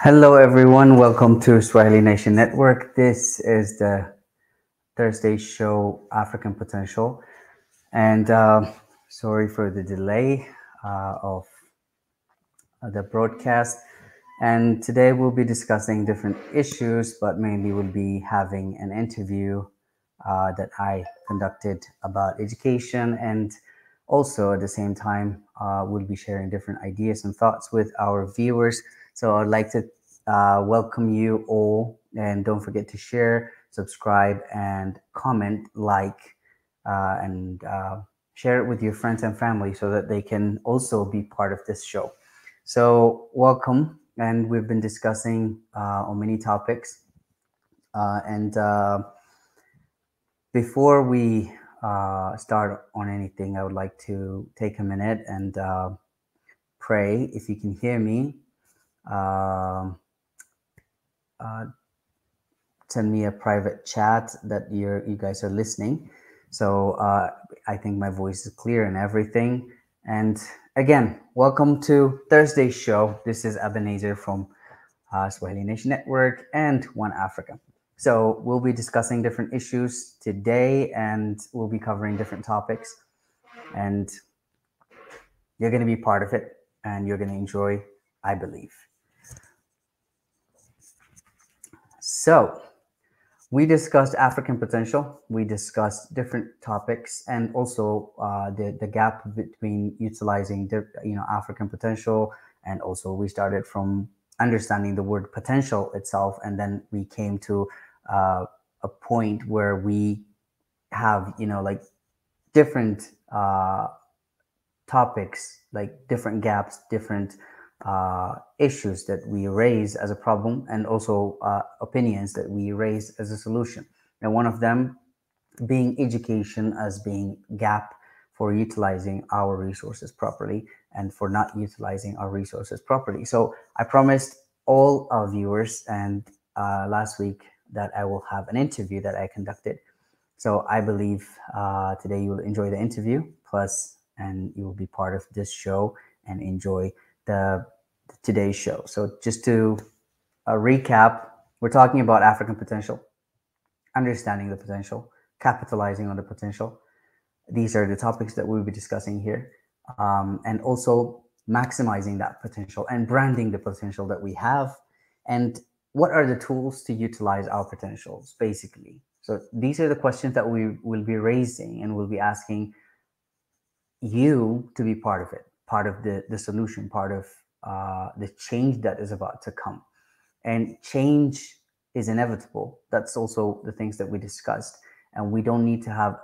Hello, everyone. Welcome to Swyling Nation Network. This is the Thursday show, African Potential. And sorry for the delay of the broadcast. And today we'll be discussing different issues, but mainly we'll be having an interview that I conducted about education. And also at the same time, we'll be sharing different ideas and thoughts with our viewers. So I'd like to welcome you all, and don't forget to share, subscribe, and comment, and share it with your friends and family so that they can also be part of this show. So welcome, and we've been discussing on many topics. And before we start on anything, I would like to take a minute and pray. If you can hear me, um send me a private chat that you guys are listening. So I think my voice is clear and everything. And again, welcome to Thursday's show. This is Abenezer from Swahili Nation Network and One Africa. So we'll be discussing different issues today, and we'll be covering different topics. And you're going to be part of it, and you're going to enjoy, I believe. So we discussed African potential. We discussed different topics, and also the gap between utilizing African potential, and also we started from understanding the word potential itself, and then we came to a point where we have like different topics, like different gaps, different issues that we raise as a problem, and also opinions that we raise as a solution. And one of them being education as being gap for utilizing our resources properly, and for not utilizing our resources properly. So I promised all our viewers and last week that I will have an interview that I conducted. So I believe today you will enjoy the interview, plus, and you will be part of this show and enjoy the today's show. So just to recap, we're talking about African potential, understanding the potential, capitalizing on the potential. These are the topics that we'll be discussing here, and also maximizing that potential and branding the potential that we have, and what are the tools to utilize our potentials, basically. So these are the questions that we will be raising, and we'll be asking you to be part of it, part of the solution, part of the change that is about to come. And change is inevitable. That's also the things that we discussed. And we don't need to have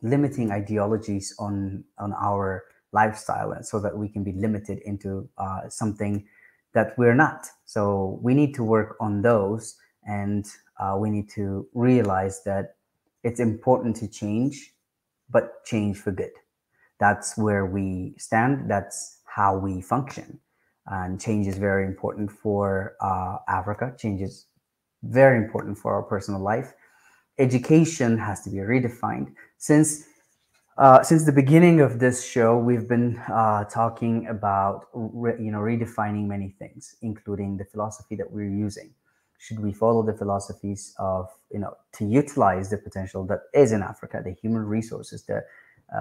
limiting ideologies on our lifestyle, and so that we can be limited into something that we're not. So we need to work on those, and we need to realize that it's important to change, but change for good. That's where we stand. That's how we function. And change is very important for Africa. Change is very important for our personal life. Education has to be redefined. Since the beginning of this show, we've been talking about redefining many things, including the philosophy that we're using. Should we follow the philosophies of to utilize the potential that is in Africa, the human resources, the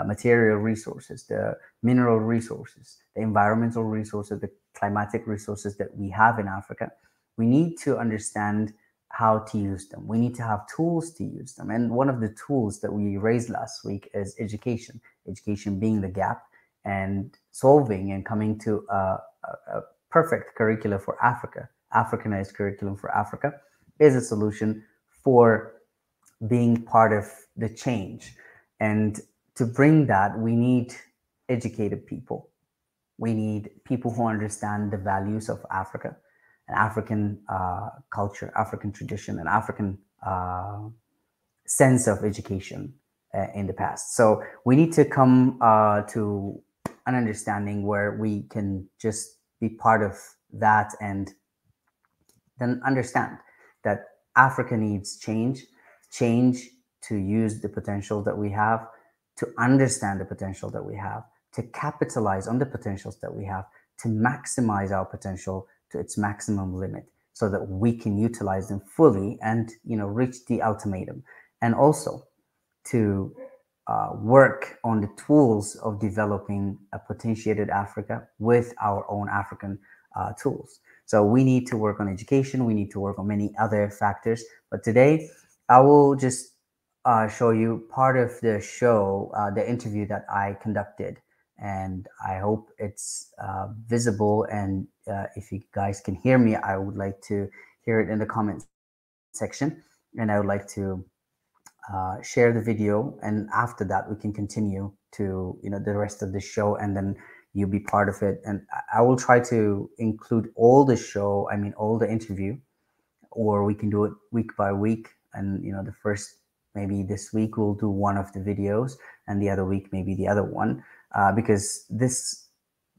material resources, the mineral resources, the environmental resources, the climatic resources that we have in Africa? We need to understand how to use them. We need to have tools to use them. And one of the tools that we raised last week is education. Education being the gap, and solving and coming to a perfect curriculum for Africa, Africanized curriculum for Africa, is a solution for being part of the change. And to bring that, we need educated people. We need people who understand the values of Africa, and African culture, African tradition, and African sense of education in the past. So we need to come to an understanding where we can just be part of that, and then understand that Africa needs change to use the potential that we have, to understand the potential that we have, to capitalize on the potentials that we have, to maximize our potential, to its maximum limit so that we can utilize them fully and reach the ultimatum, and also to work on the tools of developing a potentiated Africa with our own African tools. So we need to work on education, we need to work on many other factors, but today I will just show you part of the show, the interview that I conducted, and I hope it's visible. And if you guys can hear me, I would like to hear it in the comment section, and I would like to share the video, and after that we can continue to the rest of the show, and then you'll be part of it. And I will try to include all the show, all the interview, or we can do it week by week. And the first, maybe this week we'll do one of the videos, and the other week maybe the other one, because this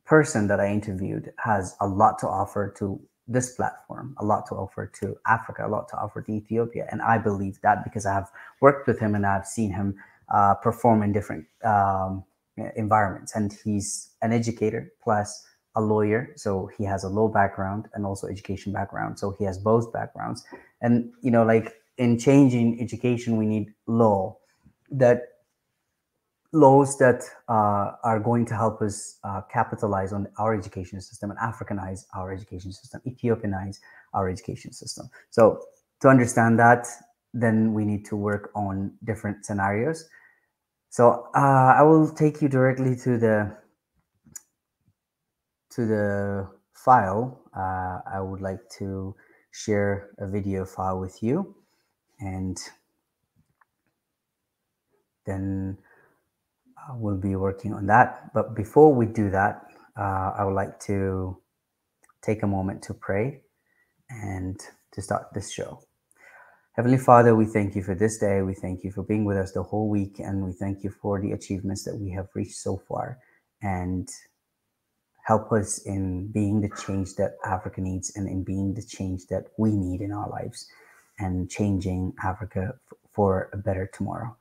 person that I interviewed has a lot to offer to this platform, a lot to offer to Africa, a lot to offer to Ethiopia. And I believe that because I have worked with him and I've seen him perform in different environments. And he's an educator plus a lawyer. So he has a law background and also education background. So he has both backgrounds. And, like in changing education, we need laws that are going to help us capitalize on our education system and Africanize our education system, Ethiopianize our education system. So to understand that, then we need to work on different scenarios. So I will take you directly to the file. I would like to share a video file with you, and then we'll be working on that. But before we do that, I would like to take a moment to pray and to start this show. Heavenly Father, we thank you for this day. We thank you for being with us the whole week, and we thank you for the achievements that we have reached so far. And help us in being the change that Africa needs, and in being the change that we need in our lives, and changing Africa for a better tomorrow.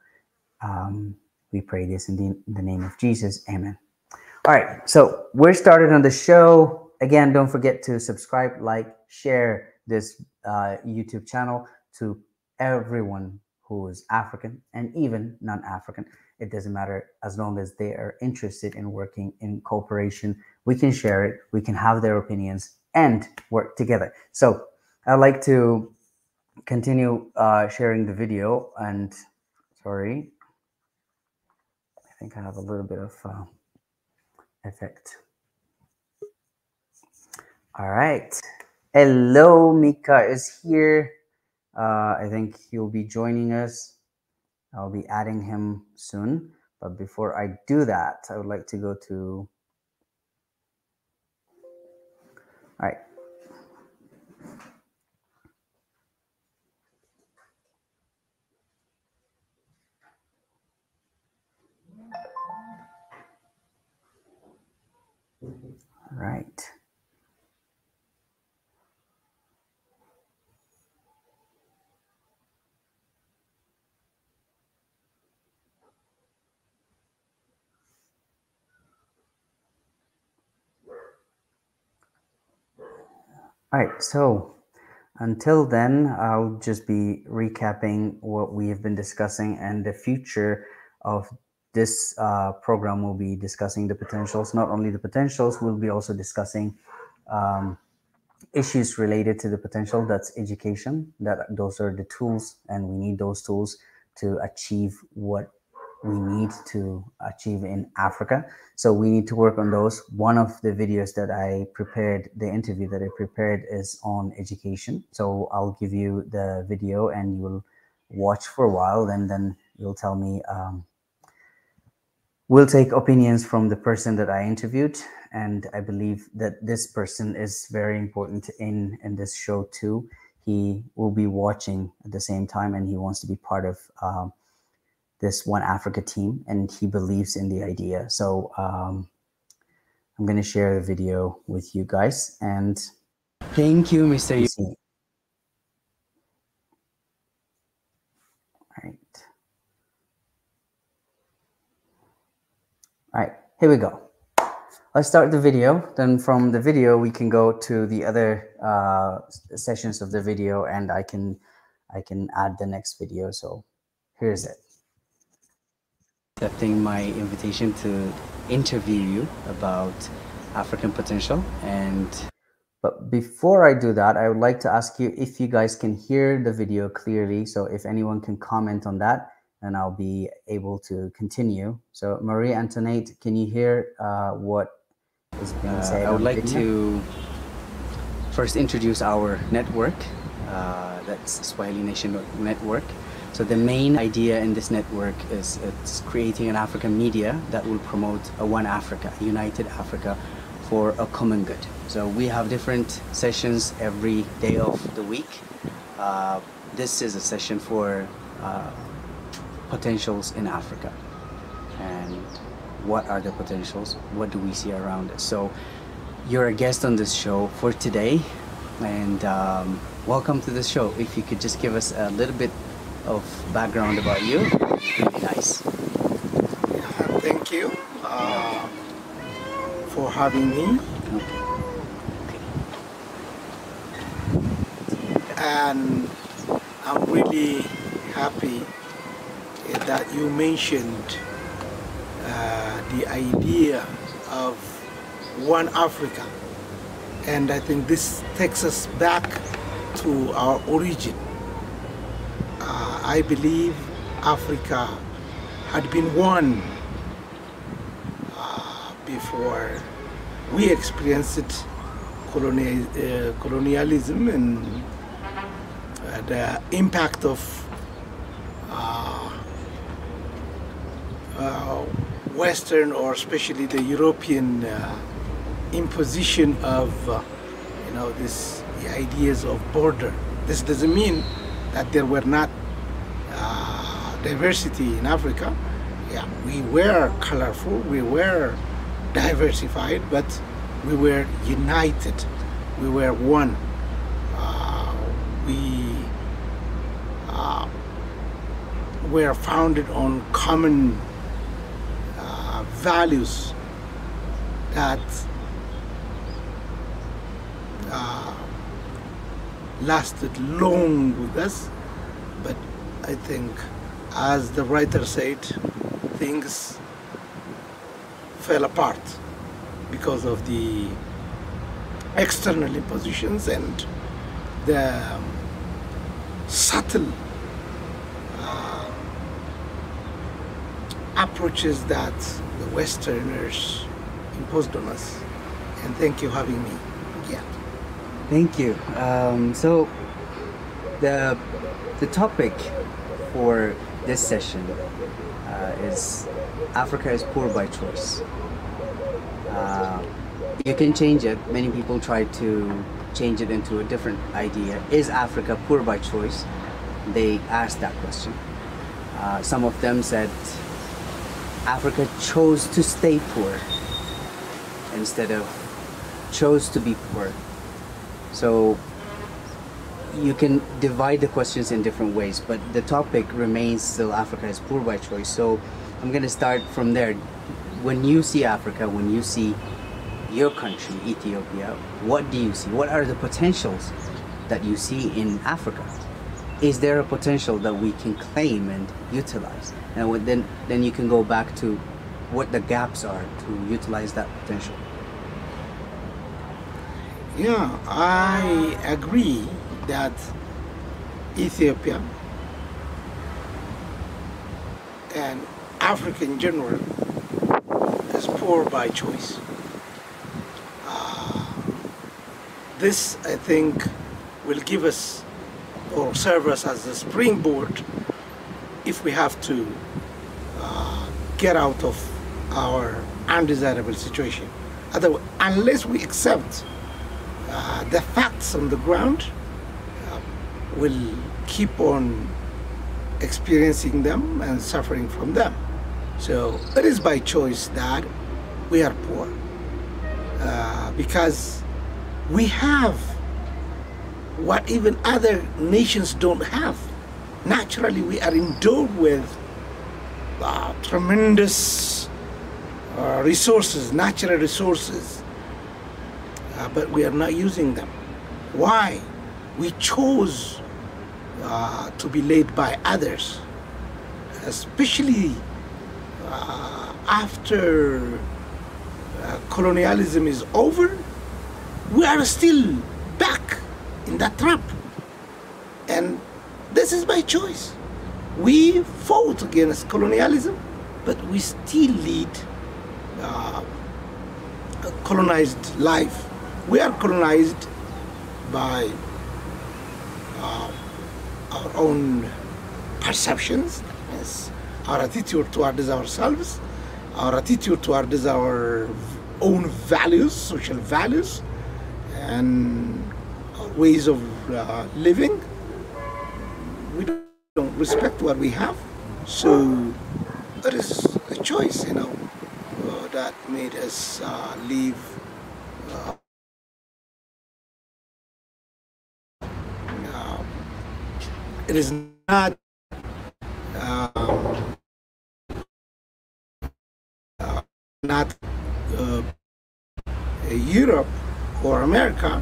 We pray this in the name of Jesus. Amen. All right. So we're started on the show. Again, don't forget to subscribe, like, share this YouTube channel to everyone who is African and even non-African. It doesn't matter, as long as they are interested in working in cooperation. We can share it. We can have their opinions and work together. So I'd like to continue sharing the video. And sorry, I think I have a little bit of effect. All right. Hello, Mika is here. I think he'll be joining us. I'll be adding him soon. But before I do that, I would like to go to... All right. All right. All right, so until then, I'll just be recapping what we have been discussing, and the future of this program will be discussing the potentials. Not only the potentials, we'll be also discussing issues related to the potential. That's education. Those are the tools, and we need those tools to achieve what we need to achieve in Africa. So we need to work on those. One of the videos that I prepared, the interview that I prepared, is on education. So I'll give you the video and you will watch for a while, and then you'll tell me. We'll take opinions from the person that I interviewed, and I believe that this person is very important in this show too. He will be watching at the same time, and he wants to be part of this One Africa team, and he believes in the idea. So I'm going to share the video with you guys. And thank you, Mr. All right. All right, here we go. let's start the video. Then from the video, we can go to the other sessions of the video, and I can add the next video. So here's it. Accepting my invitation to interview you about African potential. But before I do that, I would like to ask you if you guys can hear the video clearly. So if anyone can comment on that, then I'll be able to continue. So Marie Antoinette, can you hear what is being said? I would like to first introduce our network. That's Swyling Nation Network. So the main idea in this network is it's creating an African media that will promote a one Africa, a united Africa for a common good. So we have different sessions every day of the week. This is a session for potentials in Africa. And what are the potentials? What do we see around us? So you're a guest on this show for today, and welcome to the show. If you could just give us a little bit of background about you, it would be nice. Thank you for having me. Okay. And I'm really happy that you mentioned the idea of one Africa. And I think this takes us back to our origin. I believe Africa had been one before we experienced colonialism and the impact of Western, or especially the European imposition of these ideas of border. This doesn't mean that there were not diversity in Africa. Yeah, we were colorful, we were diversified, but we were united, we were one. We were founded on common values that lasted long with us. But I think, as the writer said, things fell apart because of the external impositions and the subtle approaches that the Westerners imposed on us. And thank you for having me again. Thank you. So the topic for this session is Africa is poor by choice. You can change it. Many people try to change it into a different idea. Is Africa poor by choice? They asked that question. Some of them said Africa chose to stay poor instead of chose to be poor. So you can divide the questions in different ways, but the topic remains still Africa is poor by choice. So I'm going to start from there. When you see Africa, when you see your country, Ethiopia, what do you see? What are the potentials that you see in Africa? Is there a potential that we can claim and utilize? And then you can go back to what the gaps are to utilize that potential. Yeah, I agree that Ethiopia and Africa in general is poor by choice. This, I think, will give us or serve us as a springboard if we have to get out of our undesirable situation. Otherwise, unless we accept the facts on the ground, we'll keep on experiencing them and suffering from them. So it is by choice that we are poor, because we have what even other nations don't have. Naturally, we are endowed with tremendous resources, natural resources, but we are not using them. Why? We chose to be led by others, especially after colonialism is over. We are still back in that trap, and this is my choice. We fought against colonialism, but we still lead a colonized life. We are colonized by our own perceptions, yes, our attitude towards ourselves, our attitude towards our own values, social values, and our ways of living. We don't respect what we have, so it is a choice, that made us live it is not not Europe or America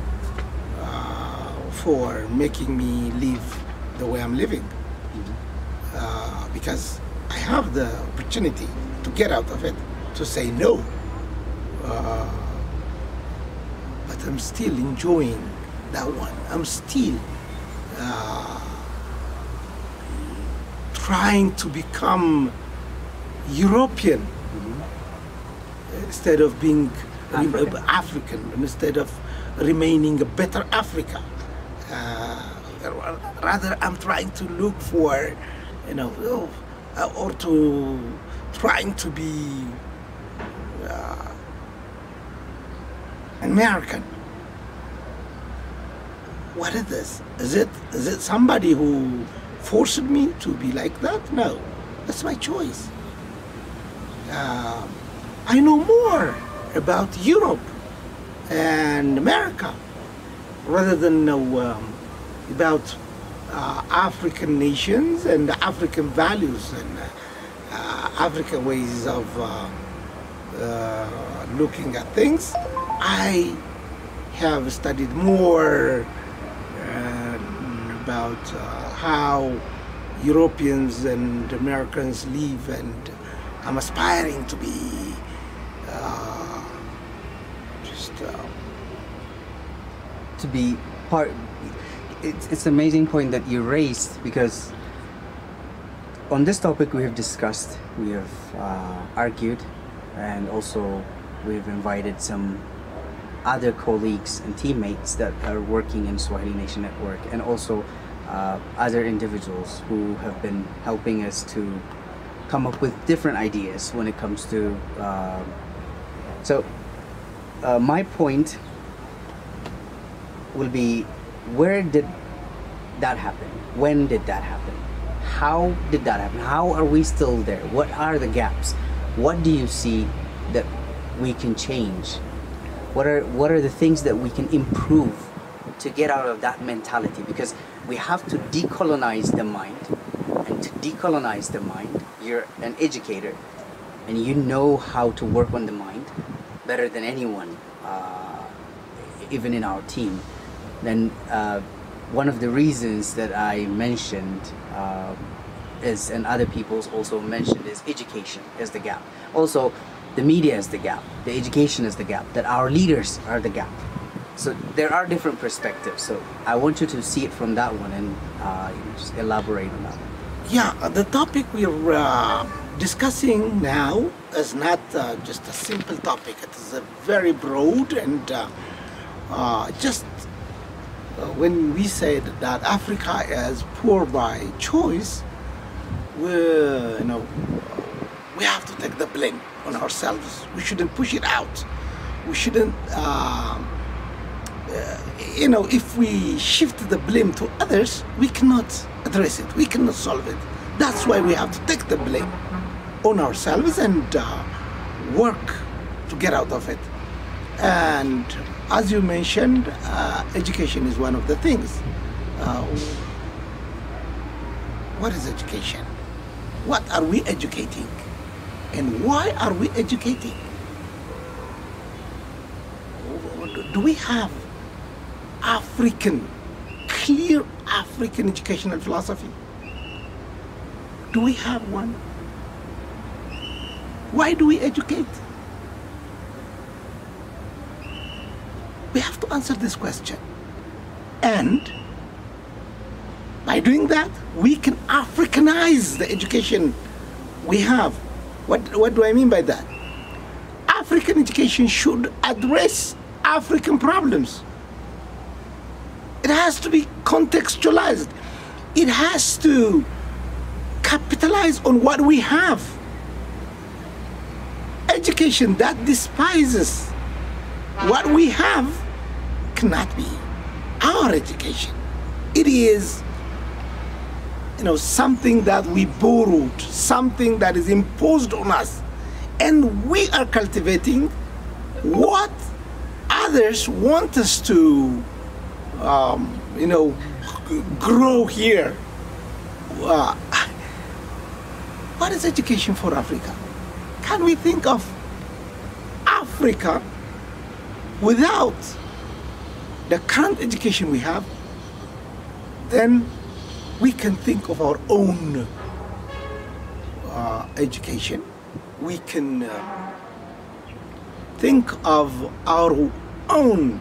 for making me live the way I'm living, because I have the opportunity to get out of it, to say no, but I'm still enjoying that one. I'm still trying to become European instead of being African, instead of remaining a better Africa. Rather, I'm trying to look for, or to trying to be American. What is this? Is it somebody who forced me to be like that? No, that's my choice. I know more about Europe and America rather than know about African nations and African values and African ways of looking at things. I have studied more about how Europeans and Americans live, and I'm aspiring to be to be part. It's an amazing point that you raised, because on this topic we have discussed, we have argued, and also we've invited some other colleagues and teammates that are working in Swahili Nation Network, and also other individuals who have been helping us to come up with different ideas when it comes to my point will be, where did that happen? When did that happen? How did that happen? How are we still there? What are the gaps? What do you see that we can change? What are the things that we can improve to get out of that mentality? Because we have to decolonize the mind, and to decolonize the mind, you're an educator, and you know how to work on the mind better than anyone, even in our team. Then one of the reasons that I mentioned is, and other people's also mentioned, is education is the gap. Also, the media is the gap, the education is the gap, that our leaders are the gap. So there are different perspectives. So I want you to see it from that one, and just elaborate on that one. Yeah, the topic we're discussing now is not just a simple topic. It is a very broad, and when we said that Africa is poor by choice, we have to take the blame on ourselves. We shouldn't push it out. We shouldn't, if we shift the blame to others, we cannot address it. We cannot solve it. That's why we have to take the blame on ourselves and work to get out of it. And as you mentioned, education is one of the things. What is education? What are we educating? And why are we educating? Do we have clear African educational philosophy? Do we have one? Why do we educate? We have to answer this question. And by doing that, we can Africanize the education we have. What do I mean by that? African education should address African problems. It has to be contextualized. It has to capitalize on what we have. Education that despises what we have cannot be our education. It is, something that we borrowed, something that is imposed on us, and we are cultivating what others want us to, grow here. What is education for Africa? Can we think of Africa without the current education we have? Then we can think of our own education. We can think of our own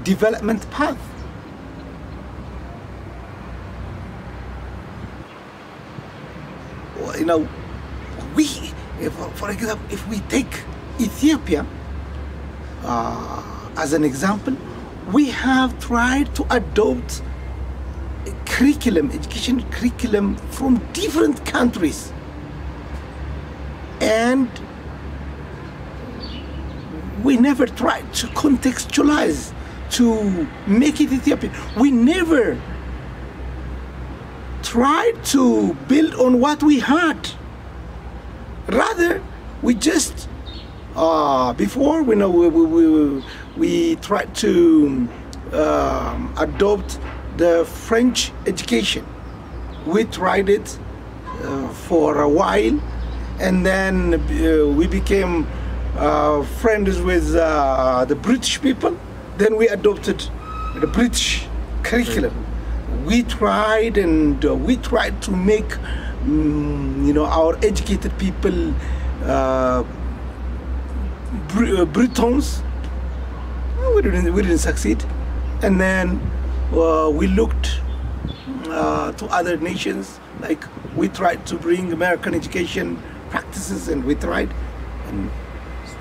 development path. For example, if we take Ethiopia as an example, we have tried to adopt education curriculum from different countries, and we never tried to contextualize, to make it Ethiopian. We never tried to build on what we had. Rather, we just before we tried to adopt the French education. We tried it for a while, and then we became friends with the British people. Then we adopted the British curriculum. We tried to make our educated people Britons. We didn't succeed, and then we looked to other nations. Like, we tried to bring American education practices, and we tried, and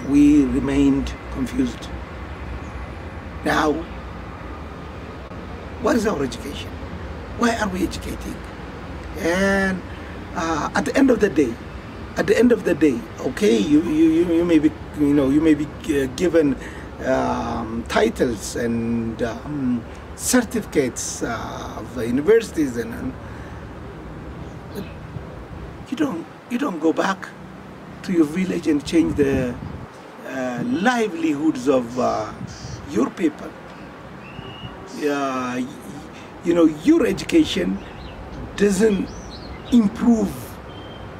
we remained confused. Now, what is our education? Why are we educating? And at the end of the day, okay, you may be given titles and certificates of the universities, and you don't go back to your village and change the livelihoods of your people. Your education doesn't improve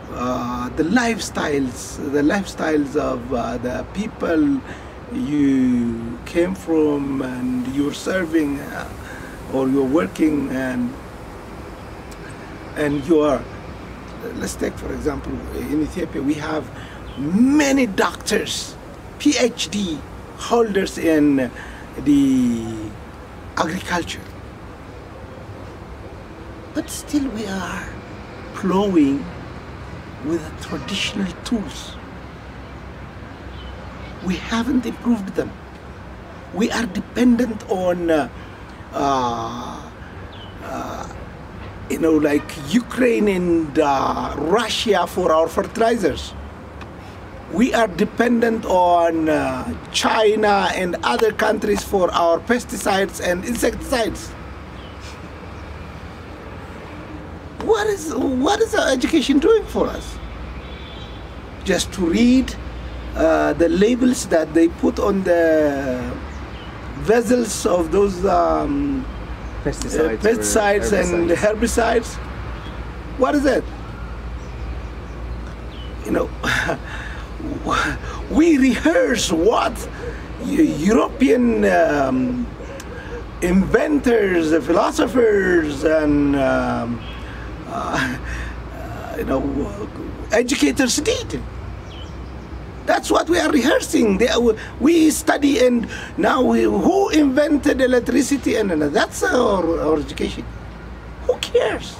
the lifestyles of the people you came from and you're serving, or you're working, and you are. Let's take, for example, in Ethiopia we have many doctors, PhD holders in the agriculture, but still we are plowing with traditional tools. We haven't improved them. We are dependent on like Ukraine and Russia for our fertilizers. We are dependent on China and other countries for our pesticides and insecticides. What is our education doing for us? Just to read the labels that they put on the vessels of those pesticides and herbicides. What is it? We rehearse what European inventors, philosophers, and educators did. That's what we are rehearsing. We study, and now who invented electricity? And that's our education. Who cares?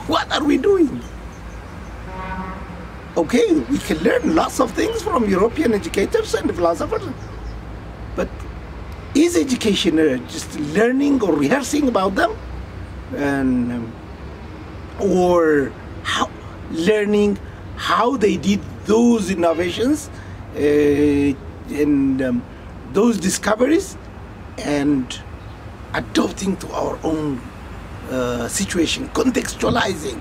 What are we doing? Okay, we can learn lots of things from European educators and philosophers, but is education just learning or rehearsing about them, and or learning how they did those innovations and those discoveries, and adopting to our own situation, contextualizing,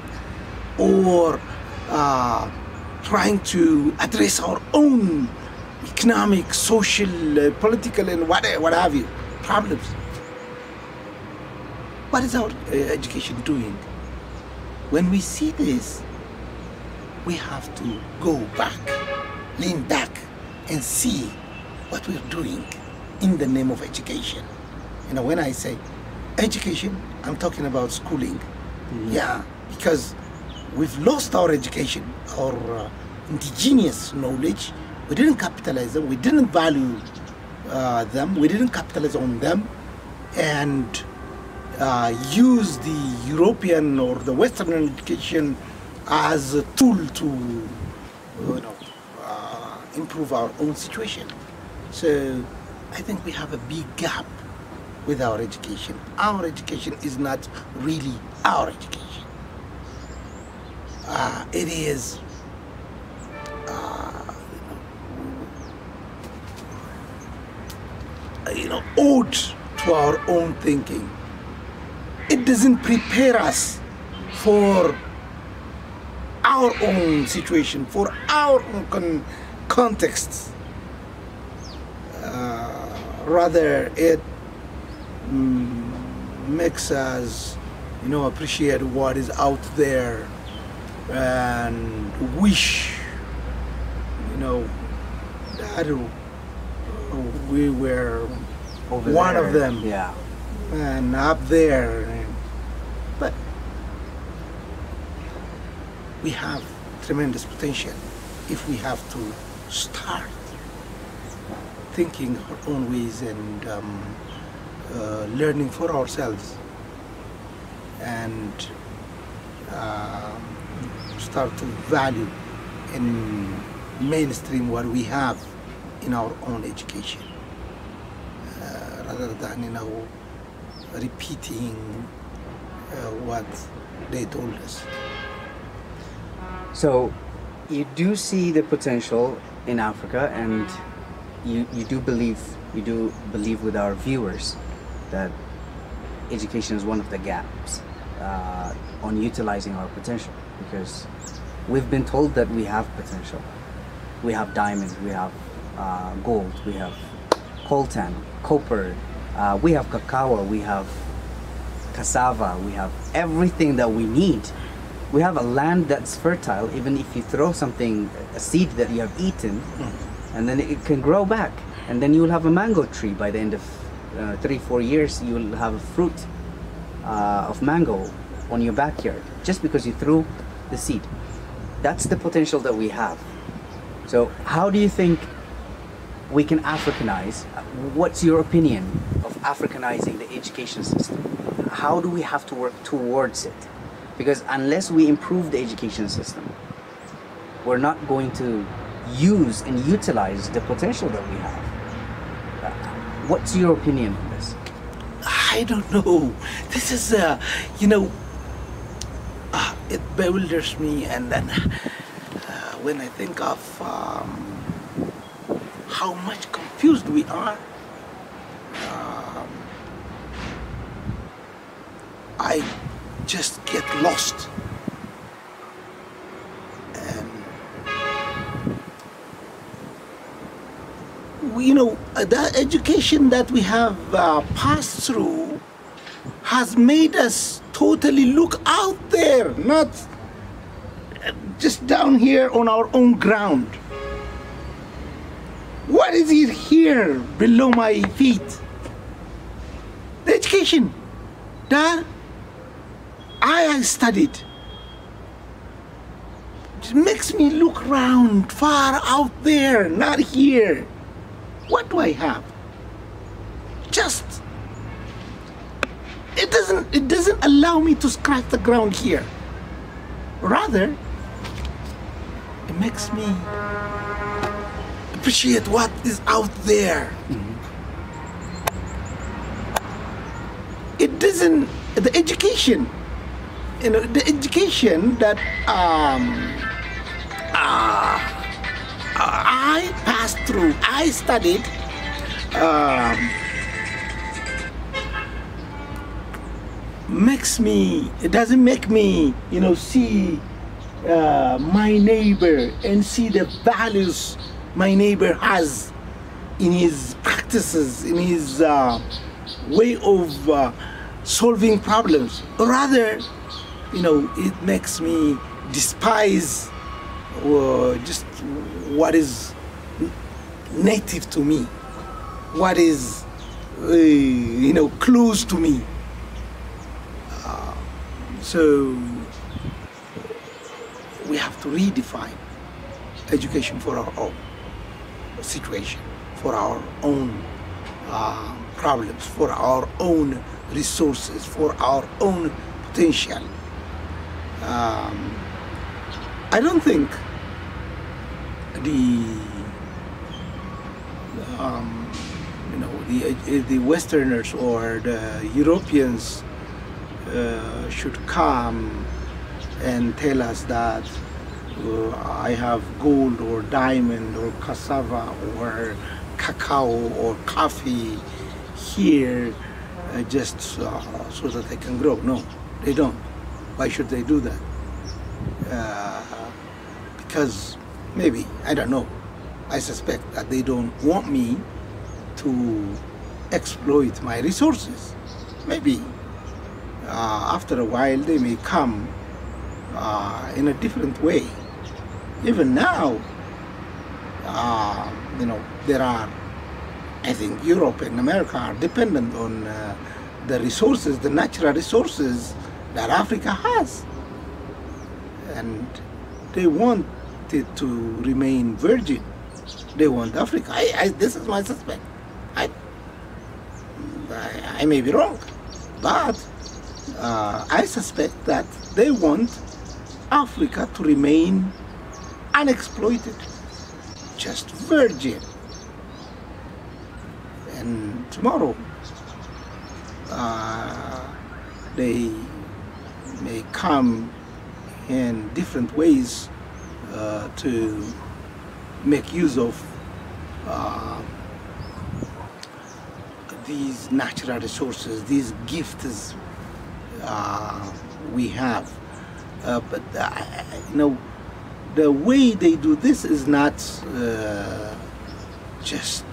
or trying to address our own economic, social, political, and what have you, problems. What is our education doing? When we see this, we have to go back, lean back, and see what we're doing in the name of education. When I say education, I'm talking about schooling. Mm-hmm. Yeah, because we've lost our education, our indigenous knowledge. We didn't capitalize them, we didn't value them, we didn't capitalize on them, and use the European or the Western education as a tool to improve our own situation. So I think we have a big gap with our education. Our education is not really our education. It is ode to our own thinking. It doesn't prepare us for our own situation, for our own context. Rather, it makes us, appreciate what is out there and wish, that we were over one there. Of them. Yeah. And up there. But we have tremendous potential if we have to start thinking our own ways and learning for ourselves, and start to value and mainstream what we have in our own education, rather than repeating what they told us. So you do see the potential in Africa, and you do believe with our viewers that education is one of the gaps on utilizing our potential, because we've been told that we have potential. We have diamonds, we have gold, we have coltan, copper, we have cacao, we have cassava, we have everything that we need. We have a land that's fertile. Even if you throw something, a seed that you have eaten, and then it can grow back, and then you will have a mango tree by the end of 3-4 years. You will have a fruit of mango on your backyard just because you threw the seed. That's the potential that we have. So how do you think we can Africanize? What's your opinion of Africanizing the education system? How do we have to work towards it? Because unless we improve the education system, we're not going to use and utilize the potential that we have. What's your opinion on this? I don't know. This is, it bewilders me, and then when I think of how much confused we are, I just get lost. And the education that we have passed through has made us totally look out there, not just down here on our own ground. What is it here below my feet? The education that I studied. It makes me look around, far out there, not here. What do I have? Just, it doesn't allow me to scratch the ground here. Rather, it makes me appreciate what is out there. It doesn't, the education, the education that I passed through, I studied, makes me, it doesn't make me, see my neighbor and see the values my neighbor has in his practices, in his way of solving problems. Rather, it makes me despise just what is native to me, what is close to me. So we have to redefine education for our own situation, for our own problems, for our own resources, for our own potential. I don't think the Westerners or the Europeans should come and tell us that I have gold or diamond or cassava or cacao or coffee here just so that they can grow. No, they don't. Why should they do that? Because maybe, I don't know, I suspect that they don't want me to exploit my resources. Maybe after a while they may come in a different way. Even now, there are, I think Europe and America are dependent on the resources, the natural resources that Africa has. And they want it to remain virgin. They want Africa. This is my suspect. I may be wrong, but I suspect that they want Africa to remain unexploited, just virgin. And tomorrow, they may come in different ways to make use of these natural resources, these gifts we have. But the way they do this is not just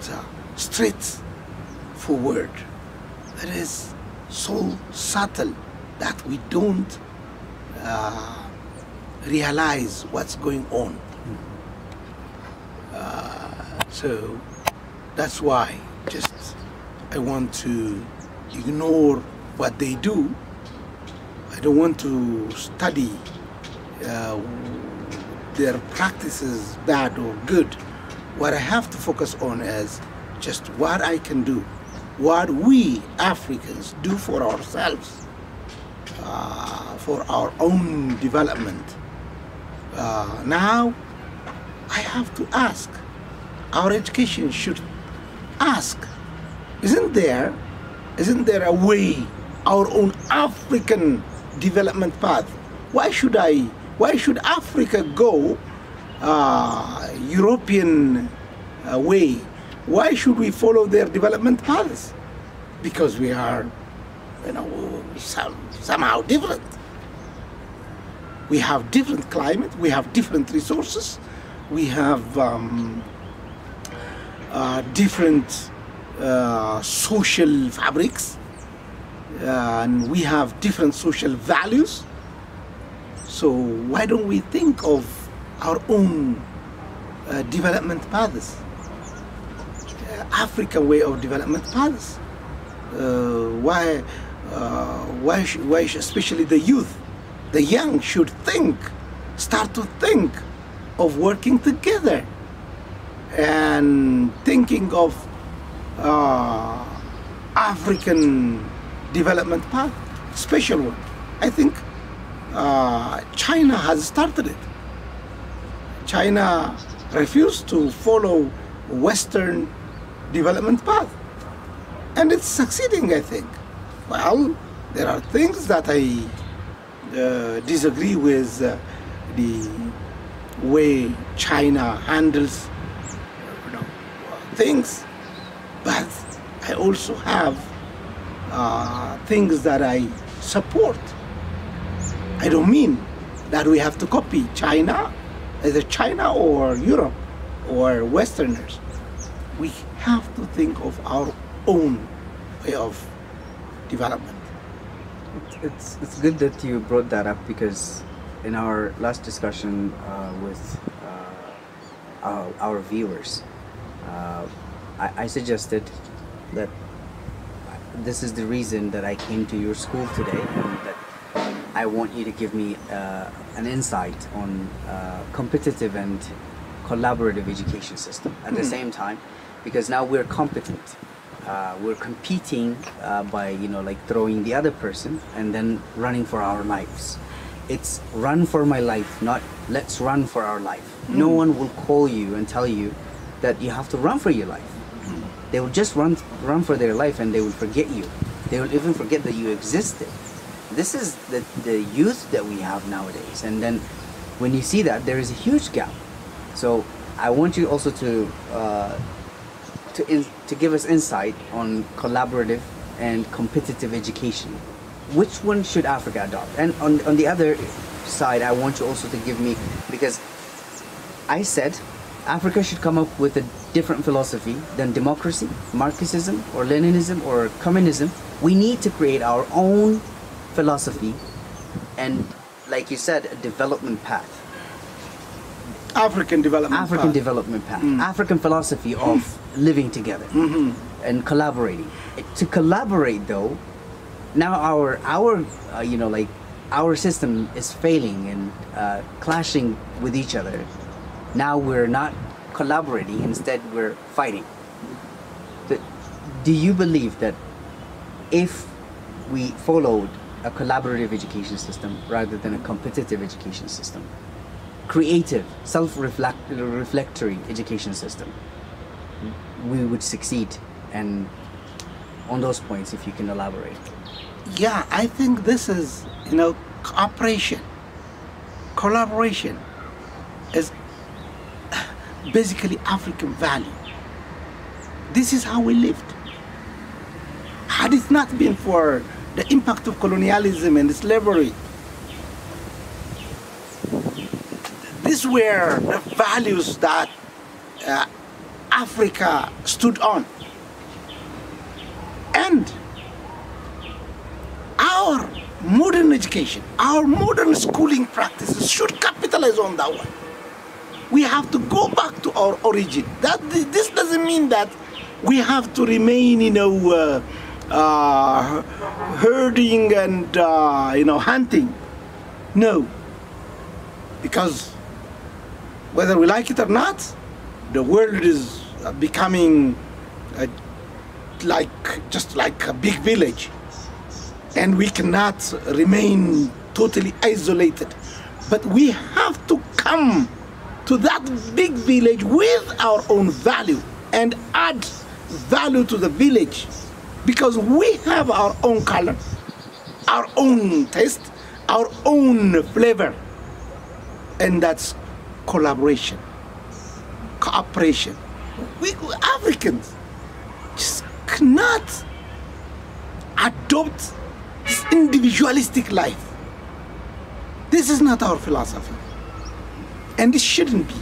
straightforward. It is so subtle that we don't realize what's going on. So that's why I want to ignore what they do. I don't want to study their practices, bad or good. What I have to focus on is just what I can do, what we Africans do for ourselves, for our own development. Now, I have to ask, our education should ask, isn't there a way, our own African development path? Why should Africa go European way? Why should we follow their development paths? Because we are, somehow different. We have different climate, we have different resources, we have different social fabrics, and we have different social values. So why don't we think of our own development paths? African way of development paths. Why especially the youth, the young should start to think of working together and thinking of African development path, special one. I think China has started it. China refused to follow Western development path, and it's succeeding, I think. Well, there are things that I disagree with the way China handles things, but I also have things that I support. I don't mean that we have to copy China, either China or Europe or Westerners. We have to think of our own way of development. It's good that you brought that up, because in our last discussion with our viewers, I suggested that this is the reason that I came to your school today, and that I want you to give me an insight on competitive and collaborative education system at the same time, because now we're competent. We're competing by, like throwing the other person and then running for our lives. It's run for my life, not let's run for our life. No one will call you and tell you that you have to run for your life. They will just run for their life, and they will forget you. They will even forget that you existed. This is the youth that we have nowadays. And then when you see that, there is a huge gap. So I want you also to give us insight on collaborative and competitive education. Which one should Africa adopt? And on the other side, I want you also to give me, because I said Africa should come up with a different philosophy than democracy, Marxism, or Leninism, or communism. We need to create our own philosophy and, like you said, a development path. African development path. African philosophy of living together and collaborating. To collaborate, though, now our system is failing and clashing with each other. Now we're not collaborating, instead we're fighting. Do you believe that if we followed a collaborative education system rather than a competitive education system, creative, self-reflectory education system, we would succeed? And on those points, if you can elaborate. Yeah, I think this is, cooperation, collaboration is basically African value. This is how we lived. Had it not been for the impact of colonialism and slavery, these were the values that Africa stood on. And our modern education, our modern schooling practices should capitalize on that one. We have to go back to our origin. This doesn't mean that we have to remain, herding and hunting. No, because whether we like it or not, the world is becoming just like a big village, and we cannot remain totally isolated. But we have to come to that big village with our own value and add value to the village, because we have our own color, our own taste, our own flavor, and that's collaboration, cooperation. We Africans just cannot adopt this individualistic life. This is not our philosophy, and it shouldn't be.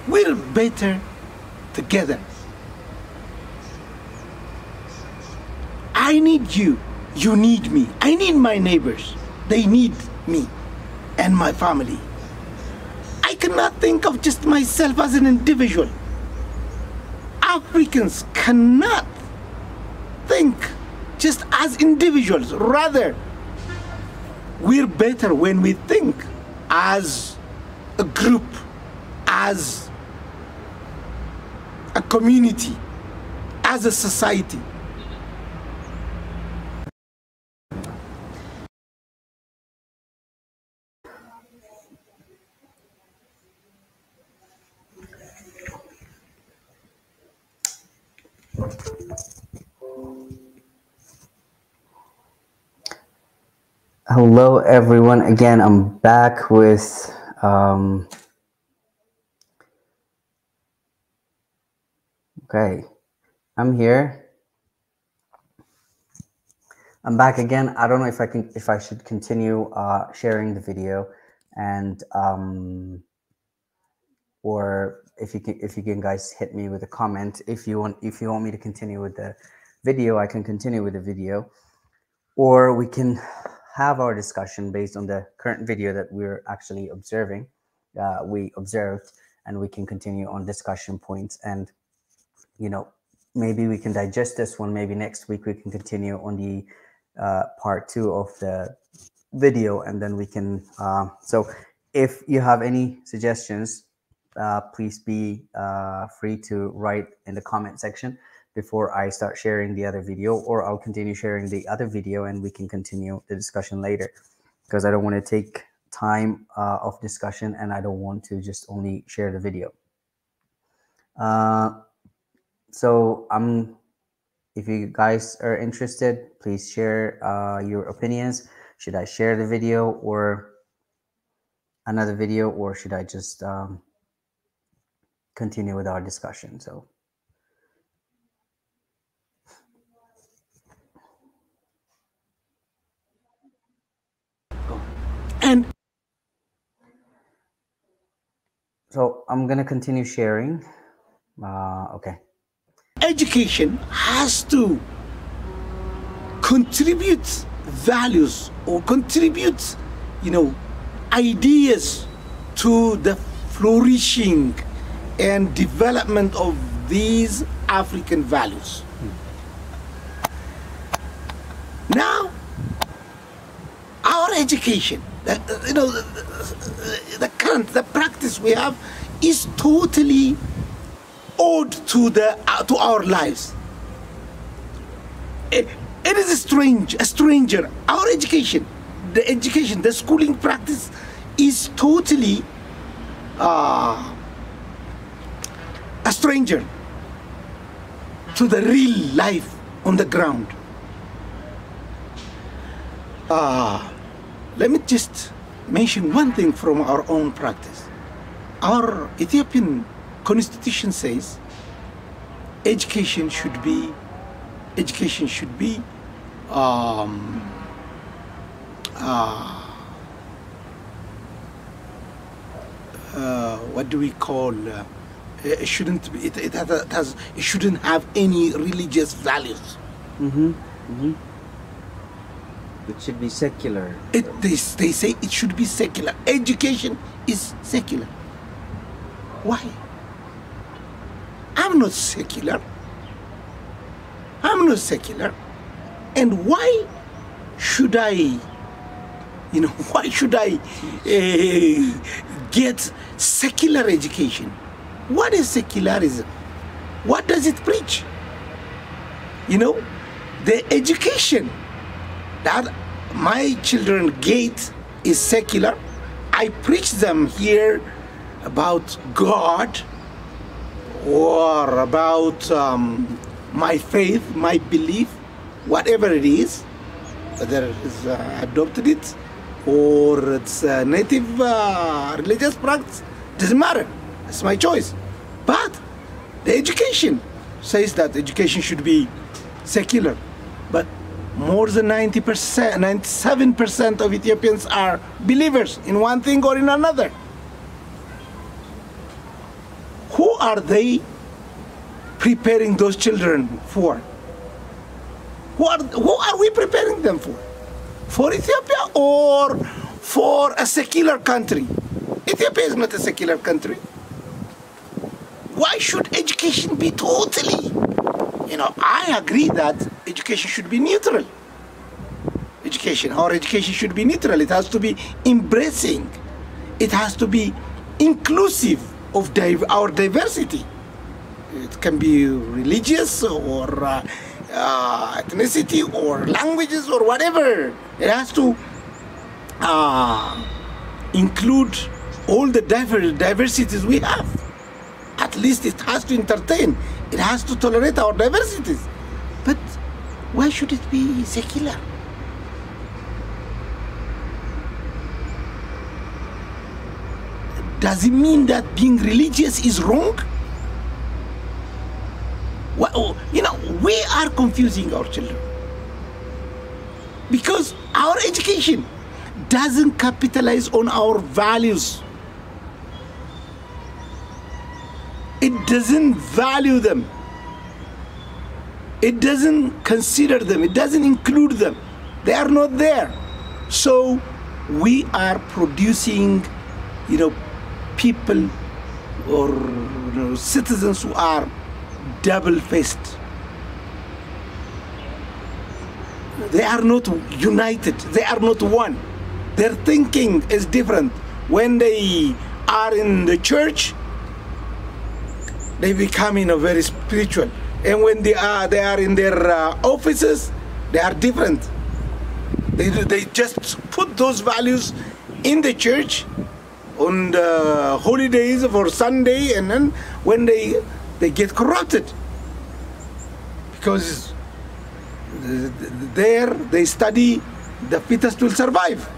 We're better together. I need you, you need me. I need my neighbors, they need me and my family. I cannot think of just myself as an individual. Africans cannot think just as individuals. Rather, we're better when we think as a group, as a community, as a society. Hello, everyone. Again, I'm back with okay, I'm here. I'm back again. I don't know if I should continue sharing the video, and or if you can guys hit me with a comment if you want me to continue with the video. I can continue with the video, or we can have our discussion based on the current video that we're actually observing. We observed, and we can continue on discussion points, and maybe we can digest this one. Maybe next week we can continue on the part 2 of the video, and then we can so if you have any suggestions, please be free to write in the comment section before I start sharing the other video, or I'll continue sharing the other video and we can continue the discussion later, because I don't want to take time of discussion, and I don't want to just only share the video. So if you guys are interested, please share your opinions. Should I share the video or another video, or should I just continue with our discussion? So And so I'm gonna continue sharing. Okay. Education has to contribute values or contribute, ideas to the flourishing and development of these African values. Now, our education, the practice we have is totally owed to our lives. It is a stranger. Our education, the schooling practice is totally a stranger to the real life on the ground. Let me just mention one thing from our own practice. Our Ethiopian Constitution says education should be what do we call? It shouldn't be. It shouldn't have any religious values. It should be secular. They say it should be secular. Education is secular. Why? I'm not secular. And why should I, get secular education? What is secularism? What does it preach? The education that my children get is secular. I preach them here about God, or about my faith, my belief, whatever it is, whether it's adopted it or it's a native religious practice, doesn't matter. It's my choice. But the education says that education should be secular. But more than 90%, 97% of Ethiopians are believers in one thing or in another. Who are they preparing those children for? Who are we preparing them for? For Ethiopia or for a secular country? Ethiopia is not a secular country. why should education be totally, I agree that education should be neutral. Our education should be neutral. It has to be embracing. It has to be inclusive of our diversity. It can be religious or ethnicity or languages or whatever. It has to include all the diversities we have. At least it has to entertain. It has to tolerate our diversities. But why should it be secular? Does it mean that being religious is wrong? Well, we are confusing our children. Because our education doesn't capitalize on our values. It doesn't value them. It doesn't consider them. It doesn't include them. They are not there. So we are producing, people or citizens who are double-faced. They are not united. They are not one. Their thinking is different. When they are in the church, they become very spiritual. And when they are in their offices, they are different. They just put those values in the church on the holidays for Sunday, and then when they get corrupted, because there they study the fittest will survive.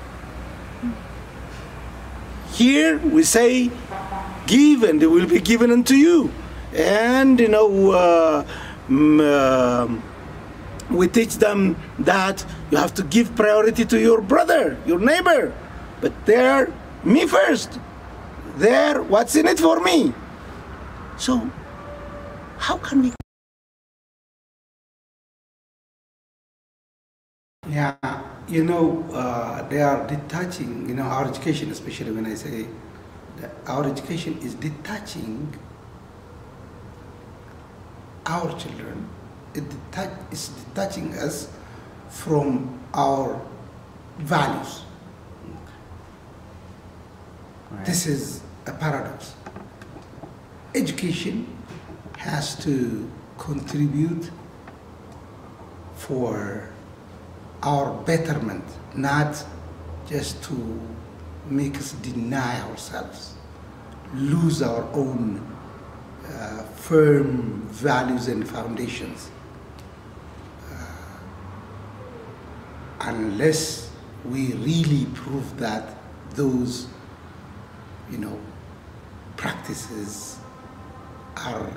Here we say, give and it will be given unto you. And we teach them that you have to give priority to your brother, your neighbor. But there, me first. There, what's in it for me? So, how can we? Yeah, they are detaching, our education, especially when I say that our education is detaching our children. It's detaching us from our values. Right. This is a paradox. Education has to contribute for our betterment, not just to make us deny ourselves, lose our own firm values and foundations. Unless we really prove that those practices are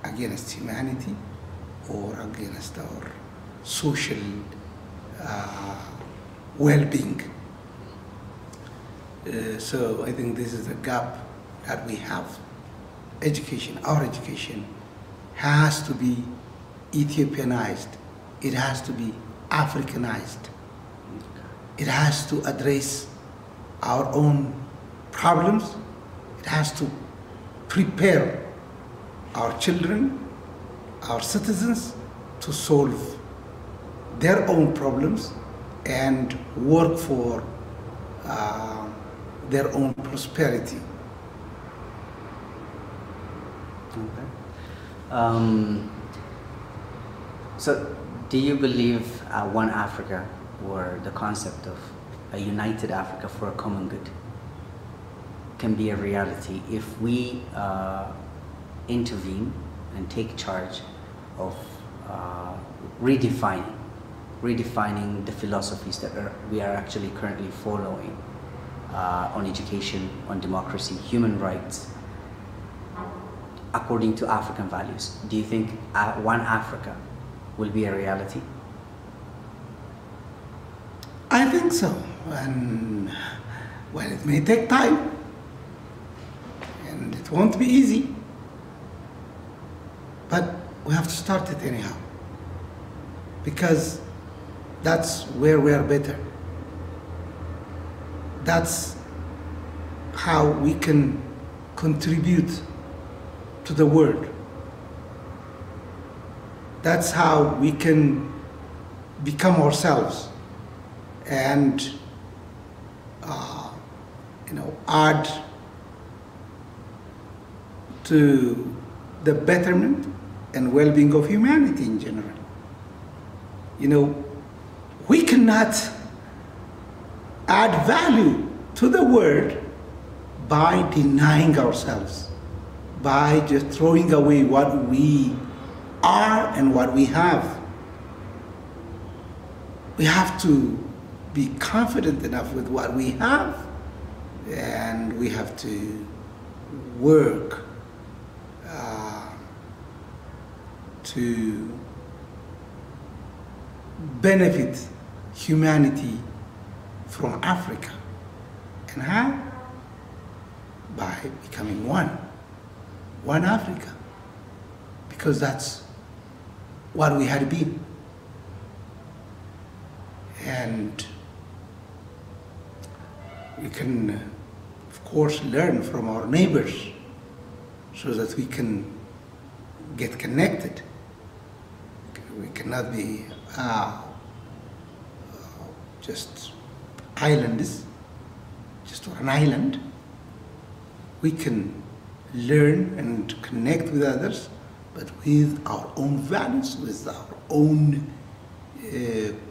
against humanity or against our social well-being. So I think this is a gap that we have. Education, our education, has to be Ethiopianized. It has to be Africanized. It has to address our own problems. It has to prepare our children, our citizens, to solve their own problems and work for their own prosperity. Okay. So, do you believe one Africa, or the concept of a united Africa for a common good, can be a reality if we intervene and take charge of redefining the philosophies that we are actually currently following on education, on democracy, human rights, according to African values? Do you think one Africa will be a reality? I think so. And well, it may take time, and it won't be easy, but we have to start it anyhow, because that's where we are better. That's how we can contribute to the world. That's how we can become ourselves and add to the betterment and well-being of humanity in general. We cannot add value to the world by denying ourselves, by just throwing away what we are and what we have. We have to be confident enough with what we have, and we have to work to benefit humanity from Africa. And how? By becoming one Africa, because that's what we had been. And we can, of course, learn from our neighbors so that we can get connected. We cannot be just islanders, just on an island. We can learn and connect with others, but with our own values, with our own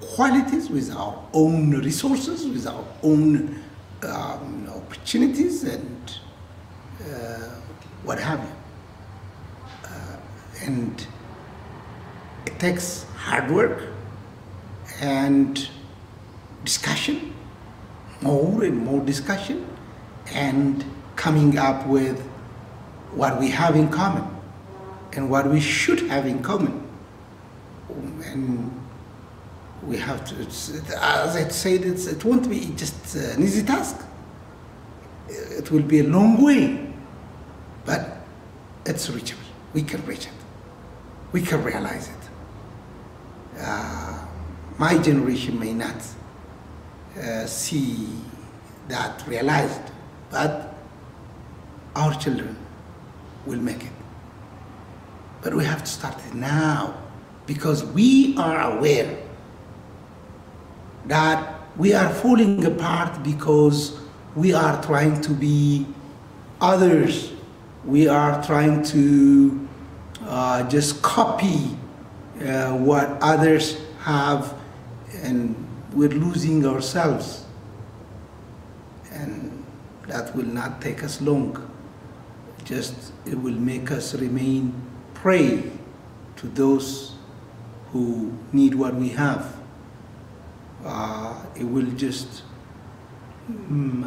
qualities, with our own resources, with our own opportunities, and what have you. And it takes hard work and discussion, more and more discussion, and coming up with what we have in common and what we should have in common. And we have to, as I said, it won't be just an easy task. It will be a long way, but it's reachable. We can reach it. We can realize it. My generation may not see that realized, but our children will make it. But we have to start it now, because we are aware that we are falling apart because we are trying to be others. We are trying to just copy what others have, and we're losing ourselves. And that will not take us long. It will make us remain prey to those who need what we have. It will just,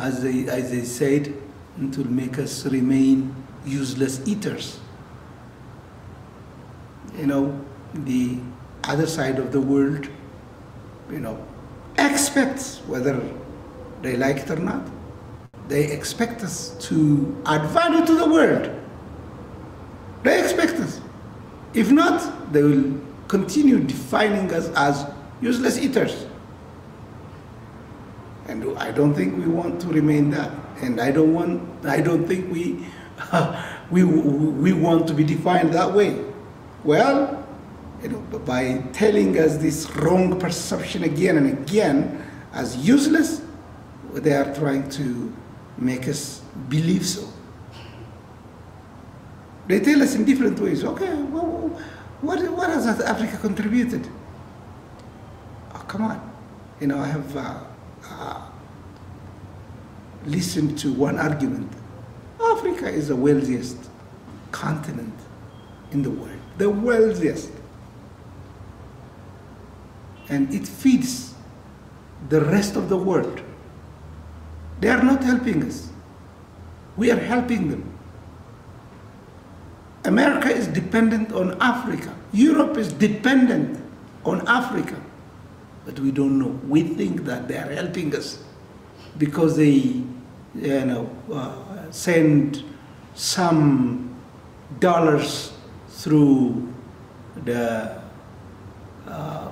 as they said, it will make us remain useless eaters. The other side of the world, expects, whether they like it or not, they expect us to add value to the world. They expect us. If not, they will continue defining us as useless eaters. And I don't think we want to remain that. And I don't think we want to be defined that way. Well, by telling us this wrong perception again and again as useless, they are trying to make us believe so. They tell us in different ways. Okay, well, what has Africa contributed? Oh, come on. I have listened to one argument. Africa is the wealthiest continent in the world, the wealthiest. And it feeds the rest of the world. They are not helping us. We are helping them. America is dependent on Africa. Europe is dependent on Africa. But we don't know. We think that they are helping us because they send some dollars through the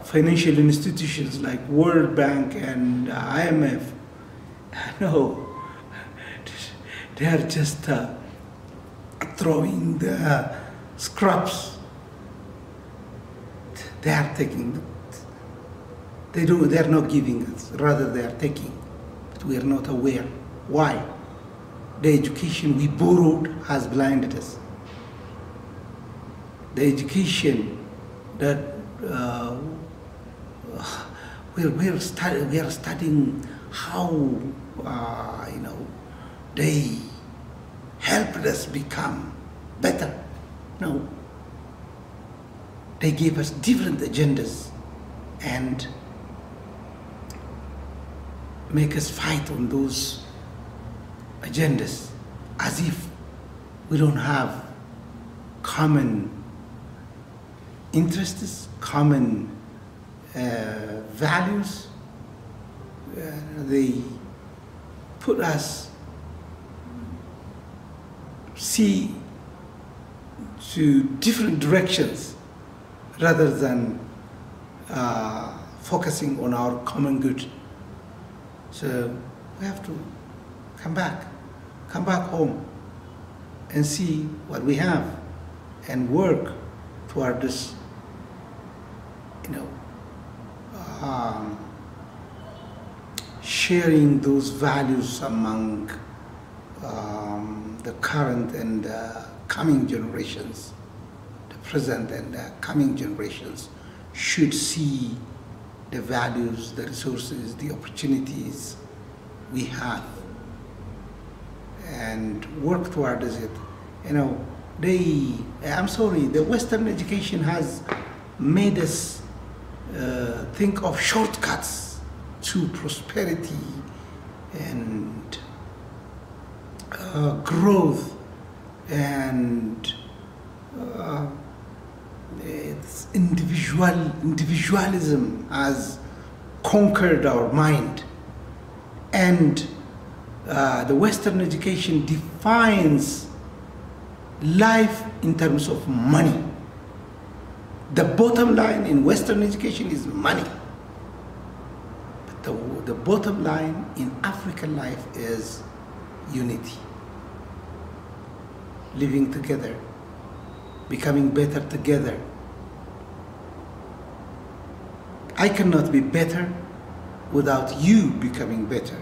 financial institutions like World Bank and IMF. No, they are just throwing the scraps. They are taking. They are not giving us. Rather, they are taking. But we are not aware. Why? The education we borrowed has blinded us. The education that we are studying how they helped us become better. No, they gave us different agendas and make us fight on those agendas as if we don't have common interests, common values. They put us see to different directions rather than focusing on our common good. So we have to come back home and see what we have and work toward this, sharing those values among the current and coming generations. The present and coming generations should see the values, the resources, the opportunities we have and work towards it. I'm sorry, the Western education has made us think of shortcuts to prosperity and growth, and it's individualism has conquered our mind, and the Western education defines life in terms of money. The bottom line in Western education is money. But the bottom line in African life is unity. Living together, becoming better together. I cannot be better without you becoming better.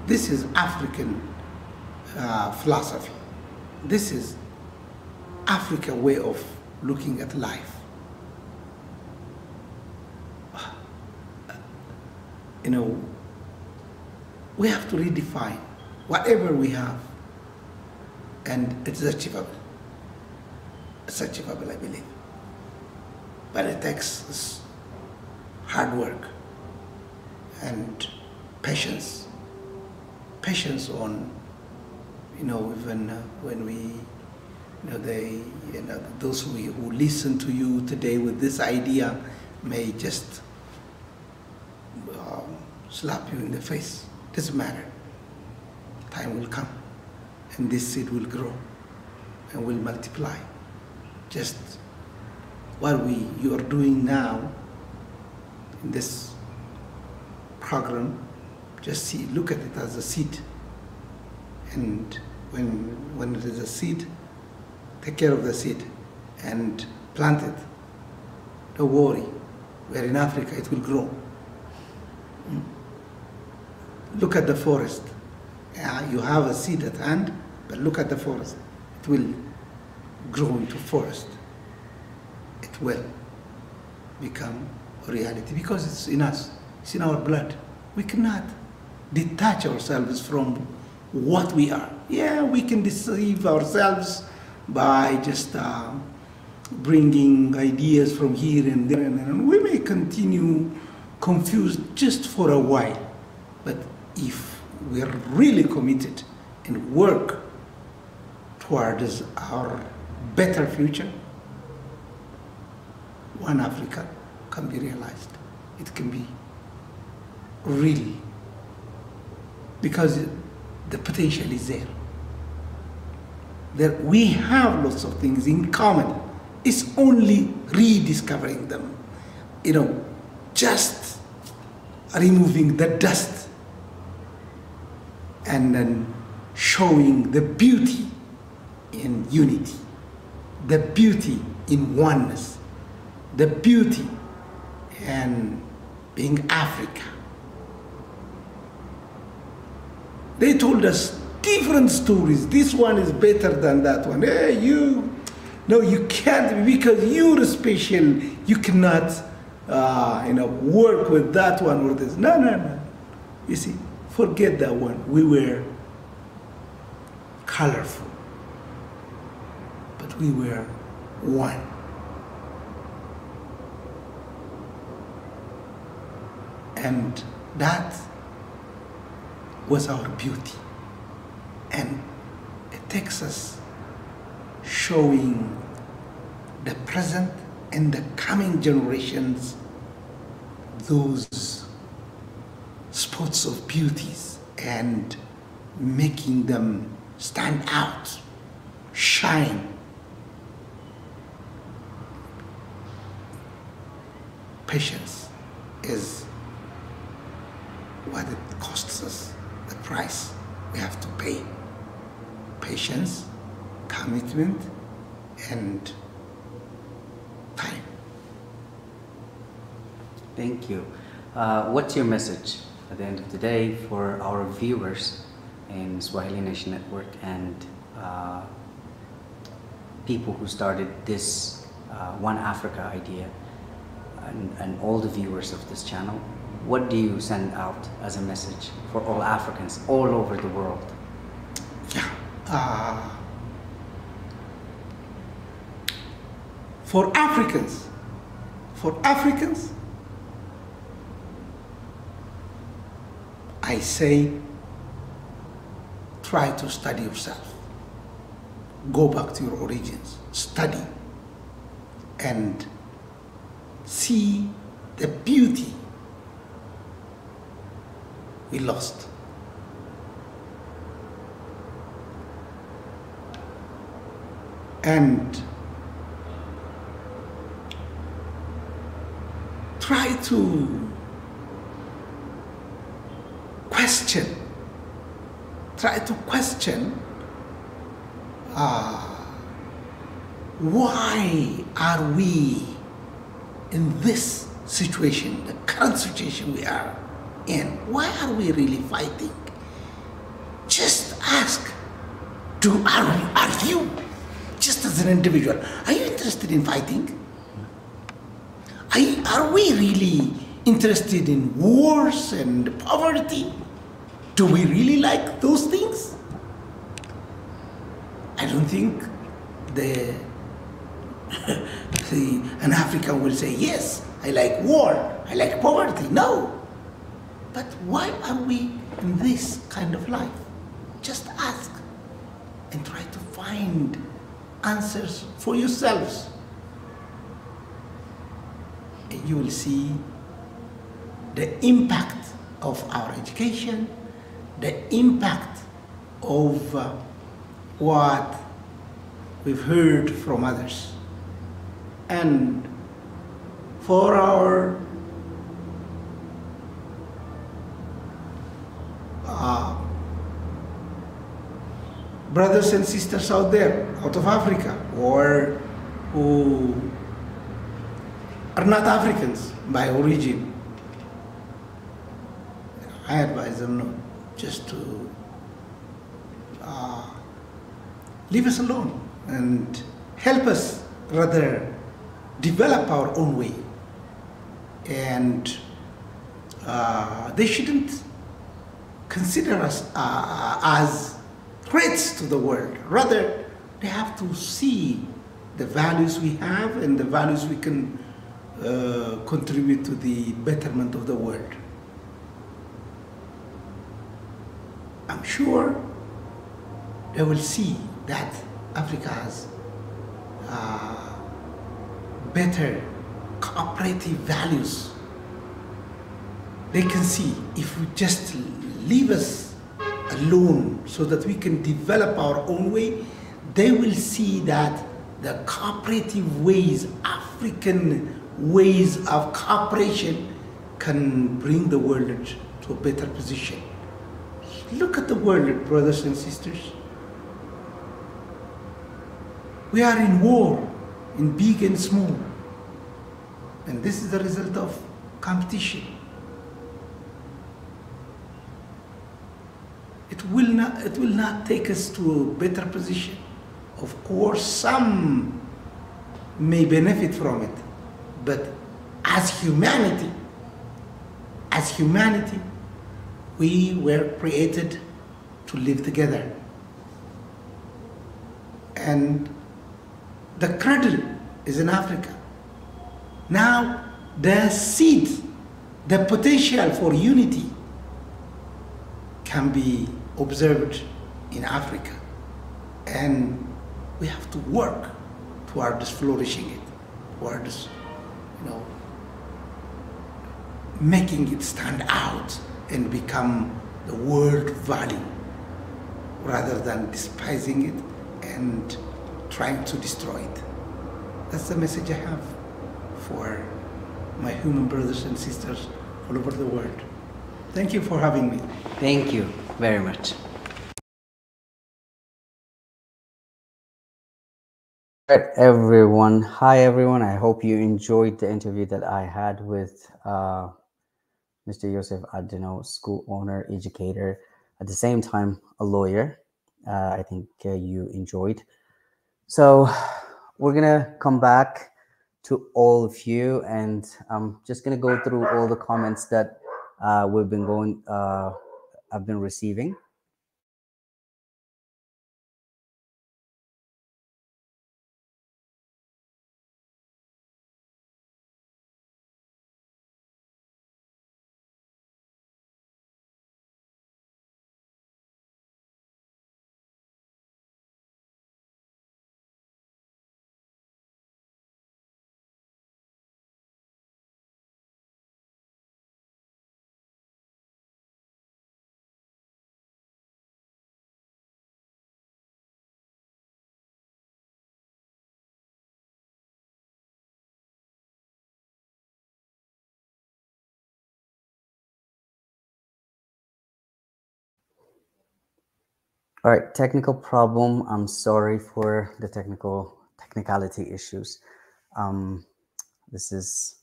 This is African philosophy. This is Africa way of looking at life. We have to redefine whatever we have, and it's achievable. It's achievable, I believe. But it takes hard work and patience. Patience on, even when we, those who listen to you today with this idea may just slap you in the face. Doesn't matter. Time will come, and this seed will grow and will multiply. Just what you are doing now in this program, just look at it as a seed. And when it is a seed, take care of the seed and plant it. Don't worry. We are in Africa, it will grow. Look at the forest. You have a seed at hand, but look at the forest. It will grow into forest. It will become a reality because it's in us. It's in our blood. We cannot detach ourselves from what we are. Yeah, we can deceive ourselves by just bringing ideas from here and there, and we may continue confused just for a while. But if we are really committed and work towards our better future, one Africa can be realized. It can be really, because the potential is there. We have lots of things in common. It's only rediscovering them, just removing the dust and then showing the beauty in unity, the beauty in oneness, the beauty in being Africa. They told us different stories. This one is better than that one. Hey, no, you can't, because you're special. You cannot, work with that one or this. No. You see, forget that one. We were colorful, but we were one. And that was our beauty. And it takes us showing the present and the coming generations those spots of beauties and making them stand out, shine. Patience is what it costs us, the price we have to pay. Patience, commitment, and time. Thank you. What's your message at the end of the day for our viewers in Swahili Nation Network and people who started this One Africa idea and all the viewers of this channel? What do you send out as a message for all Africans all over the world? Yeah. For Africans, I say, try to study yourself. Go back to your origins, study, and see the beauty we lost. And try to question, why are we in this situation, the current situation we are in? Why are we really fighting? Just ask, are you, just as an individual, are you interested in fighting? Are we really interested in wars and poverty? Do we really like those things? I don't think an African will say, yes, I like war, I like poverty. No. But why are we in this kind of life? Just ask and try to find answers for yourselves. And you will see the impact of our education, the impact of what we've heard from others. And for our brothers and sisters out there, out of Africa, or who are not Africans by origin, I advise them not just to leave us alone and help us rather develop our own way. And they shouldn't consider us as threats to the world. Rather, they have to see the values we have and the values we can contribute to the betterment of the world. I'm sure they will see that Africa has better cooperative values. They can see if we just leave us alone so that we can develop our own way, they will see that the cooperative ways, African ways of cooperation can bring the world to a better position. Look at the world, brothers and sisters. We are in war, in big and small. And this is the result of competition. It will not take us to a better position. Of course, some may benefit from it, but as humanity, we were created to live together. And the cradle is in Africa. Now, the seed, the potential for unity can be observed in Africa. And we have to work towards flourishing it, towards, making it stand out and become the world value, rather than despising it and trying to destroy it. That's the message I have for my human brothers and sisters all over the world. Thank you for having me. Thank you very much. All right, everyone. Hi, everyone. I hope you enjoyed the interview that I had with Mr. Yosef Adeno, school owner, educator, at the same time, a lawyer. I think you enjoyed. So we're going to come back to all of you, and I'm just going to go through all the comments that I've been receiving. All right, technical problem. I'm sorry for the technicality issues. This is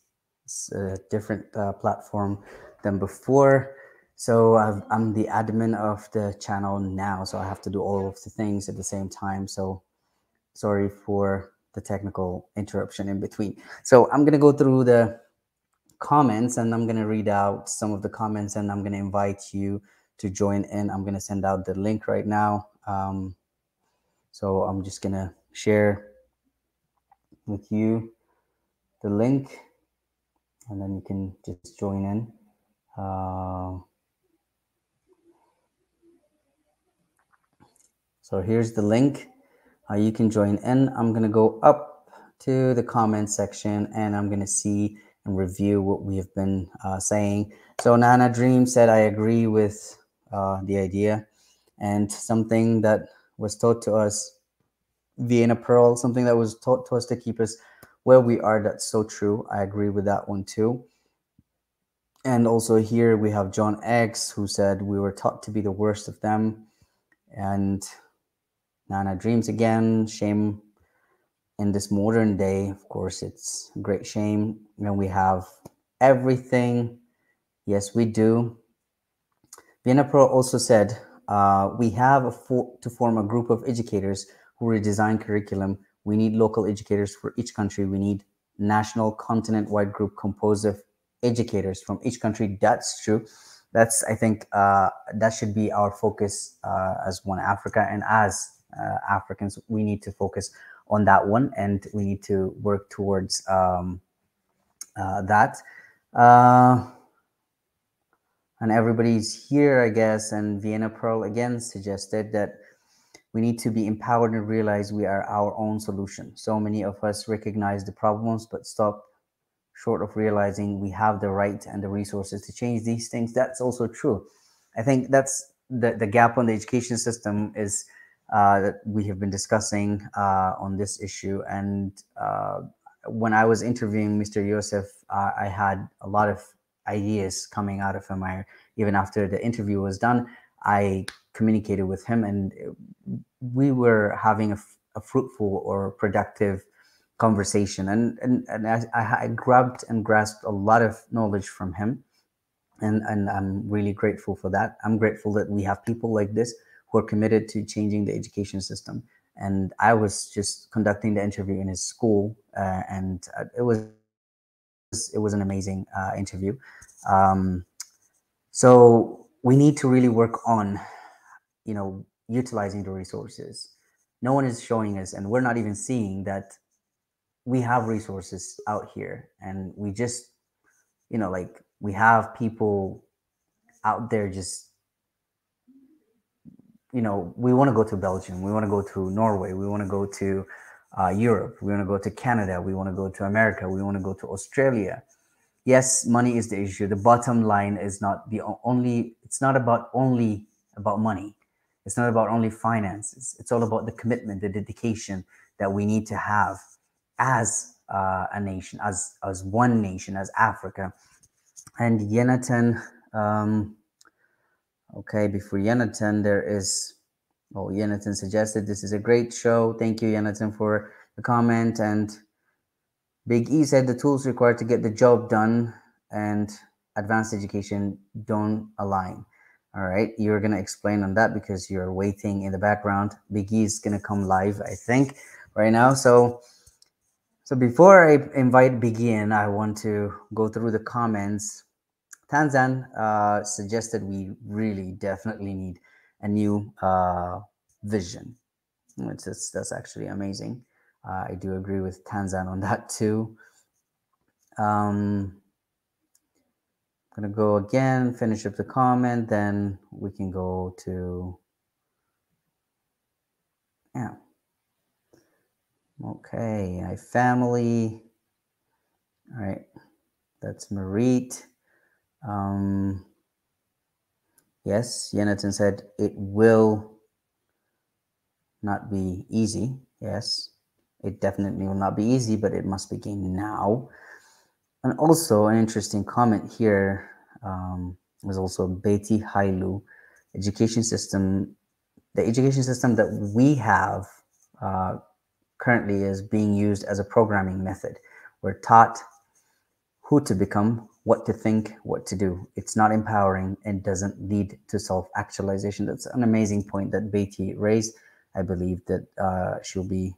a different platform than before. So I'm the admin of the channel now, so I have to do all of the things at the same time. So sorry for the technical interruption in between. So I'm going to go through the comments, and I'm going to read out some of the comments, and I'm going to invite you to join in. I'm going to send out the link right now. So I'm just going to share with you the link, and then you can just join in. So here's the link. You can join in. I'm going to go up to the comment section, and I'm going to see and review what we have been saying. So Nana Dream said, I agree with the idea, and something that was taught to us, Vienna Pearl, something that was taught to us to keep us where we are. That's so true. I agree with that one too. And also here we have John X, who said we were taught to be the worst of them. And Nana Dreams again, shame in this modern day. Of course, it's a great shame. And we have everything. Yes, we do. Vienna Pro also said, we have to form a group of educators who redesign curriculum. We need local educators for each country. We need national continent-wide group composed of educators from each country. That's true. That's, I think, that should be our focus as One Africa, and as Africans, we need to focus on that one, and we need to work towards that. And everybody's here, I guess, and Vienna Pearl again suggested that we need to be empowered and realize we are our own solution. So many of us recognize the problems, but stop short of realizing we have the right and the resources to change these things. That's also true. I think that's the gap on the education system is that we have been discussing on this issue. And when I was interviewing Mr. Yosef, I had a lot of ideas coming out of him. Even after the interview was done, I communicated with him, and we were having a fruitful or productive conversation. And I grabbed and grasped a lot of knowledge from him, and I'm really grateful for that. I'm grateful that we have people like this who are committed to changing the education system. And I was just conducting the interview in his school, and it was an amazing interview. Um, so we need to really work on, utilizing the resources. No one is showing us, and we're not even seeing that we have resources out here, and we just, like, we have people out there just, we want to go to Belgium, we want to go to Norway, we want to go to Europe, we want to go to Canada, we want to go to America, we want to go to Australia. Yes, money is the issue. The bottom line is not the only, it's not about only about money. It's not about only finances. It's all about the commitment, the dedication that we need to have as a nation, as one nation, as Africa. And Yenatan, okay, before Yenatan, there is, oh, Yenatan suggested this is a great show. Thank you, Yenatan, for the comment. And Big E said the tools required to get the job done and advanced education don't align. All right, you're going to explain on that because you're waiting in the background. Big E is going to come live, I think, right now. So before I invite Big E in, I want to go through the comments. Tanzan suggested we really definitely need a new vision. That's actually amazing. I do agree with Tanzan on that too. I'm gonna go again, finish up the comment, then we can go to, yeah. Okay, I family. All right, that's Marit. Yes, Yenatan said it will not be easy. Yes, it definitely will not be easy, but it must begin now. And also an interesting comment here was also Beti Hailu. Education system, the education system that we have currently is being used as a programming method. We're taught who to become, what to think, what to do. It's not empowering and doesn't lead to self-actualization. That's an amazing point that Beti raised. I believe that she'll be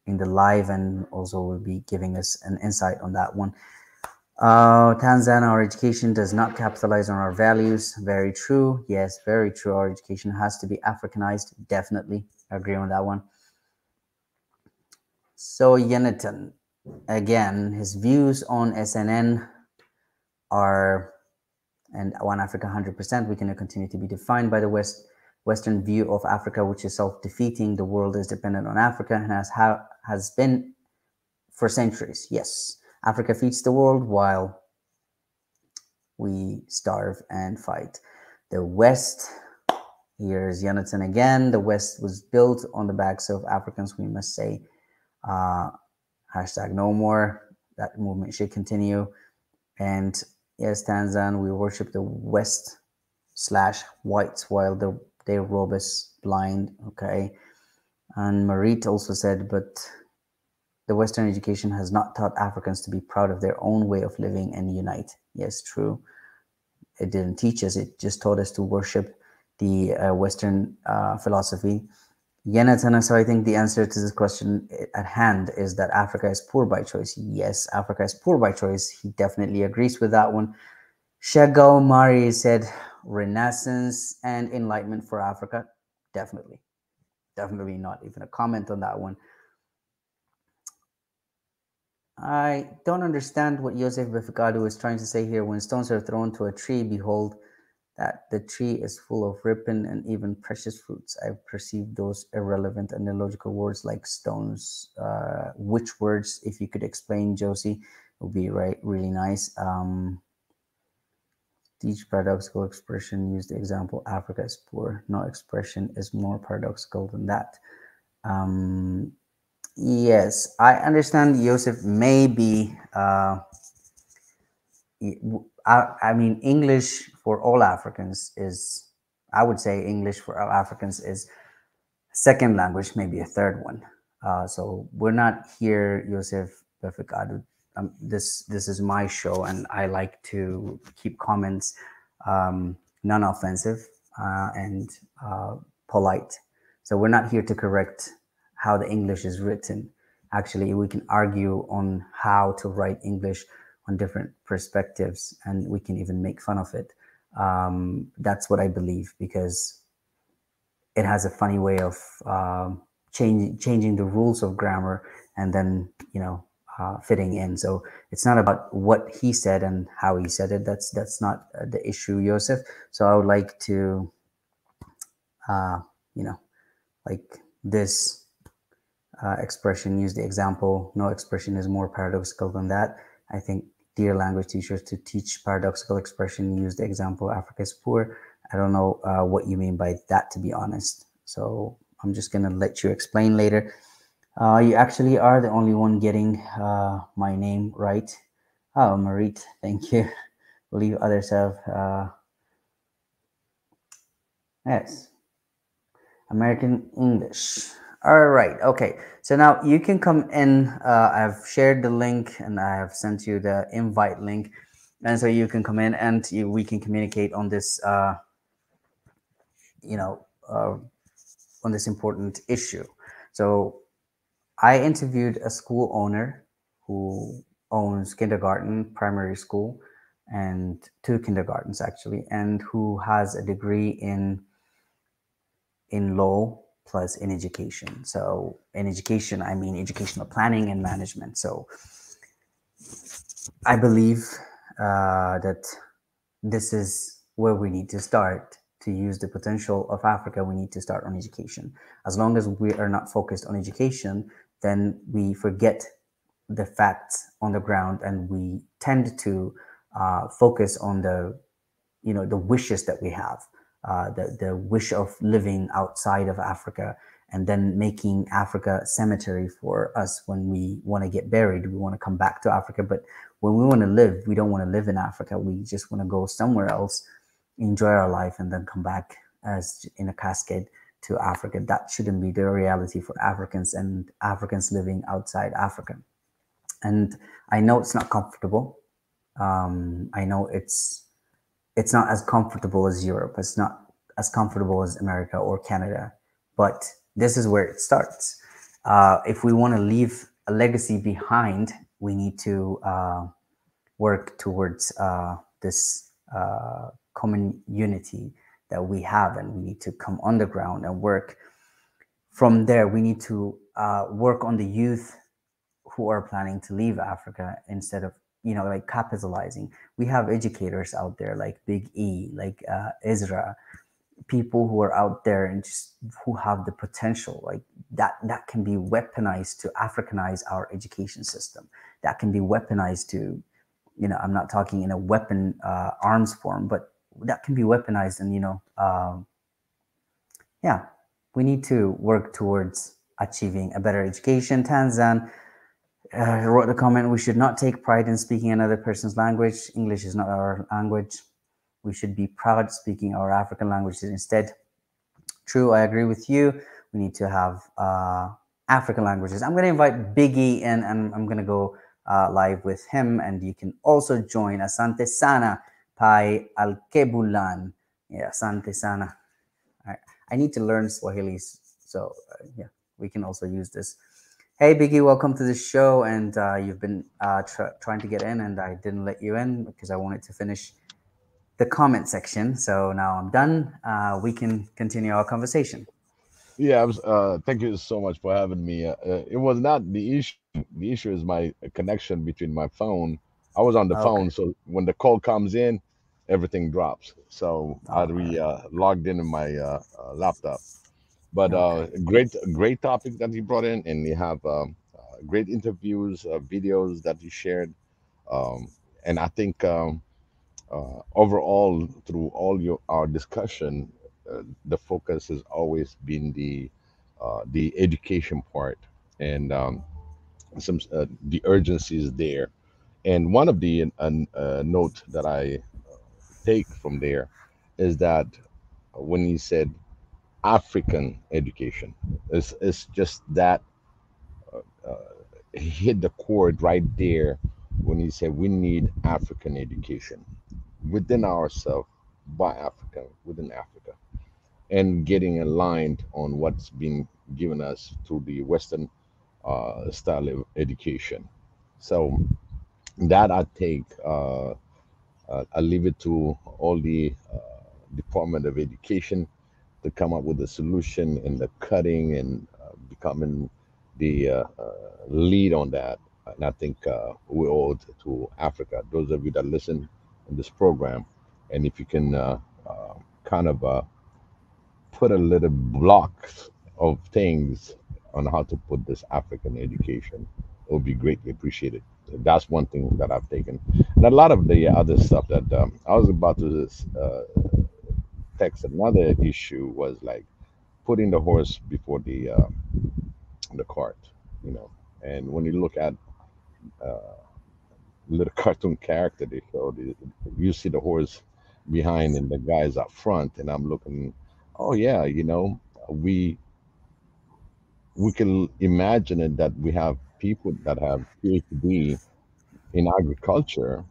in the live and also will be giving us an insight on that one. Tanzania, our education does not capitalize on our values. Very true. Yes, very true. Our education has to be Africanized. Definitely agree on that one. So Yenatan, again, his views on SNN are, and One Africa 100%, we can continue to be defined by the Western view of Africa, which is self-defeating. The world is dependent on Africa and has been for centuries. Yes, Africa feeds the world while we starve and fight. The West, here's Jonathan again, the West was built on the backs of Africans, we must say. Hashtag no more. That movement should continue. And yes, Tanzan, we worship the West / whites while they're robust, blind. Okay. And Marit also said, but the Western education has not taught Africans to be proud of their own way of living and unite. Yes, true. It didn't teach us. It just taught us to worship the Western philosophy. Yenatana, so I think the answer to this question at hand is that Africa is poor by choice. Yes, Africa is poor by choice. He definitely agrees with that one. Shagal Mari said Renaissance and Enlightenment for Africa. Definitely. Definitely not even a comment on that one. I don't understand what Joseph Befekadu is trying to say here. When stones are thrown to a tree, behold, that the tree is full of ripen and even precious fruits. I've perceived those irrelevant and illogical words like stones. Which words, if you could explain, Josie, would be really nice. Each paradoxical expression use the example Africa is poor. No expression is more paradoxical than that. Yes, I understand, Joseph. Maybe I mean, English for all Africans is, I would say English for all Africans is second language, maybe a third one. So we're not here, Yosef Befikadu. This is my show, and I like to keep comments non-offensive and polite. So we're not here to correct how the English is written. Actually, we can argue on how to write English on different perspectives, and we can even make fun of it. That's what I believe, because it has a funny way of changing the rules of grammar, and then fitting in. So it's not about what he said and how he said it. That's not the issue, Joseph. So I would like to uh, you know like this expression, use the example, no expression is more paradoxical than that. I think, dear language teachers, to teach paradoxical expression, use the example, Africa is poor. I don't know what you mean by that, to be honest. So I'm just going to let you explain later. You actually are the only one getting my name right. Oh, Marit, thank you. Believe others have. Yes, American English. All right. Okay. So now you can come in. I've shared the link and I have sent you the invite link. And so you can come in and we can communicate on this, you know, uh, on this important issue. So I interviewed a school owner who owns kindergarten, primary school, and two kindergartens actually, and who has a degree in law plus in education. So in education, I mean educational planning and management. So I believe that this is where we need to start to use the potential of Africa. We need to start on education. As long as we are not focused on education, then we forget the facts on the ground, and we tend to focus on the wishes that we have, the wish of living outside of Africa, and then making Africa a cemetery for us. When we want to get buried, we want to come back to Africa. But when we want to live, we don't want to live in Africa. We just want to go somewhere else, enjoy our life, and then come back as in a cascade to Africa. That shouldn't be the reality for Africans and Africans living outside Africa. And I know it's not comfortable. I know it's not as comfortable as Europe. It's not as comfortable as America or Canada, but this is where it starts. If we want to leave a legacy behind, we need to work towards this common unity that we have, and we need to come on the ground and work. From there, we need to work on the youth who are planning to leave Africa, instead of like capitalizing. We have educators out there like Big E, like Ezra, people who are out there and just who have the potential, like that can be weaponized to Africanize our education system. That can be weaponized to, I'm not talking in a weapon arms form, but that can be weaponized. And yeah, we need to work towards achieving a better education. Tanzan wrote the comment, we should not take pride in speaking another person's language. English is not our language. We should be proud speaking our African languages instead. True, I agree with you. We need to have African languages. I'm going to invite Biggie in, and I'm going to go live with him, and you can also join. Asante sana pai alkebulan. Yeah, asante sana. I need to learn Swahili, so yeah, we can also use this. Hey, Biggie, welcome to the show. And you've been trying to get in, and I didn't let you in because I wanted to finish the comment section. So now I'm done. We can continue our conversation. Yeah, thank you so much for having me. It was not the issue. The issue is my connection between my phone. I was on the Okay. phone, so when the call comes in, everything drops. So I All right. logged in my laptop. But Okay. great topic that you brought in, and you have great interviews, videos that you shared, um, and I think overall through all your our discussion, the focus has always been the education part, and some the urgency is there. And one of the note that I take from there is that when you said African education, it's just that hit the chord right there when he said we need African education within ourselves, by Africa, within Africa, and getting aligned on what's been given us through the Western style of education. So that I take, I leave it to all the Department of Education to come up with a solution and the cutting and becoming the lead on that. And I think we owe it to Africa. Those of you that listen in this program, and if you can kind of put a little block of things on how to put this African education, it would be greatly appreciated. That's one thing that I've taken, and a lot of the other stuff that I was about to text. Another issue was like putting the horse before the cart, you know. And when you look at little cartoon character they showed, you see the horse behind and the guys up front, and I'm looking, oh yeah, you know, we we can imagine it that we have people that have PhD in agriculture,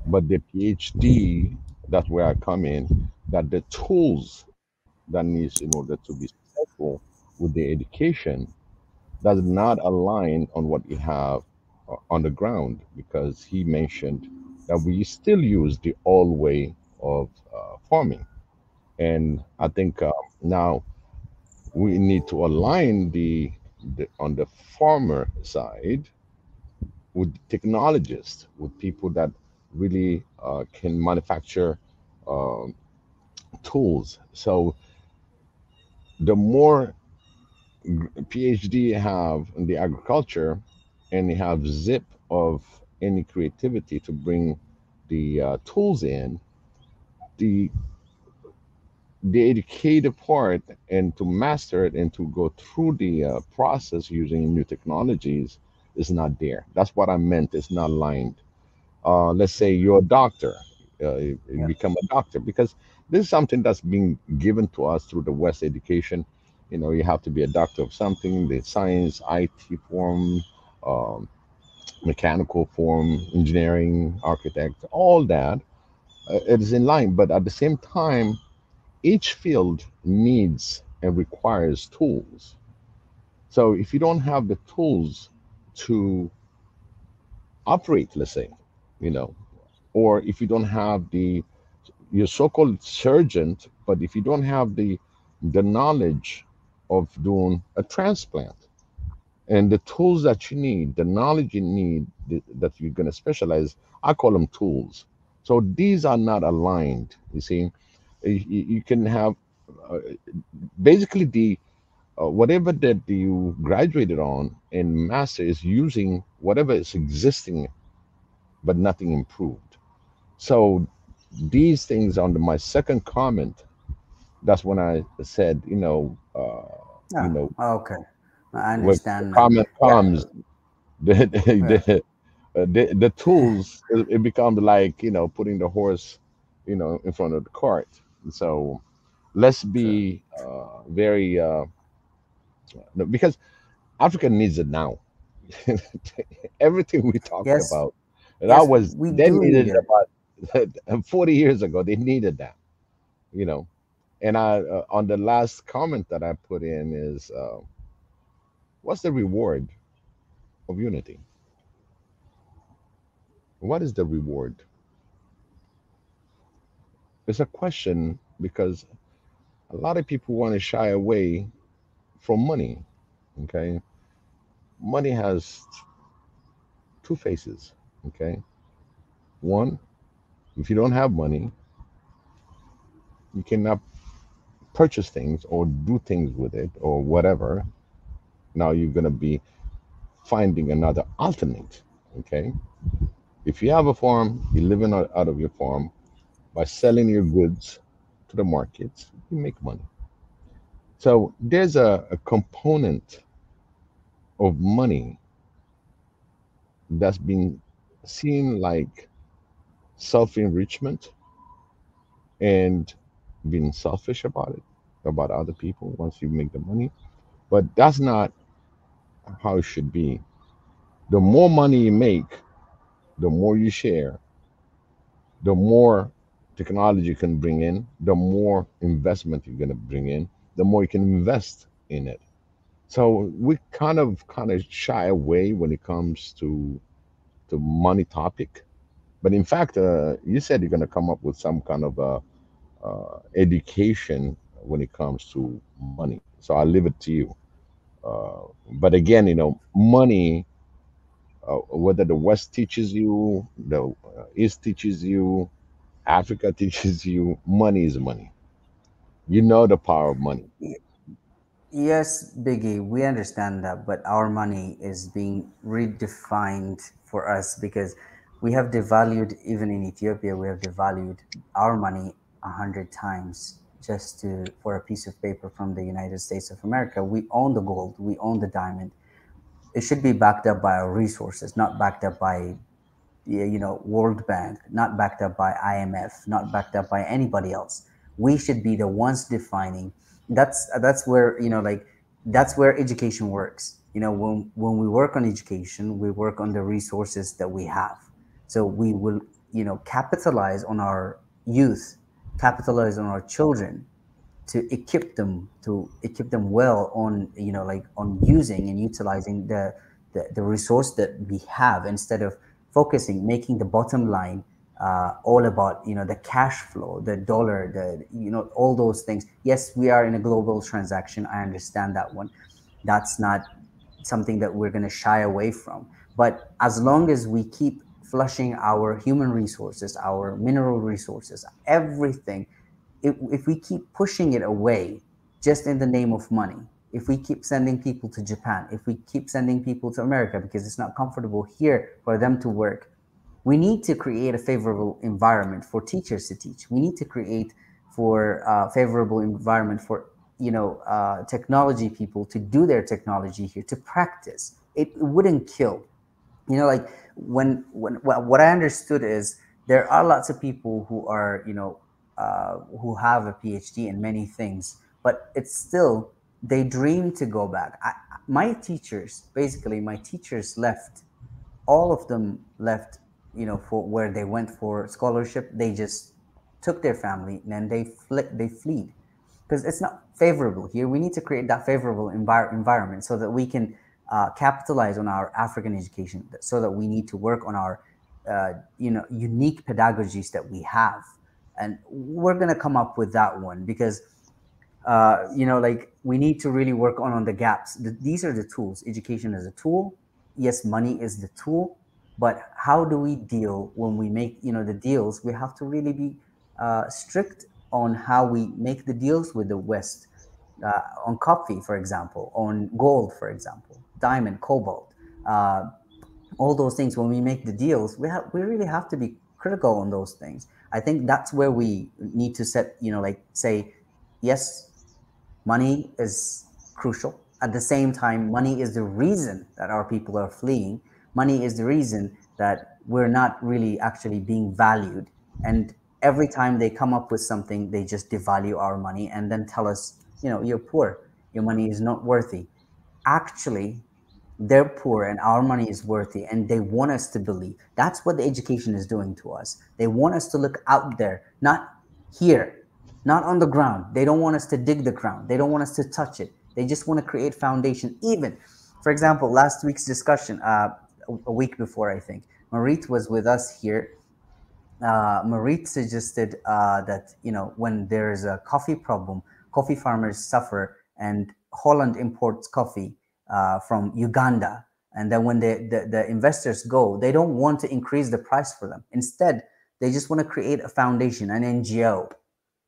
but the PhD, that's where I come in, that the tools that needs in order to be successful with the education does not align on what you have on the ground, because he mentioned that we still use the old way of farming. And I think now we need to align the on the farmer side with technologists, with people that really can manufacture uh, tools. So the more PhD you have in the agriculture, and you have zip of any creativity to bring the tools in, the the educative part and to master it and to go through the process using new technologies is not there. That's what I meant. It's not aligned. Let's say you're a doctor, you Yeah. become a doctor, because this is something that's being given to us through the West education. You know, you have to be a doctor of something, the science, IT form, um, mechanical form, engineering, architect, all that. It is in line, but at the same time, each field needs and requires tools. So if you don't have the tools to operate, let's say, you know, or if you don't have the your so-called surgeon, but if you don't have the knowledge of doing a transplant and the tools that you need, the knowledge you need that you're going to specialize, I call them tools. So these are not aligned. You see, you can have uh, basically the whatever that you graduated on and master is using whatever is existing, but nothing improved. So these things under my second comment, that's when I said, you Yeah. know, Okay. I when the understand now. comment Yeah. comes, the Yeah. the tools, it becomes like, putting the horse, in front of the cart. So let's Sure. be very no, because Africa needs it now. Everything we talked Yes. about, that Yes, was we they do needed need it it. about 40 years ago. They needed that, you know. And I on the last comment that I put in is, what's the reward of unity? What is the reward? It's a question because a lot of people want to shy away from money. Okay, money has two faces. Okay, one, if you don't have money, you cannot purchase things or do things with it or whatever. Now you're going to be finding another alternate. Okay, if you have a farm, you're living out of your farm. By selling your goods to the markets, you make money. So there's a component of money that's been seen like self enrichment and being selfish about it, about other people once you make the money. But that's not how it should be. The more money you make, the more you share, the more technology you can bring in, the more investment you're going to bring in, the more you can invest in it. So we kind of shy away when it comes to money topic. But in fact, you said you're going to come up with some kind of education when it comes to money. So I'll leave it to you. But again, money, whether the West teaches you, the East teaches you, Africa teaches you, money is money. You know the power of money. Yes, Biggie, we understand that, but our money is being redefined for us because we have devalued, even in Ethiopia, we have devalued our money 100 times just to for a piece of paper from the United States of America. We own the gold, we own the diamond. It should be backed up by our resources, not backed up by World Bank, not backed up by IMF, not backed up by anybody else. We should be the ones defining. That's where that's where education works. When we work on education, we work on the resources that we have. So we will capitalize on our youth, capitalize on our children, to equip them well on on using and utilizing the resource that we have, instead of focusing making the bottom line all about the cash flow, the dollar, the all those things. Yes, we are in a global transaction, I understand that one. That's not something that we're going to shy away from. But as long as we keep flushing our human resources, our mineral resources, everything, if we keep pushing it away just in the name of money, if we keep sending people to Japan, if we keep sending people to America because it's not comfortable here for them to work, we need to create a favorable environment for teachers to teach. We need to create for favorable environment for technology people to do their technology here, to practice. It wouldn't kill. Like when what I understood is there are lots of people who are who have a PhD in many things, but it's still they dream to go back. My teachers, basically my teachers left, all of them left, for where they went for scholarship. They just took their family and then they fled because it's not favorable here. We need to create that favorable environment so that we can capitalize on our African education, so that we need to work on our unique pedagogies that we have, and we're going to come up with that one because like we need to really work on the gaps. These are the tools. Education is a tool. Yes, money is the tool, but how do we deal when we make the deals? We have to really be strict on how we make the deals with the West, on coffee, for example, on gold, for example, diamond, cobalt, all those things. When we make the deals, we really have to be critical on those things. I think that's where we need to set, like say, yes, money is crucial. At the same time, money is the reason that our people are fleeing. Money is the reason that we're not really actually being valued. And every time they come up with something, they just devalue our money and then tell us, you're poor, your money is not worthy. Actually, they're poor and our money is worthy, and they want us to believe. That's what the education is doing to us. They want us to look out there, not here, not on the ground. They don't want us to dig the ground. They don't want us to touch it. They just want to create foundation. Even, for example, last week's discussion, a week before, I think Marit was with us here. Marit suggested that when there is a coffee problem, coffee farmers suffer, and Holland imports coffee from Uganda. And then when the investors go, they don't want to increase the price for them. Instead, they just want to create a foundation, an NGO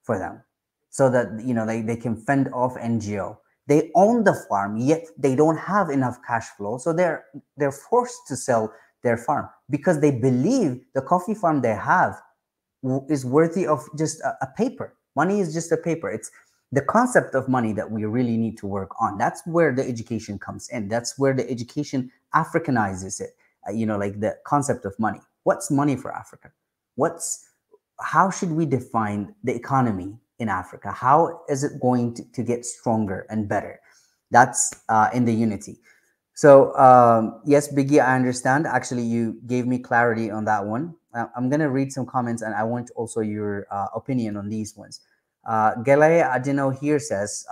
for them, so that they can fend off NGO. They own the farm, yet they don't have enough cash flow, so they're forced to sell their farm because they believe the coffee farm they have is worthy of just a paper. Money is just a paper. It's the concept of money that we really need to work on. That's where the education comes in. That's where the education Africanizes it. Like the concept of money. What's money for Africa? How should we define the economy in Africa? How is it going to get stronger and better? That's in the unity. So, yes, Biggie, I understand. Actually, you gave me clarity on that one. I'm going to read some comments and I want also your opinion on these ones. Gele Adino here says,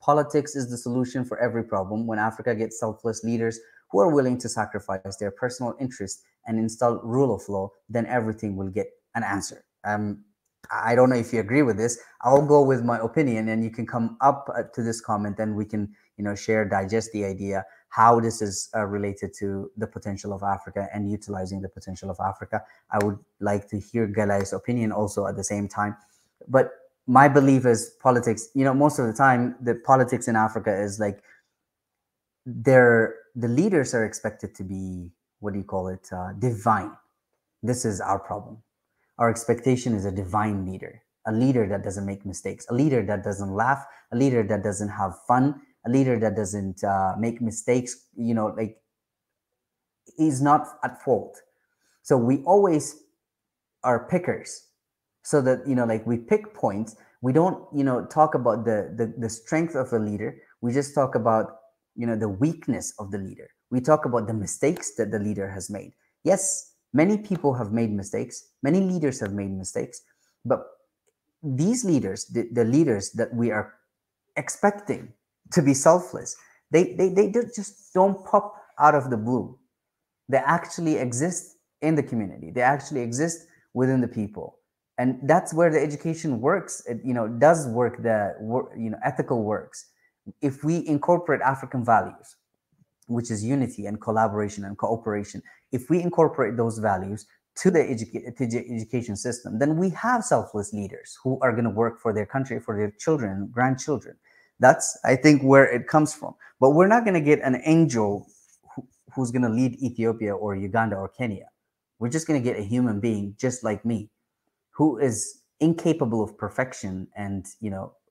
politics is the solution for every problem. When Africa gets selfless leaders who are willing to sacrifice their personal interests and install rule of law, then everything will get an answer. I don't know if you agree with this. I'll go with my opinion, and you can come up to this comment, and we can, share, digest the idea how this is related to the potential of Africa and utilizing the potential of Africa. I would like to hear Galai's opinion also at the same time, but my belief is politics. Most of the time, the politics in Africa is like the leaders are expected to be, what do you call it, divine. This is our problem. Our expectation is a divine leader, a leader that doesn't make mistakes, a leader that doesn't laugh, a leader that doesn't have fun, a leader that doesn't make mistakes. Like, he's not at fault. So we always are pickers, so that, like, we pick points. We don't, talk about the strength of a leader. We just talk about, the weakness of the leader. We talk about the mistakes that the leader has made. Yes, many people have made mistakes, many leaders have made mistakes, but these leaders, the leaders that we are expecting to be selfless, they just don't pop out of the blue. They actually exist in the community. They actually exist within the people, and that's where the education works. It, does work. Ethical works. If we incorporate African values, which is unity and collaboration and cooperation, if we incorporate those values to the education system, then we have selfless leaders who are going to work for their country, for their children and grandchildren. That's, I think, where it comes from. But we're not going to get an angel who's going to lead Ethiopia or Uganda or Kenya. We're just going to get a human being just like me, who is incapable of perfection and,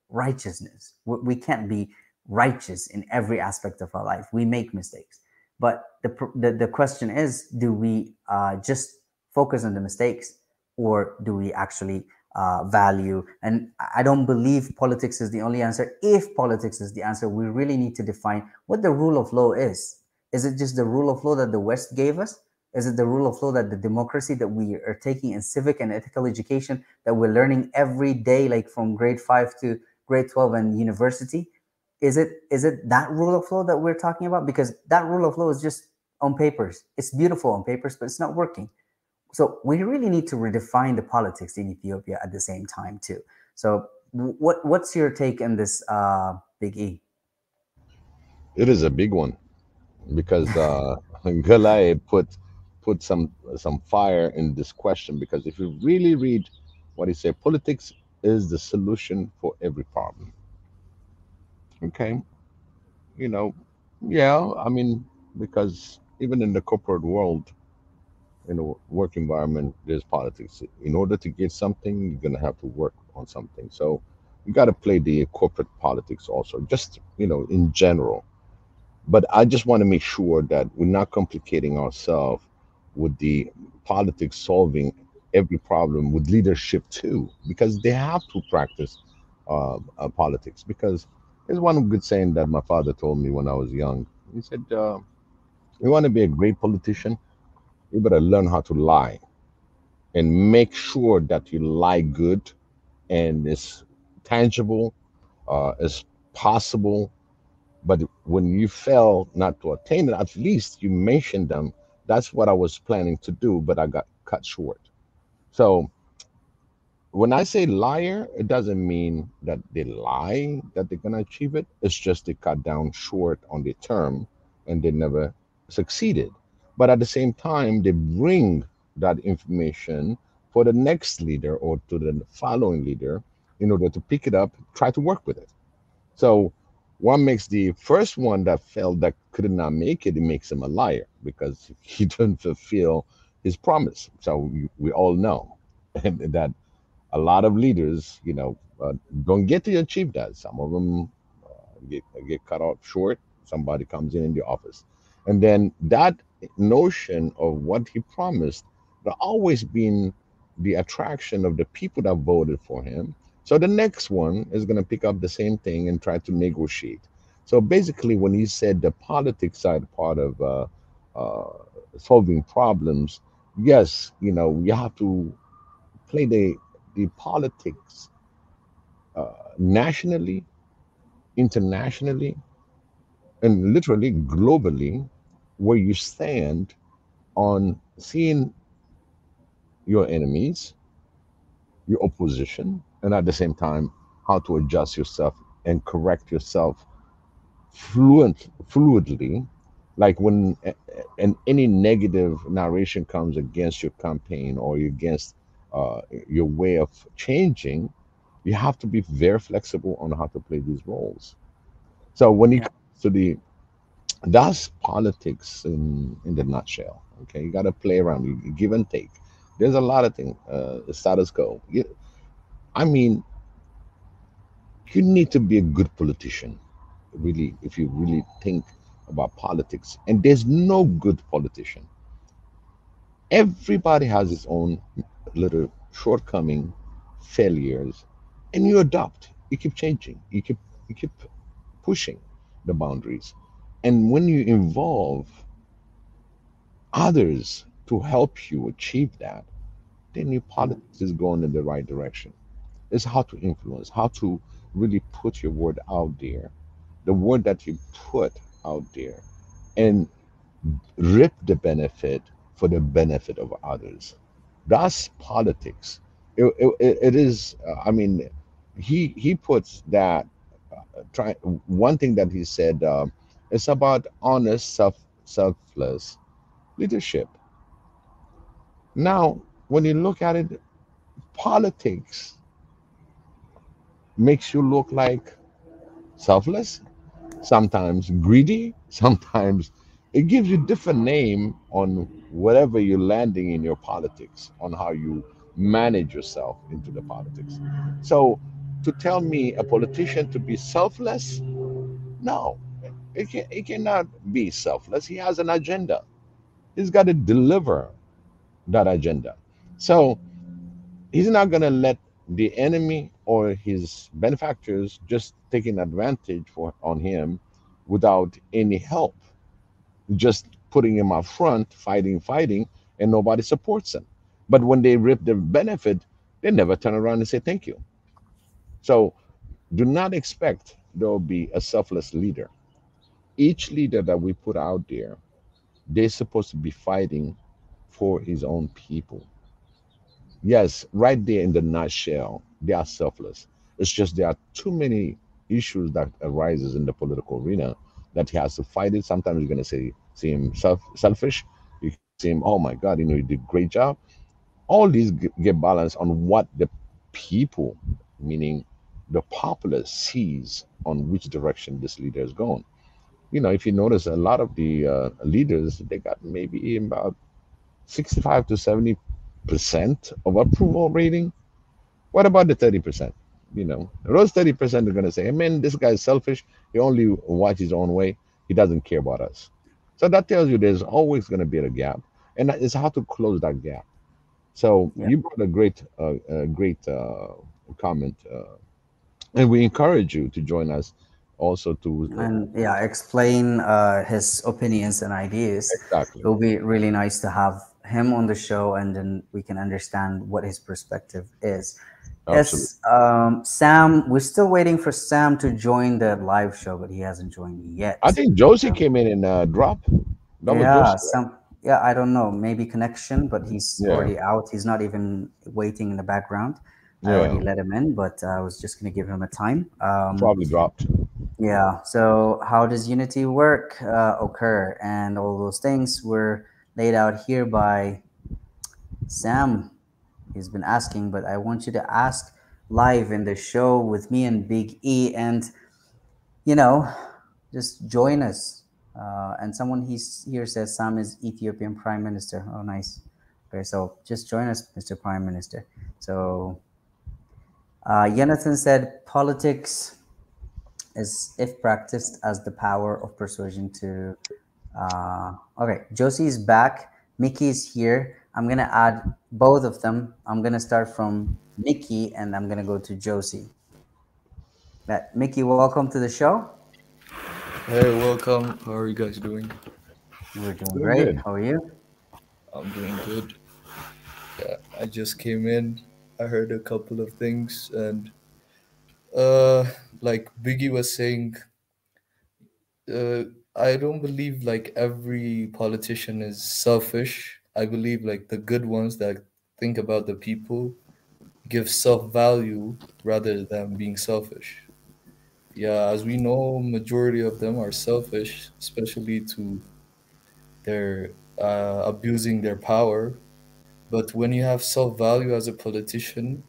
righteousness. We can't be righteous in every aspect of our life. We make mistakes. But the question is, do we just focus on the mistakes, or do we actually value? And I don't believe politics is the only answer. If politics is the answer, we really need to define what the rule of law is. Is it just the rule of law that the West gave us? Is it the rule of law that the democracy that we are taking in civic and ethical education that we're learning every day, like from grade 5 to grade 12 and university? Is it that rule of law that we're talking about? Because that rule of law is just on papers. It's beautiful on papers, but it's not working. So we really need to redefine the politics in Ethiopia at the same time too. So what's your take on this, Big E? It is a big one because Galai put some fire in this question, because if you really read what he said, politics is the solution for every problem. Okay, you know, yeah, I mean, because even in the corporate world, in a work environment, there's politics. In order to get something, you're gonna have to work on something. So you got to play the corporate politics also, just in general. But I just want to make sure that we're not complicating ourselves with the politics solving every problem with leadership too, because they have to practice politics. Because there's one good saying that my father told me when I was young. He said, "You want to be a great politician, you better learn how to lie and make sure that you lie good and it's tangible, as possible. But when you fail not to attain it, at least you mentioned them. That's what I was planning to do, but I got cut short." So when I say liar, it doesn't mean that they lie that they're gonna achieve it. It's just they cut down short on their term and they never succeeded. But at the same time, they bring that information for the next leader or to the following leader in order to pick it up, try to work with it. So what makes the first one that failed, that could not make it, it makes him a liar because he didn't fulfill his promise. So we all know and that a lot of leaders, don't get to achieve that. Some of them get cut off short. Somebody comes in the office, and then that notion of what he promised, there always been the attraction of the people that voted for him. So the next one is going to pick up the same thing and try to negotiate. So basically, when he said the politics side part of uh, solving problems, yes, you have to play the politics nationally, internationally, and literally globally, where you stand on seeing your enemies, your opposition, and at the same time, how to adjust yourself and correct yourself fluidly. Like when and any negative narration comes against your campaign or against your way of changing, you have to be very flexible on how to play these roles. So when it Yeah. comes to that's politics in the nutshell. Okay, you got to play around, you give and take. There's a lot of things. Status quo. I mean, you need to be a good politician, really, if you really think about politics. And there's no good politician. Everybody has his own little shortcoming, failures, and you adopt. You keep changing. You keep pushing the boundaries. And when you involve others to help you achieve that, then your Mm. politics is going in the right direction. It's how to influence, how to really put your word out there, the word that you put out there, and reap the benefit for the benefit of others. That's politics. It is. I mean, he puts that. Try one thing that he said. It's about honest, selfless leadership. Now, when you look at it, politics makes you look like selfless, sometimes greedy, sometimes it gives you different name on whatever you're landing in your politics, on how you manage yourself into the politics. So to tell me a politician to be selfless, no, it cannot be selfless. He has an agenda. He's got to deliver that agenda. So he's not going to let the enemy or his benefactors just taking advantage on him without any help, just putting him up front, fighting, and nobody supports him. But when they reap the benefit, they never turn around and say thank you. So do not expect there will be a selfless leader. Each leader that we put out there, they're supposed to be fighting for his own people. Yes, right there in the nutshell, they are selfless. It's just there are too many issues that arises in the political arena that he has to fight it. Sometimes you're gonna see him selfish. You can see him, oh my God, you did a great job. All these get balanced on what the people, meaning the populace, sees on which direction this leader is going. If you notice, a lot of the leaders they got maybe about 65 to 70% of approval rating. What about the 30%? Those 30% are going to say, hey, man, this guy's selfish. He only watches his own way. He doesn't care about us. So that tells you there's always going to be a gap. And it's how to close that gap. So Yeah. you brought a great comment. And we encourage you to join us also to And yeah, explain his opinions and ideas. It exactly. will be really nice to have him on the show, and then we can understand what his perspective is. Absolutely. Yes, Sam, we're still waiting for Sam to join the live show, but he hasn't joined I yet. think Josie Um, came in and dropped. That was yeah, Josie, right? some, yeah, I don't know, maybe connection, but he's Yeah. already out. He's not even waiting in the background. I already Yeah. let him in, but I was just gonna give him a time. Probably dropped. Yeah. So, how does unity work occur, and all those things were laid out here by Sam. He's been asking, but I want you to ask live in the show with me and Big E, and you know, just join us. And someone here says Sam is Ethiopian Prime Minister. Oh, nice. Okay, so just join us, Mr. Prime Minister. So, Jonathan said politics is, if practiced, as the power of persuasion to. Okay, Josie's back. Mickey's here. I'm gonna add both of them. I'm gonna start from Mickey, and I'm gonna go to Josie. Mickey, welcome to the show. Hey, welcome. How are you guys doing? We're doing Doing great. good. How are you? I'm doing good. Yeah, I just came in. I heard a couple of things, and uh, like Biggie was saying, uh, I don't believe like every politician is selfish. I believe like the good ones that think about the people give self value rather than being selfish. Yeah, as we know, majority of them are selfish, especially to their abusing their power. But when you have self value as a politician,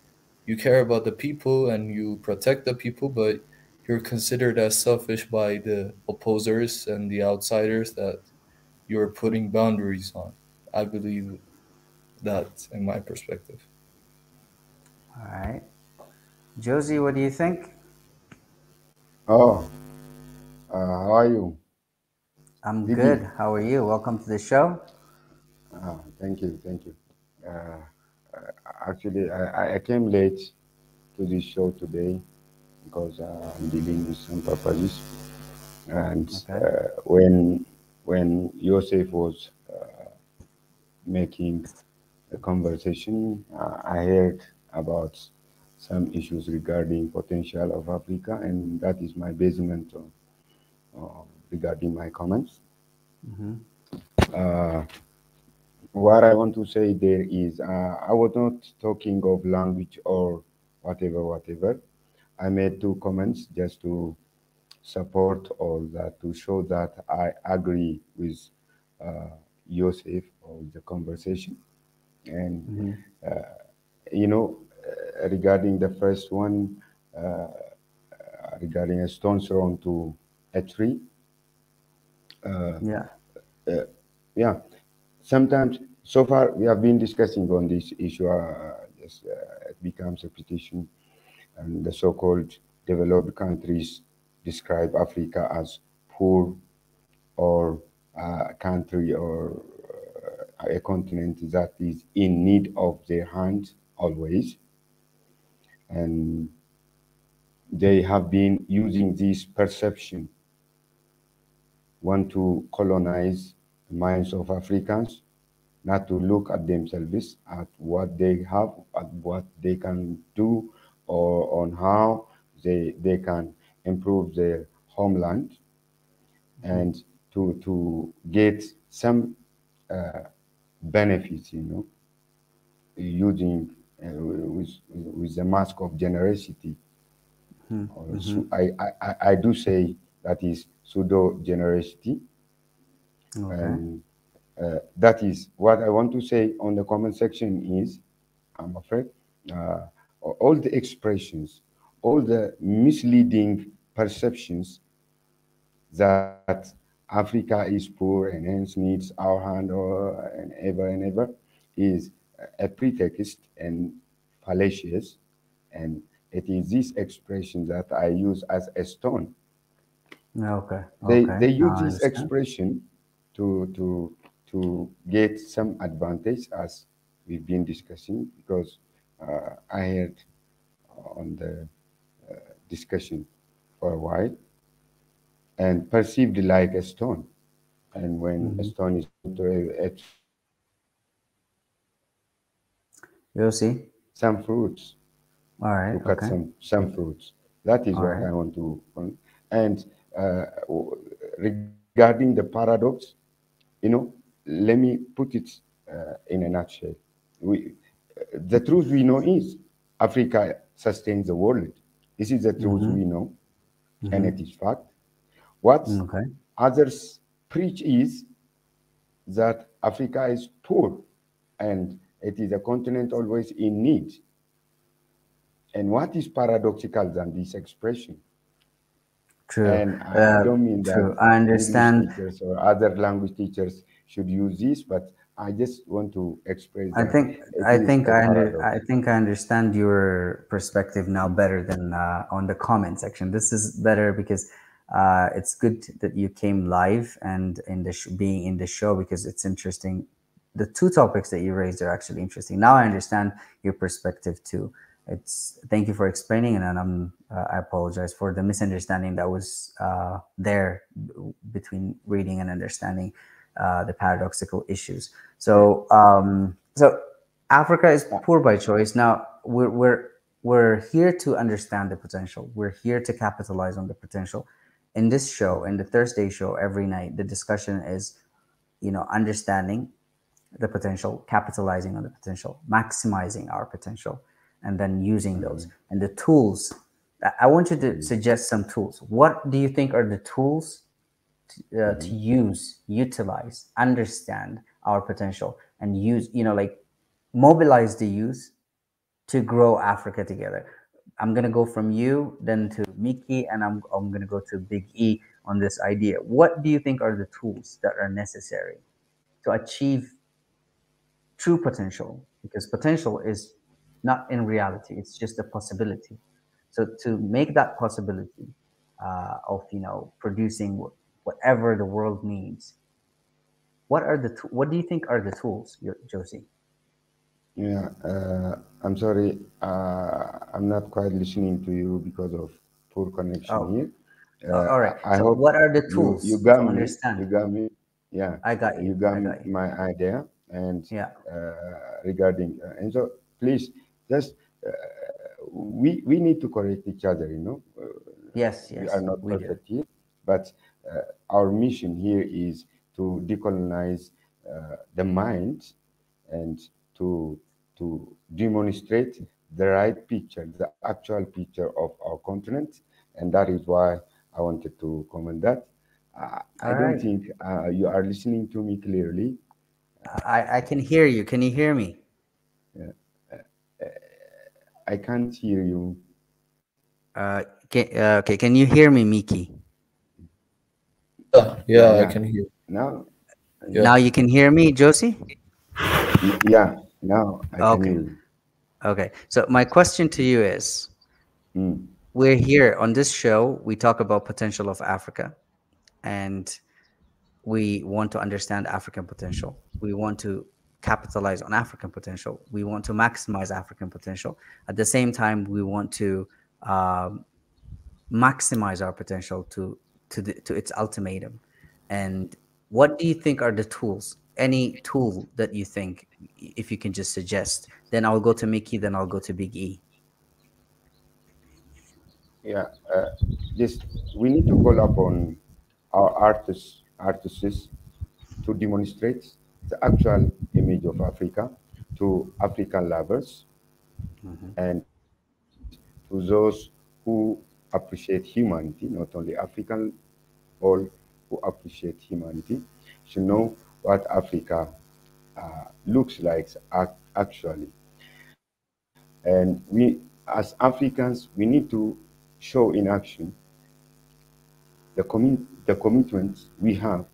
you care about the people and you protect the people, but you're considered as selfish by the opposers and the outsiders that you're putting boundaries on. I believe that in my perspective. All right. Josie, what do you think? Oh, how are you, I'm Biggie? good. How are you? Welcome to the show. Thank you, thank you. Uh, Actually, I came late to this show today because I'm dealing with some purposes. And Okay. when Yosef was making a conversation, I heard about some issues regarding potential of Africa, and that is my basement regarding my comments. Mm-hmm. What I want to say there is, I was not talking of language or whatever, whatever. I made two comments just to support all that, to show that I agree with Yosef or the conversation. And, Mm-hmm. you know, regarding the first one, regarding a stone thrown to a tree, Yeah. yeah, sometimes so far we have been discussing on this issue. It becomes a petition, and the so-called developed countries describe Africa as poor or a country or a continent that is in need of their hand always, and they have been using this perception want to colonize the minds of Africans, not to look at themselves, at what they have, at what they can do, or on how they can improve their homeland, Mm-hmm. and to get some benefits, using with the mask of generosity. Or Mm-hmm. I do say that is pseudo generosity, Okay. and that is what I want to say on the comment section is, I'm afraid, uh, all the expressions, all the misleading perceptions that Africa is poor and hence needs our hand or and ever is a pretext and fallacious, and it is this expression that I use as a stone. Okay. They Okay. they Now use I this understand. expression to get some advantage, as we've been discussing, because I heard on the discussion for a while and perceived like a stone. And when a Mm-hmm. stone is put to a tree, You'll see. some fruits, All right. to cut Okay. some fruits. That is All what right. I want to. And regarding the paradox, let me put it in a nutshell. We, the truth we know is Africa sustains the world. This is the truth Mm-hmm. we know, and Mm-hmm. it is fact. What Okay. others preach is that Africa is poor and it is a continent always in need. And what is paradoxical than this expression? True. And I don't mean True. that I English understand. teachers or other language teachers should use this, but I just want to express I that think it is a I paradox. think I understand your perspective now better than on the comment section. This is better because it's good that you came live and in the being in the show because it's interesting. The two topics that you raised are actually interesting. Now I understand your perspective too. It's thank you for explaining, and I apologize for the misunderstanding that was there between reading and understanding the paradoxical issues. So Africa is poor by choice. Now we're here to understand the potential. We're here to capitalize on the potential. In this show, in the Thursday show, every night, the discussion is, understanding the potential, capitalizing on the potential, maximizing our potential, and then using those and the tools. I want you to suggest some tools. What do you think are the tools to use, utilize, understand our potential, and use, like mobilize the youth to grow Africa together? I'm gonna go from you, then to Miki, and I'm gonna go to Big E on this idea. What do you think are the tools that are necessary to achieve true potential? Because potential is not in reality; it's just a possibility. So to make that possibility of producing whatever the world needs, what do you think are the tools, Josie? Yeah, I'm sorry, I'm not quite listening to you because of poor connection Oh, here. all right. I So hope what are the you tools got to me. You understand? got me. Yeah, I got you. you got I got you. my idea. And Yeah. regarding and so please just we need to correct each other. Yes. We are Yes. not We do. perfect here, but our mission here is to decolonize the mind and to demonstrate the right picture, the actual picture of our continent, and that is why I wanted to comment that. I All don't right. think you are listening to me clearly. I can hear you. Can you hear me? I can't hear you. Okay. Can you hear me, Miki? Yeah, Yeah, yeah, I yeah. can hear. Now, Yeah. Now you can hear me, Josie? yeah, now I can Okay. hear you. Okay. So my question to you is, Mm, we're here on this show. We talk about potential of Africa, and we want to understand African potential. We want to capitalize on African potential. We want to maximize African potential. At the same time, we want to um, maximize our potential to its ultimatum. And what do you think are the tools? Any tool that you think, if you can just suggest, then I'll go to Mickey, then I'll go to Big E. yeah, this we need to call upon our artists to demonstrate the actual image of Africa to African lovers Mhm. and to those who appreciate humanity, not only African, all who appreciate humanity, should know what Africa looks like actually. And we, as Africans, we need to show in action the commitments we have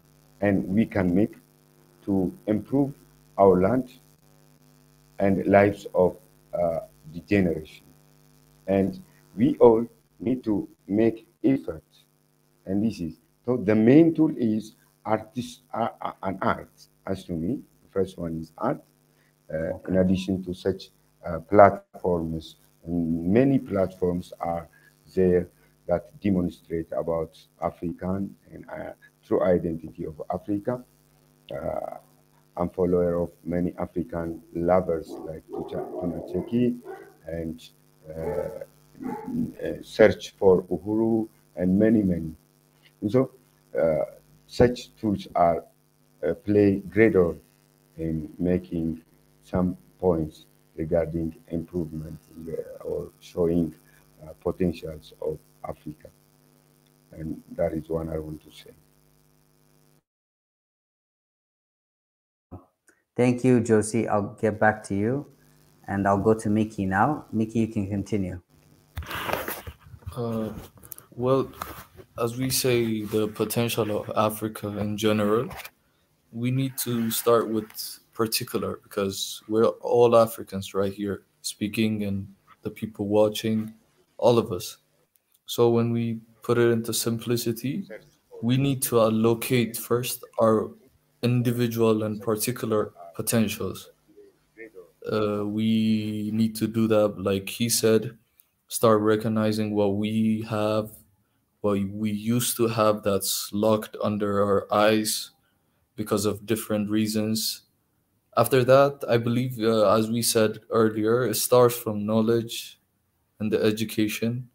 and we can make to improve our land and lives of the generation. And we all need to make effort. And this is so the main tool is artist and art. As to me, the first one is art. In Okay. addition to such platforms, and many platforms are there that demonstrate about African and true identity of Africa. Uh, I'm follower of many African lovers like Tunacheki and uh, Search for Uhuru and many. And so uh, such tools are play great role in making some points regarding improvement or showing potentials of Africa. And that is one I want to say. Thank you, Josie. I'll get back to you, and I'll go to Mickey now. Mickey, you can continue. Uh, well, as we say, the potential of Africa in general, we need to start with particular because we're all Africans right here speaking and the people watching, all of us. So when we put it into simplicity, we need to allocate first our individual and particular potentials. we need to do that, like he said, start recognizing what we have, what we used to have that's locked under our eyes because of different reasons. After that, I believe, as we said earlier, it starts from knowledge and the education.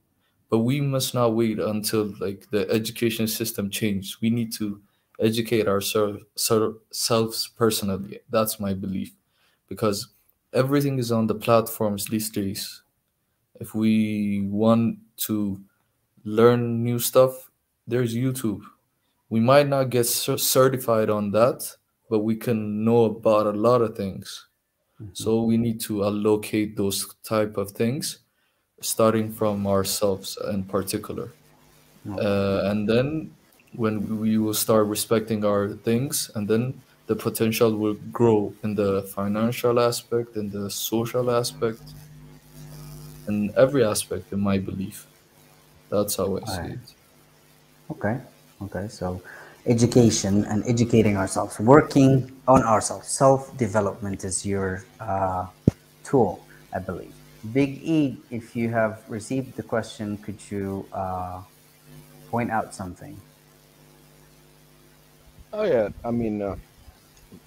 But we must not wait until like the education system changes. We need to educate ourselves personally. That's my belief, because everything is on the platforms these days. If we want to learn new stuff, there's YouTube. We might not get certified on that, but we can know about a lot of things. Mhm. So we need to allocate those type of things, starting from ourselves in particular. Okay. And then when we will start respecting our things, and then the potential will grow in the financial aspect, in the social aspect, in every aspect, in my belief. That's how I All see right. it. Okay. Okay. So, education and educating ourselves, working on ourselves, self development is your tool, I believe. Big E, if you have received the question, could you point out something? Oh yeah, I mean,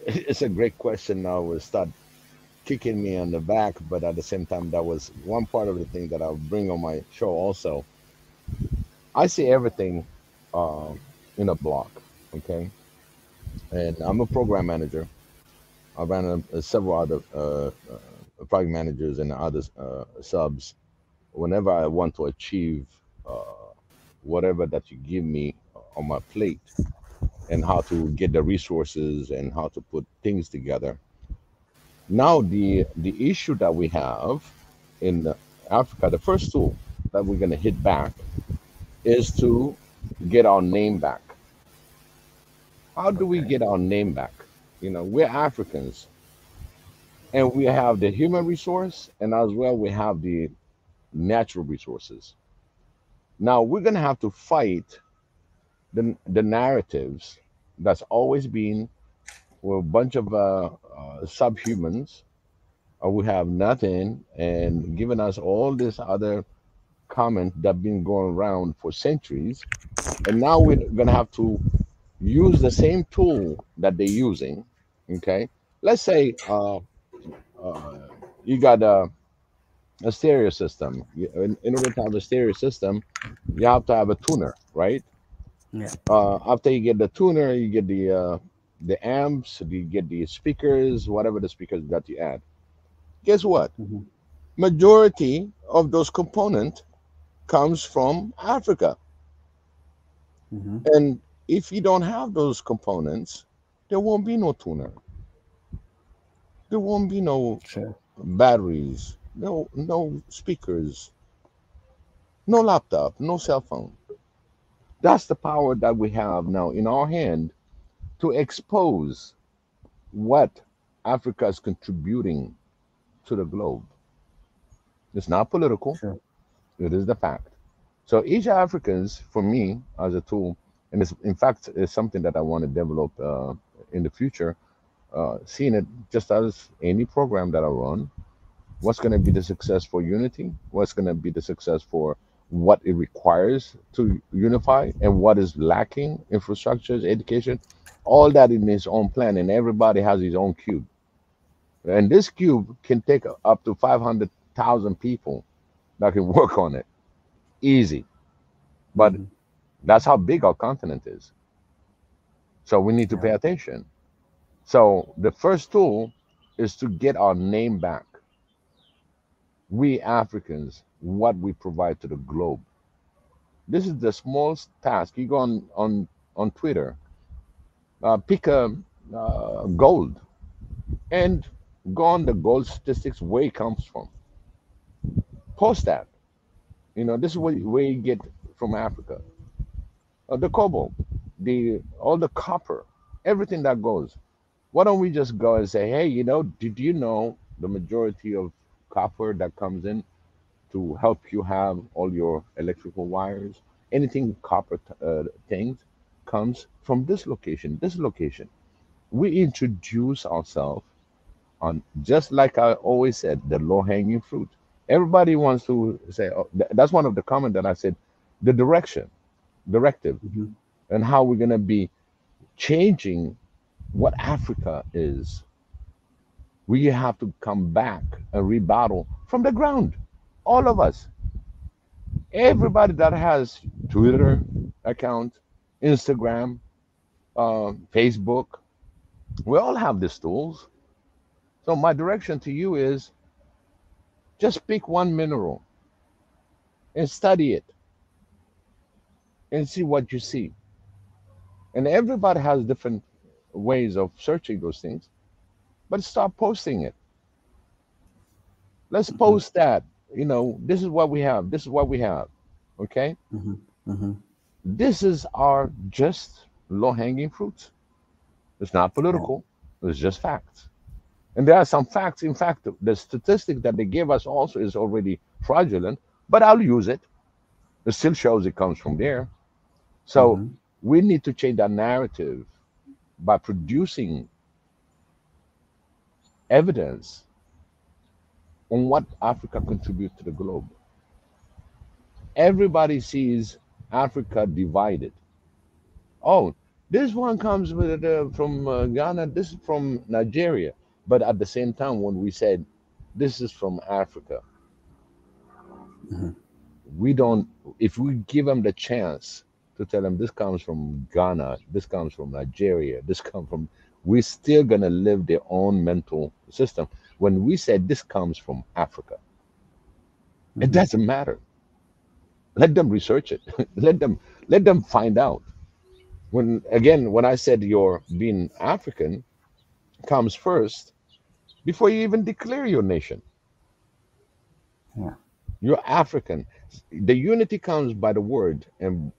it's a great question. Now will start kicking me on the back, but at the same time, that was one part of the thing that I'll bring on my show. Also, I see everything uh, in a block. Okay, and I'm a program manager. I ran several other project managers and other subs. Whenever I want to achieve whatever that you give me on my plate, and how to get the resources and how to put things together. Now the issue that we have in Africa, the first tool that we're going to hit back is to get our name back. How do we Okay. get our name back? You know, we're Africans and we have the human resource and as well we have the natural resources. Now we're going to have to fight the narratives that's always been, we're a bunch of subhumans, we have nothing, and giving us all this other comment that been going around for centuries. And now we're gonna have to use the same tool that they're using. Okay, let's say uh, you got a stereo system. In order to have a stereo system, you have to have a tuner, right? Yeah. After you get the tuner, you get the amps, you get the speakers, whatever the speakers that you add. Guess what? Hmm. Majority of those components comes from Africa. Hmm. And if you don't have those components, there won't be no tuner. There won't be no Sure. batteries, no speakers, no laptop, no cell phone. That's the power that we have now in our hand to expose what Africa is contributing to the globe. It's not political, Sure. it is the fact. So each Africans, for me, as a tool, and it's, in fact, is something that I want to develop in the future, seeing it just as any program that I run, what's going to be the success for unity, what's going to be the success for what it requires to unify, and what is lacking, infrastructures, education, all that in its own plan, and everybody has his own cube. And this cube can take up to 500,000 people that can work on it, easy. But Hmm. that's how big our continent is. So we need to Yeah. pay attention. So the first tool is to get our name back. We Africans, what we provide to the globe. This is the smallest task. You go on Twitter, pick a gold, and go on the gold statistics where it comes from. Post that. You know, this is Hmm. where you get from Africa. The cobalt, the all the copper, everything that goes. Why don't we just go and say, hey, you know, did you know the majority of copper that comes in to help you have all your electrical wires, anything copper things comes from this location, this location. We introduce ourselves on, just like I always said, the low hanging fruit. Everybody wants to say, oh, that's one of the comment that I said, the directive, Mhm. and how we're going to be changing what Africa is. We have to come back and rebuttal from the ground. All of us, everybody that has Twitter account, Instagram, Facebook, we all have these tools. So my direction to you is just pick one mineral and study it and see what you see. And everybody has different ways of searching those things, but start posting it. Let's Mhm. post that. This is what we have. This is what we have. Okay? Mhm. Mhm. This is our just low hanging fruits. It's not Yeah. political, it's just facts. And there are some facts. In fact, the statistic that they gave us also is already fraudulent, but I'll use it. It still shows it comes from there. So Mhm. we need to change that narrative by producing evidence on what Africa contributes to the globe. Everybody sees Africa divided. Oh, this one comes from Ghana, this is from Nigeria. But at the same time, when we said this is from Africa, Mhm. we don't, if we give them the chance to tell them this comes from Ghana, this comes from Nigeria, this comes from, we're still going to live their own mental system. When we said this comes from Africa, it Mhm. doesn't matter. Let them research it. let them find out. When I said your being African comes first before you even declare your nation. Yeah. You're African. The unity comes by the word and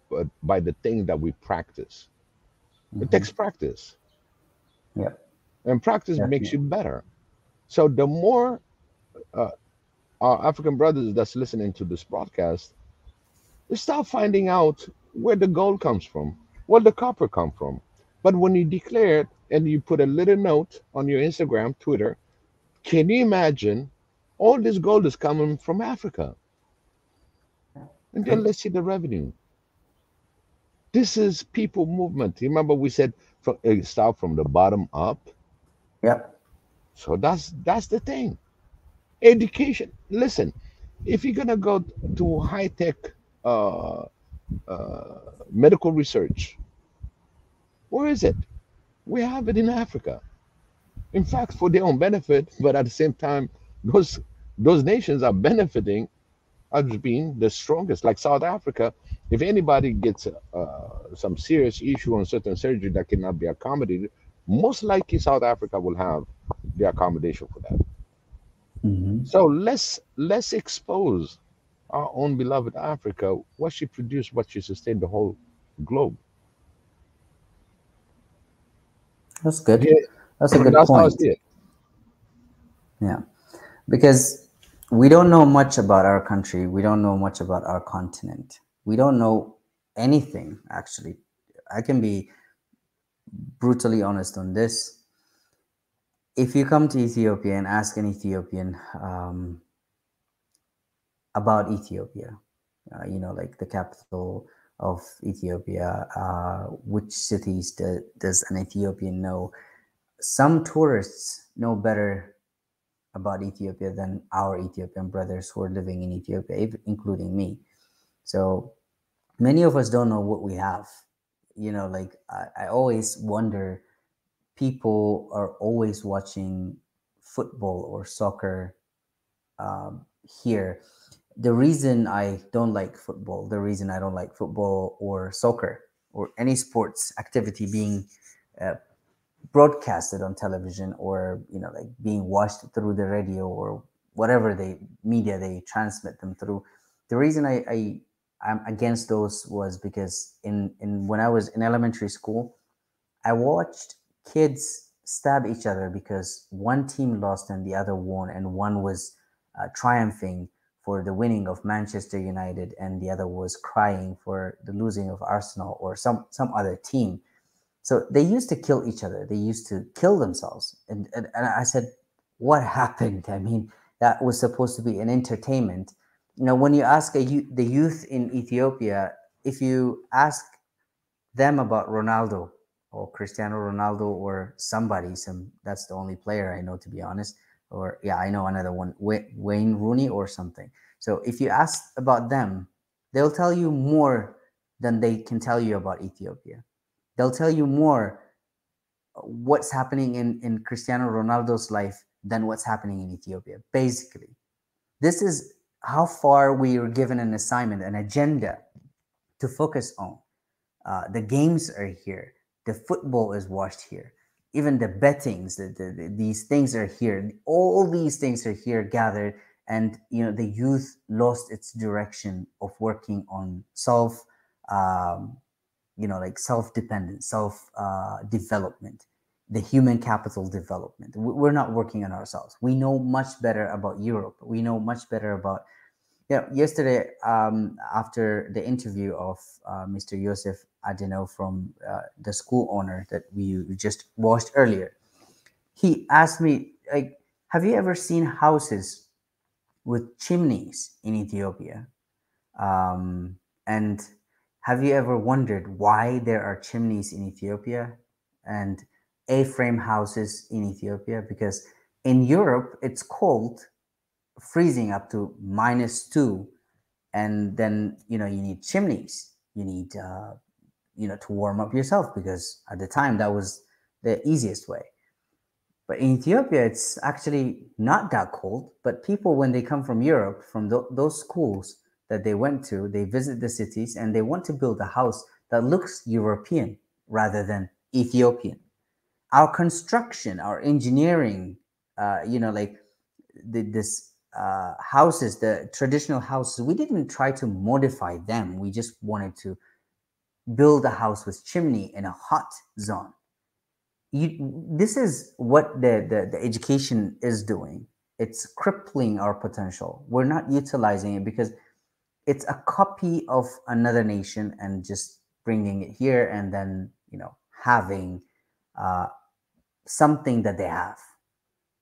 by the thing that we practice. It Mhm. takes practice, Yeah. and practice makes you Definitely. better. So the more uh, our African brothers that's listening to this broadcast, they start finding out where the gold comes from, where the copper come from. But when you declare it and you put a little note on your Instagram, Twitter, can you imagine all this gold is coming from Africa? And then True. let's see the revenue. This is people movement. Remember we said start from the bottom up. Yep. So that's the thing. Education. Listen, if you're gonna go to high tech uh, medical research, where is it? We have it in Africa. In fact, for their own benefit, but at the same time, those nations are benefiting as being the strongest. Like South Africa, if anybody gets some serious issue on certain surgery that cannot be accommodated, most likely South Africa will have the accommodation for that. Mhm. So let's expose our own beloved Africa, what she produced, what she sustained the whole globe. That's good. Yeah, That's a good that's how I point. see it. Yeah. Because we don't know much about our country. We don't know much about our continent. We don't know anything, actually. I can be brutally honest on this. If you come to Ethiopia and ask an Ethiopian about Ethiopia, like the capital of Ethiopia, which cities does an Ethiopian know? Some tourists know better about Ethiopia than our Ethiopian brothers who are living in Ethiopia, including me. So many of us don't know what we have. Like I always wonder, people are always watching football or soccer here. The reason I don't like football, the reason I don't like football or soccer or any sports activity being uh, broadcasted on television, or like being watched through the radio or whatever they media they transmit them through, the reason I'm against those was because in when I was in elementary school, I watched kids stab each other because one team lost and the other won, and one was triumphing for the winning of Manchester United, and the other was crying for the losing of Arsenal or some other team. So they used to kill each other. They used to kill themselves. And I said, what happened? I mean, that was supposed to be an entertainment. When you ask the youth in Ethiopia, if you ask them about Ronaldo or Cristiano Ronaldo or somebody, that's the only player I know, to be honest. Or yeah, I know another one, Wayne Rooney or something. So if you ask about them, they'll tell you more than they can tell you about Ethiopia. They'll tell you more what's happening in Cristiano Ronaldo's life than what's happening in Ethiopia. Basically, this is how far we were given an assignment, an agenda to focus on. The games are here. The football is watched here. Even the bettings, these things are here. All these things are here gathered, and the youth lost its direction of working on like self-dependence, self-development, the human capital development. We're not working on ourselves. We know much better about Europe. We know much better about. Yeah, yesterday, after the interview of Mr. Yosef Adeno from the school owner that we just watched earlier, he asked me, like, have you ever seen houses with chimneys in Ethiopia? And have you ever wondered why there are chimneys in Ethiopia and A-frame houses in Ethiopia? Because in Europe, it's cold, freezing up to -2, and then you need chimneys. You need to warm up yourself, because at the time that was the easiest way. But in Ethiopia, it's actually not that cold. But people, when they come from Europe, from those schools that they went to, they visit the cities and they want to build a house that looks European rather than Ethiopian. Our construction, our engineering, like this houses, the traditional houses, we didn't try to modify them. We just wanted to build a house with chimney in a hot zone. This is what the education is doing. It's crippling our potential. We're not utilizing it because it's a copy of another nation and just bringing it here and then having something that they have.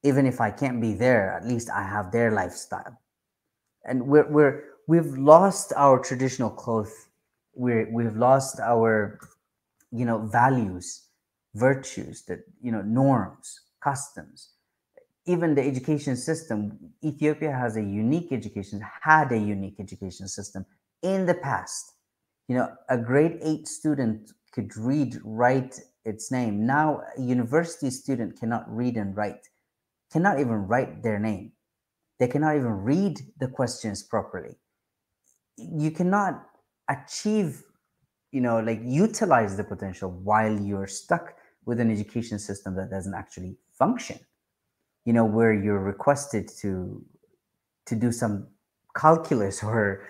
Even if I can't be there, at least I have their lifestyle. And we've lost our traditional clothes. We've lost our values, virtues, that norms, customs. Even the education system, Ethiopia had a unique education system in the past. A grade 8 student could read, write its name. Now a university student cannot read and write, cannot even write their name. They cannot even read the questions properly. You cannot achieve, utilize the potential while you're stuck with an education system that doesn't actually function. Where you're requested to do some calculus or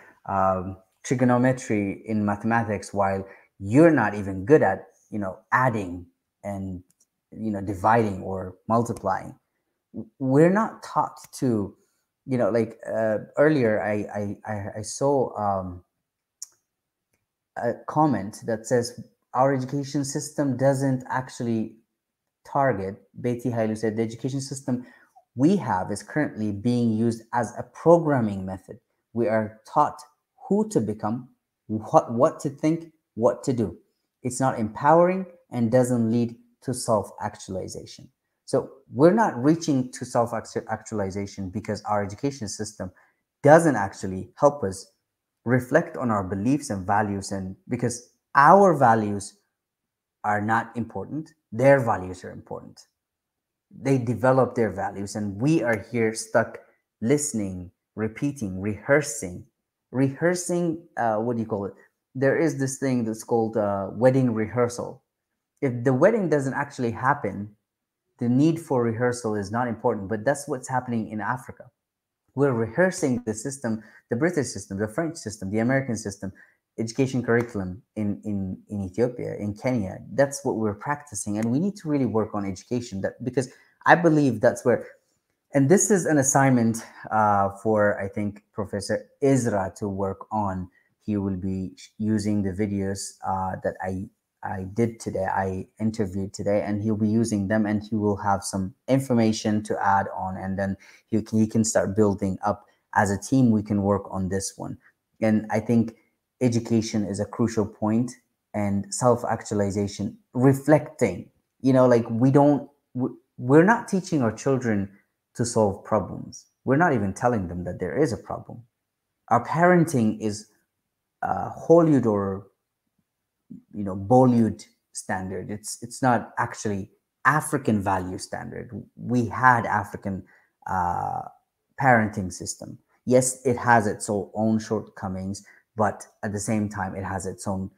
trigonometry in mathematics while you're not even good at, adding and, dividing or multiplying. We're not taught to, earlier I saw a comment that says our education system doesn't actually target. Betty Hailu said the education system we have is currently being used as a programming method. We are taught who to become, what to think, what to do. It's not empowering and doesn't lead to self-actualization. So we're not reaching to self-actualization because our education system doesn't actually help us reflect on our beliefs and values, and because our values are not important, their values are important. They develop their values, and we are here stuck listening, repeating, rehearsing. What do you call it? There is this thing that's called wedding rehearsal. If the wedding doesn't actually happen, the need for rehearsal is not important. But that's what's happening in Africa. We're rehearsing the system, the British system, the French system, the American system, education curriculum in Ethiopia, in Kenya. That's what we're practicing, and we need to really work on education. Because I believe that's where, and this is an assignment for, I think, Professor Isra to work on. He will be using the videos that I did today, I interviewed today, and he'll be using them, and he will have some information to add on, and then he can start building up as a team. We can work on this one, and I think education is a crucial point, and self-actualization, reflecting. Like we're not teaching our children to solve problems. We're not even telling them that there is a problem. Our parenting is Hollywood or Bollywood standard. It's not actually African value standard. We had African uh, parenting system. Yes, it has its own shortcomings, but at the same time, it has its own.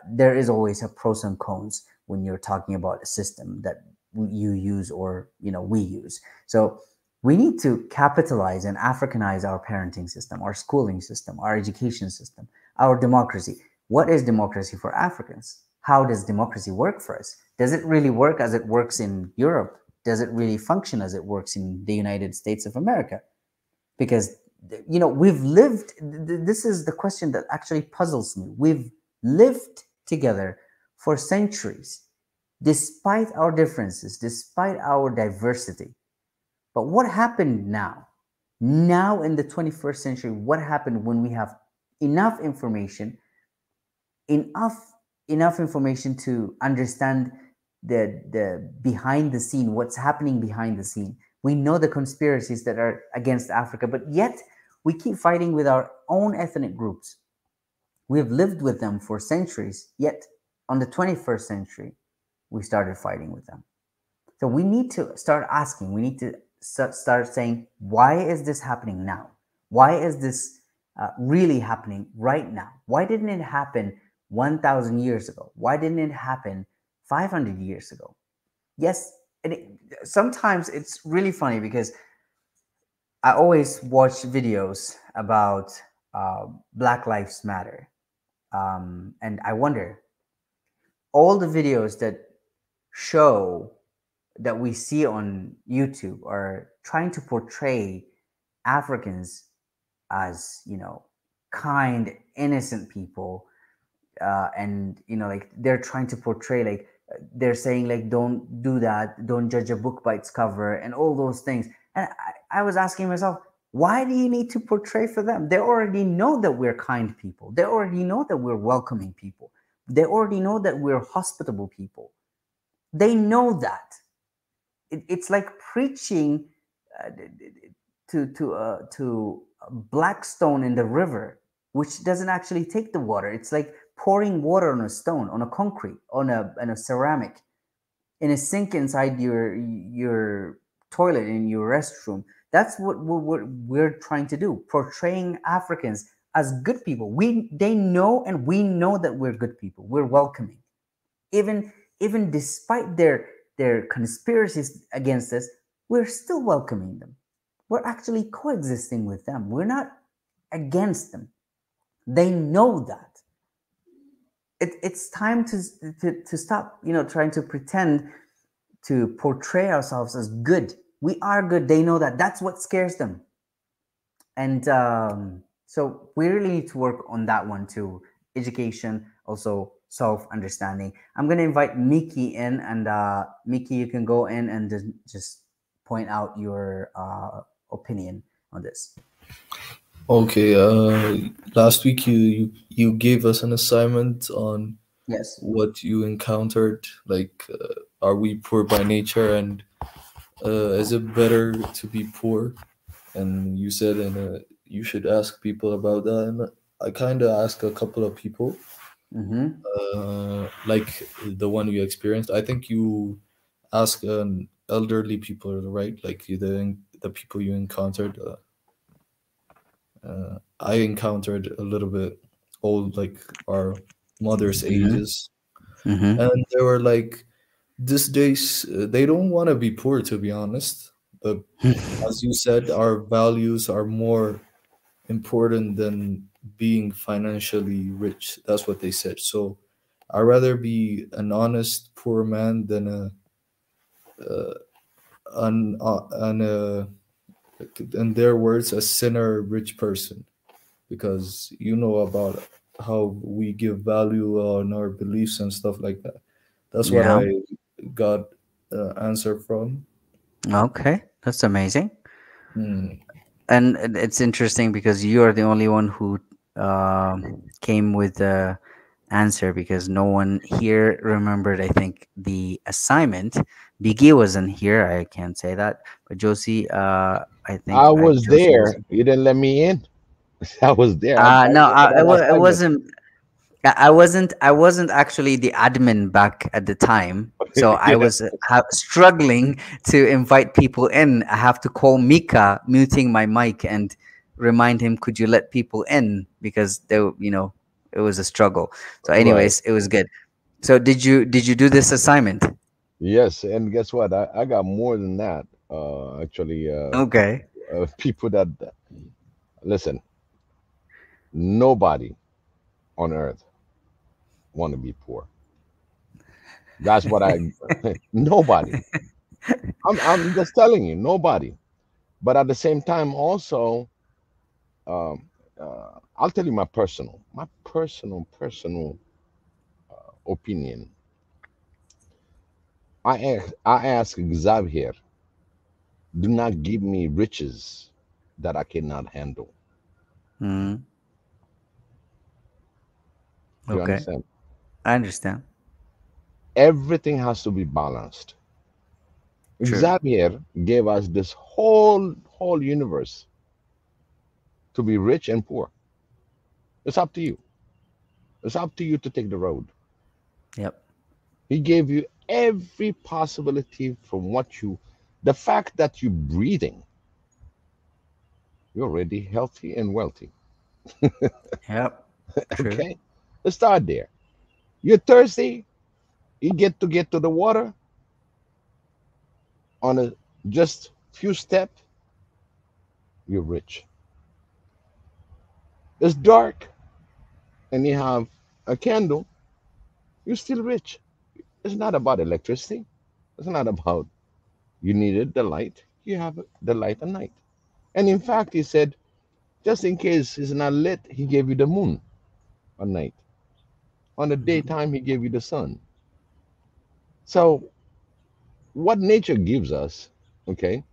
There is always a pros and cons when you're talking about a system that you use or we use. So we need to capitalize and Africanize our parenting system, our schooling system, our education system, our democracy. What is democracy for Africans? How does democracy work for us? Does it really work as it works in Europe? Does it really function as it works in the United States of America? Because we've lived, this is the question that actually puzzles me. We've lived together for centuries, despite our differences, despite our diversity. But what happened now? Now in the 21st century, what happened when we have enough information, enough information to understand the behind the scene, what's happening behind the scene? We know the conspiracies that are against Africa, but yet we keep fighting with our own ethnic groups. We've lived with them for centuries, yet on the 21st century, we started fighting with them. So we need to start asking, we need to start saying, why is this happening now? Why is this really happening right now? Why didn't it happen 1,000 years ago? Why didn't it happen 500 years ago? Yes, and sometimes it's really funny because I always watch videos about Black Lives Matter. And I wonder, all the videos that show that we see on YouTube are trying to portray Africans as, kind, innocent people. And, like they're trying to portray, like, they're saying, like, don't do that, don't judge a book by its cover, and all those things. And I was asking myself, why do you need to portray for them? They already know that we're kind people. They already know that we're welcoming people. They already know that we're hospitable people. They know that. It's like preaching to black stone in the river, which doesn't actually take the water. It's like pouring water on a stone, on a concrete, on a ceramic, in a sink inside your toilet in your restroom. That's what we're trying to do, portraying Africans as good people. They know, and we know that we're good people. We're welcoming, even despite their conspiracies against us. We're still welcoming them. We're actually coexisting with them. We're not against them. They know that. It's time to stop, trying to pretend to portray ourselves as good. We are good. They know that. That's what scares them. And so we really need to work on that one too. Education, also self-understanding. I'm going to invite Miki in, and Miki, you can go in and just point out your opinion on this. Okay. Last week you gave us an assignment on Yes. what you encountered. Like, are we poor by nature, and is it better to be poor? And you said, you should ask people about that. And I kind of asked a couple of people, like the one you experienced. I think you asked elderly people, right? Like the people you encountered. I encountered a little bit old, like our mothers' ages, and they were like, these days they don't want to be poor, to be honest. But as you said, our values are more important than being financially rich. That's what they said. So I'd rather be an honest poor man than in their words, a sinner rich person, because you know about how we give value on our beliefs and stuff like that. That's what Yeah. I got answer from. Okay. That's amazing. Hmm. And it's interesting because you are the only one who came with the answer, because no one here remembered, I think, the assignment. Biggie wasn't here. I can't say that. But Josie, I think I was Josie was. there. You didn't let me in. I was there. I No, remember that it assignment. wasn't. I wasn't actually the admin back at the time, so I Yeah. was struggling to invite people in. I have to call Mika, muting my mic, and remind him, "Could you let people in?" Because it was a struggle. So, Right. anyways, it was good. So, did you do this assignment? Yes, and guess what? I got more than that. Actually, Okay. people that listen. Nobody on earth want to be poor. That's what I. Nobody. I'm just telling you, nobody. But at the same time, also, um, I'll tell you my personal opinion. I ask Xavier, do not give me riches that I cannot handle. Mm, Do you okay, understand? I understand. Everything has to be balanced. True. Xavier gave us this whole universe to be rich and poor. It's up to you. It's up to you to take the road. Yep. He gave you every possibility from the fact that you're breathing, you're already healthy and wealthy. Yep. True. Okay? Let's start there. You're thirsty, you get to the water on a just few steps, you're rich. It's dark and you have a candle, you're still rich. It's not about electricity. It's not about you needed the light. You have the light at night. And in fact, he said, just in case it's not lit, he gave you the moon at night. On the Hmm. daytime, he gave you the sun. So, what nature gives us, okay,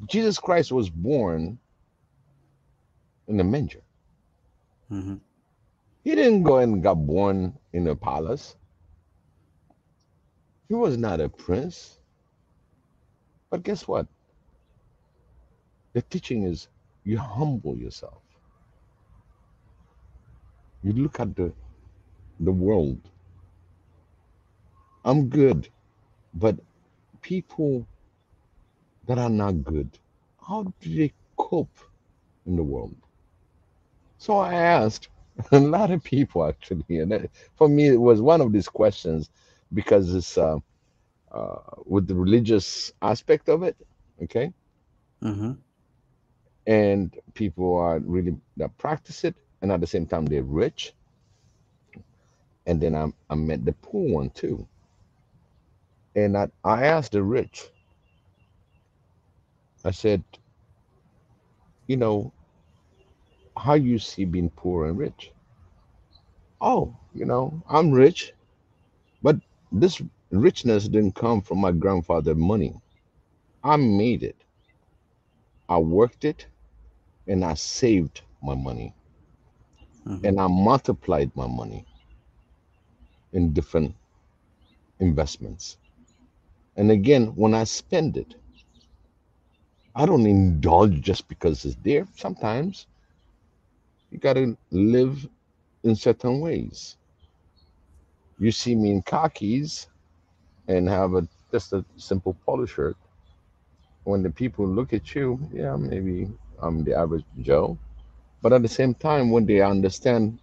Jesus Christ was born in a manger. Hmm. He didn't go and got born in a palace. He was not a prince. But guess what? The teaching is you humble yourself. You look at the world. I'm good, but people that are not good, how do they cope in the world? So I asked a lot of people actually, and for me it was one of these questions because it's with the religious aspect of it, okay, Hmm. and people are really that practice it, and at the same time they're rich, and then I met the poor one too, and I asked the rich, I said, you know, how you see being poor and rich? Oh, I'm rich, but this richness didn't come from my grandfather money. I made it. I worked it and I saved my money Hmm. and I multiplied my money in different investments. And again, when I spend it, I don't indulge just because it's there. Sometimes you got to live in certain ways. You see me in khakis and have just a simple polo shirt. When the people look at you, yeah, maybe I'm the average Joe. But at the same time, when they understand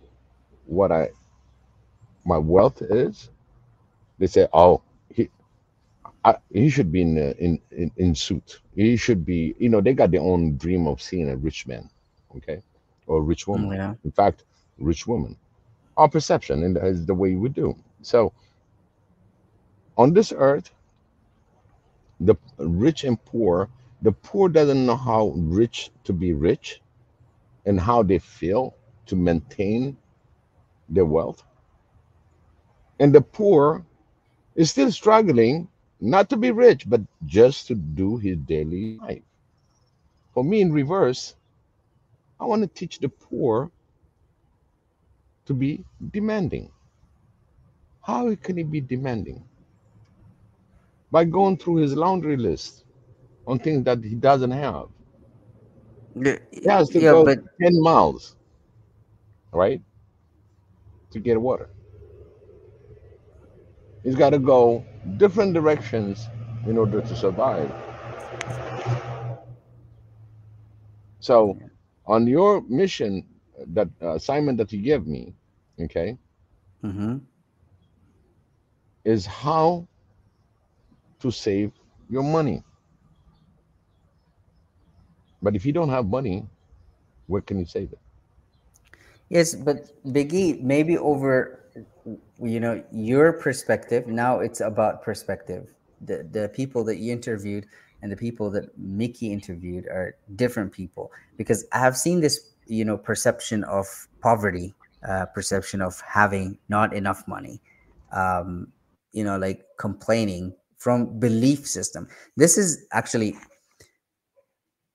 what my wealth is, they say, "Oh, he should be in suit. He should be." They got their own dream of seeing a rich man, okay, or a rich woman. Yeah. In fact, rich woman. Our perception and is the way we do. So on this earth, the rich and poor. The poor doesn't know how rich to be rich, and how they feel to maintain their wealth. And the poor is still struggling not to be rich, but just to do his daily life. For me, in reverse, I want to teach the poor to be demanding. How can he be demanding? By going through his laundry list on things that he doesn't have. Yeah, He has to yeah, go but 10 miles, right, to get water. He's got to go different directions in order to survive. So, on your mission, that assignment that you give me, okay, mm-hmm. is how to save your money. But if you don't have money, where can you save it? Yes, but Biggie, maybe over, your perspective. Now it's about perspective. The people that you interviewed and the people that Mickey interviewed are different people, because I have seen this, perception of poverty, perception of having not enough money, um, like complaining from belief system. This is actually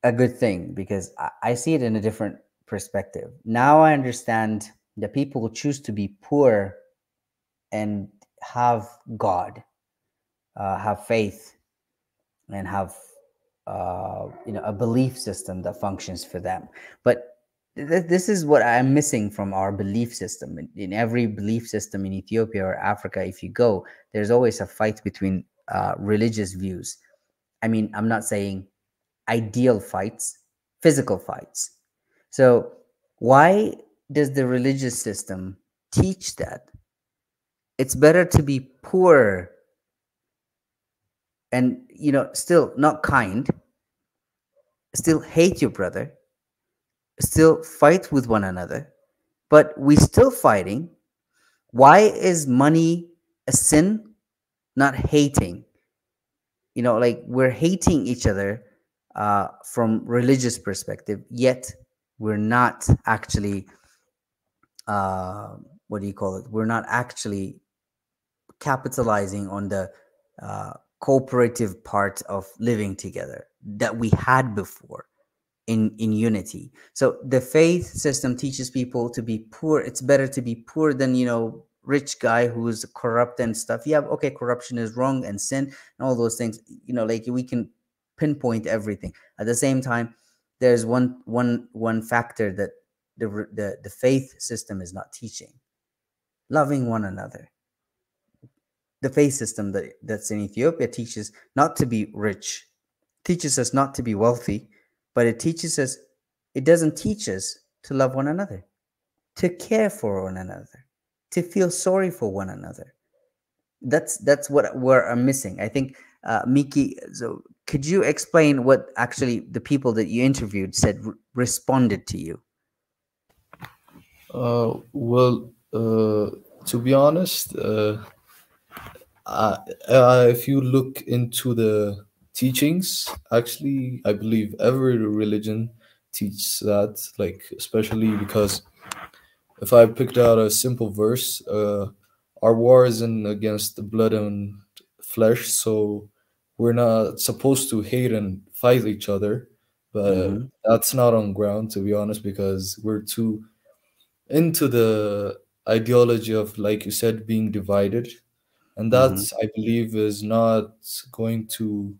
a good thing because I see it in a different perspective. Now I understand that people choose to be poor and have God, have faith, and have a belief system that functions for them. But this is what I'm missing from our belief system. In every belief system in Ethiopia or Africa, if you go, there's always a fight between religious views. I mean, I'm not saying ideal fights, physical fights. So, why does the religious system teach that it's better to be poor and, still not kind, still hate your brother, still fight with one another, but we still fighting? Why is money a sin, not hating? Like we're hating each other from religious perspective, yet we're not actually uh, what do you call it? We're not actually capitalizing on the cooperative part of living together that we had before in unity. So the faith system teaches people to be poor. It's better to be poor than rich guy who's corrupt and stuff. Yeah, okay, corruption is wrong and sin and all those things. Like we can pinpoint everything. At the same time, there's one factor that the faith system is not teaching: loving one another. The faith system that's in Ethiopia teaches not to be rich, teaches us not to be wealthy, but it doesn't teach us to love one another, to care for one another, to feel sorry for one another. That's what we're missing. I think, Miki, so could you explain what actually the people that you interviewed said responded to you? Well, to be honest, if you look into the teachings, actually, I believe every religion teaches that, like, especially because if I picked out a simple verse, our war isn't against the blood and flesh, so we're not supposed to hate and fight each other. But Mm-hmm. that's not on ground, to be honest, because we're too into the ideology of, like you said, being divided. And Mm-hmm. that's, I believe, is not going to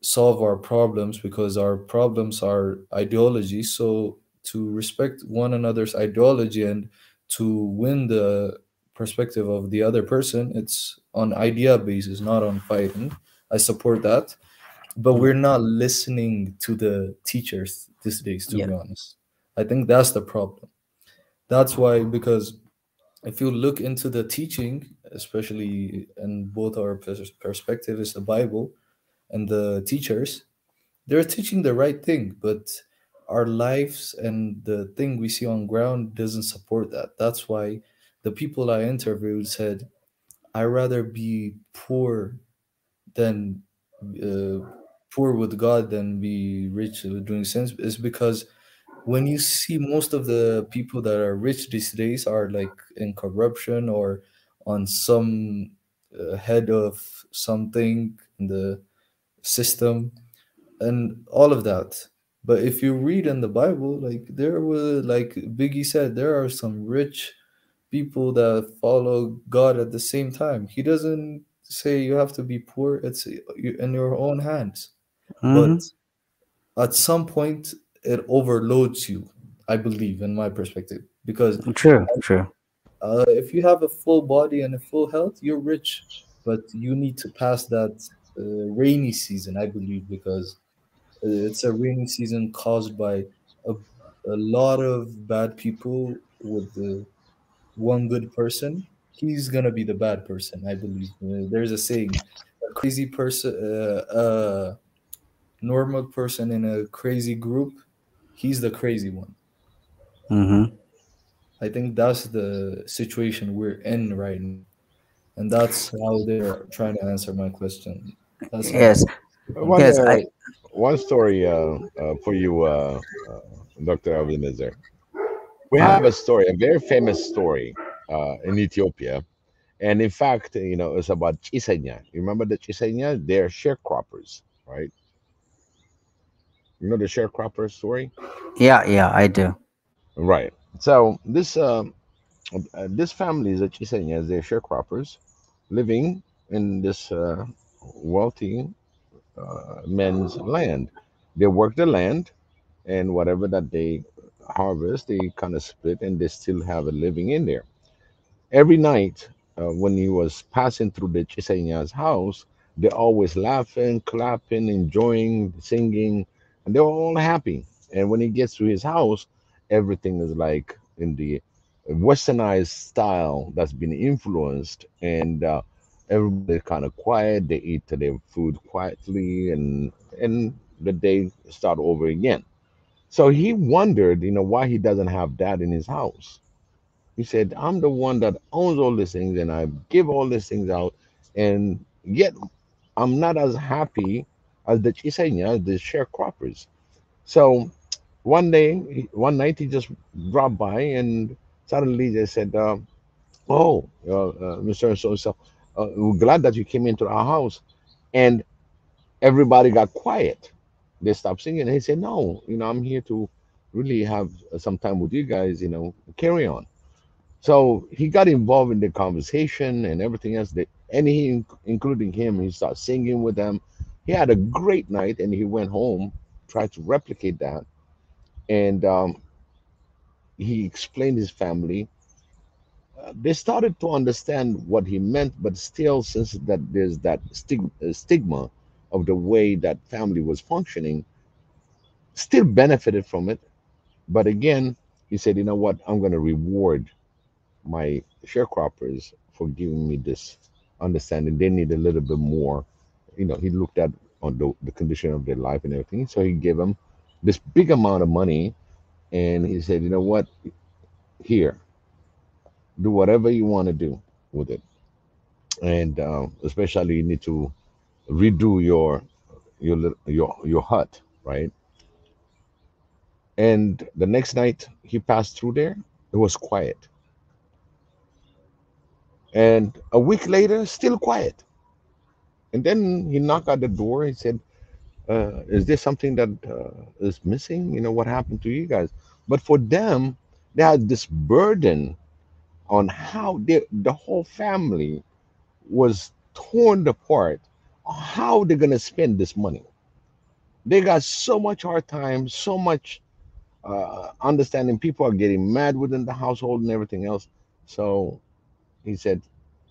solve our problems, because our problems are ideology. So to respect one another's ideology and to win the perspective of the other person, it's on idea basis, not on fighting. I support that. But Yeah. we're not listening to the teachers these days, to Yeah. be honest. I think that's the problem. That's why, because if you look into the teaching, especially in both our perspective is the Bible and the teachers, they're teaching the right thing, but our lives and the thing we see on ground doesn't support that. That's why the people I interviewed said, "I rather be poor than uh, poor with God than be rich with doing sins." Is because when you see most of the people that are rich these days are like in corruption or on some head of something in the system and all of that. But if you read in the Bible, like there were, like Biggie said, there are some rich people that follow God at the same time. He doesn't say you have to be poor, it's in your own hands. Mm-hmm. But at some point, it overloads you, I believe, in my perspective. Because True, true. if you have a full body and a full health, you're rich. But you need to pass that rainy season, I believe, because it's a rainy season caused by a lot of bad people with the one good person. He's gonna be the bad person, I believe. There's a saying: a crazy person, a normal person in a crazy group, he's the crazy one. Mm-hmm. I think that's the situation we're in right now, and that's how they're trying to answer my question. That's how Yes, I'm One yes, perceiving. I. one story for you, Dr. Abenezer. We Uh, have a story, a very famous story in Ethiopia. And in fact, it's about Chisenya. You remember the Chisenya? They're sharecroppers, right? You know the sharecropper story? yeah, yeah, I do. Right. So this family is the Chisenyas. They're sharecroppers living in this wealthy men's land. They work the land, and whatever that they harvest, they kind of split, and they still have a living in there. Every night, when he was passing through the Chiseña's house, they're always laughing, clapping, enjoying, singing, and they were all happy. And when he gets to his house, everything is like in the westernized style that's been influenced, and everybody's kind of quiet. They eat their food quietly, and the day start over again. So he wondered, why he doesn't have that in his house. He said, I'm the one that owns all these things and I give all these things out. And yet I'm not as happy as the Chiseñas, the sharecroppers. So one night, he just dropped by and suddenly they said, oh, Mr. So, we're glad that you came into our house. And everybody got quiet. They stopped singing. And he said, no, I'm here to really have some time with you guys, carry on. So he got involved in the conversation and everything else. And he, including him, he started singing with them. He had a great night, and he went home, tried to replicate that, and he explained his family. They started to understand what he meant, but still, since that there's that stigma of the way that family was functioning, still benefited from it. But again, he said, you know what? I'm going to reward my sharecroppers for giving me this understanding. They need a little bit more. He looked at on the condition of their life and everything. So he gave them this big amount of money, and he said, you know what? Here, do whatever you want to do with it, and especially you need to redo your hut, right? And the next night he passed through there, it was quiet, and a week later, still quiet. And then he knocked at the door. He said, is there something that is missing? What happened to you guys? But for them, they had this burden on how the whole family was torn apart. How they're gonna spend this money? They got so much hard time, so much understanding. People are getting mad within the household and everything else. So he said,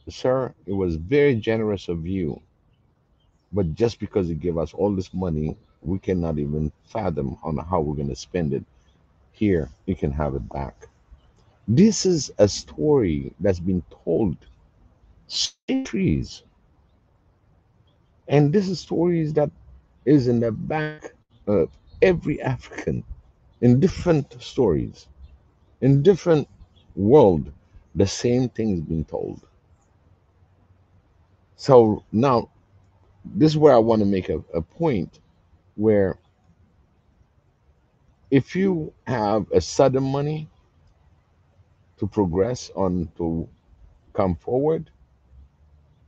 "Sir, it was very generous of you, but just because you give us all this money, we cannot even fathom on how we're going to spend it. Here, you can have it back." This is a story that's been told centuries, and this is stories that is in the back of every African, in different stories, in different world. The same thing's been told. So now, this is where I want to make a point where If you have a sudden money to progress on to come forward,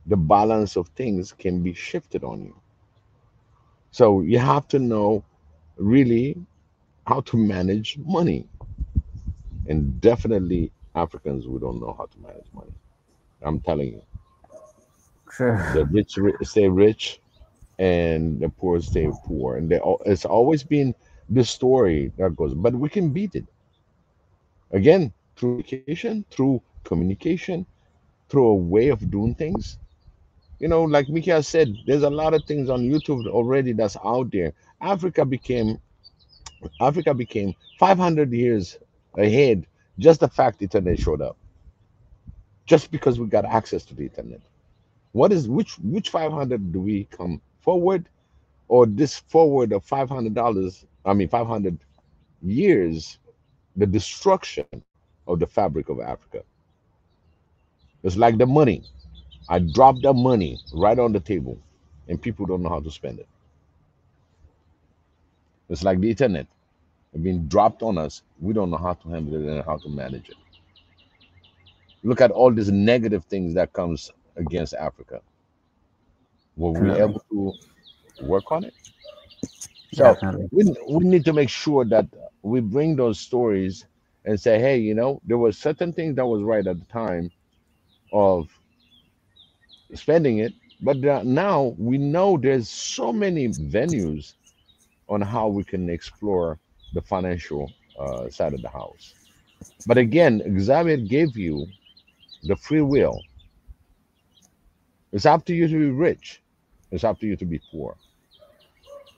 the balance of things can be shifted on you. So you have to know really how to manage money. And definitely Africans, we don't know how to manage money. I'm telling you, the Sure. rich stay rich and the poor stay poor. And it's always been the story that goes, but we can beat it again through education, through communication, through a way of doing things. Like Mika said, there's a lot of things on YouTube already that's out there. Africa became Africa became 500 years ahead. Just the fact internet showed up, just because we got access to the internet. What is which 500 do we come forward, or this forward of $500? I mean, 500 years, the destruction of the fabric of Africa. It's like the money. I dropped the money right on the table, and people don't know how to spend it. It's like the internet being dropped on us. We don't know how to handle it and how to manage it. Look at all these negative things that comes against Africa. Were we Definitely. able to work on it? So Definitely. we need to make sure that we bring those stories and say, hey, there were certain things that was right at the time of spending it, but now we know there's so many venues on how we can explore the financial side of the house. But again, Xavier gave you the free will. It's up to you to be rich. It's up to you to be poor.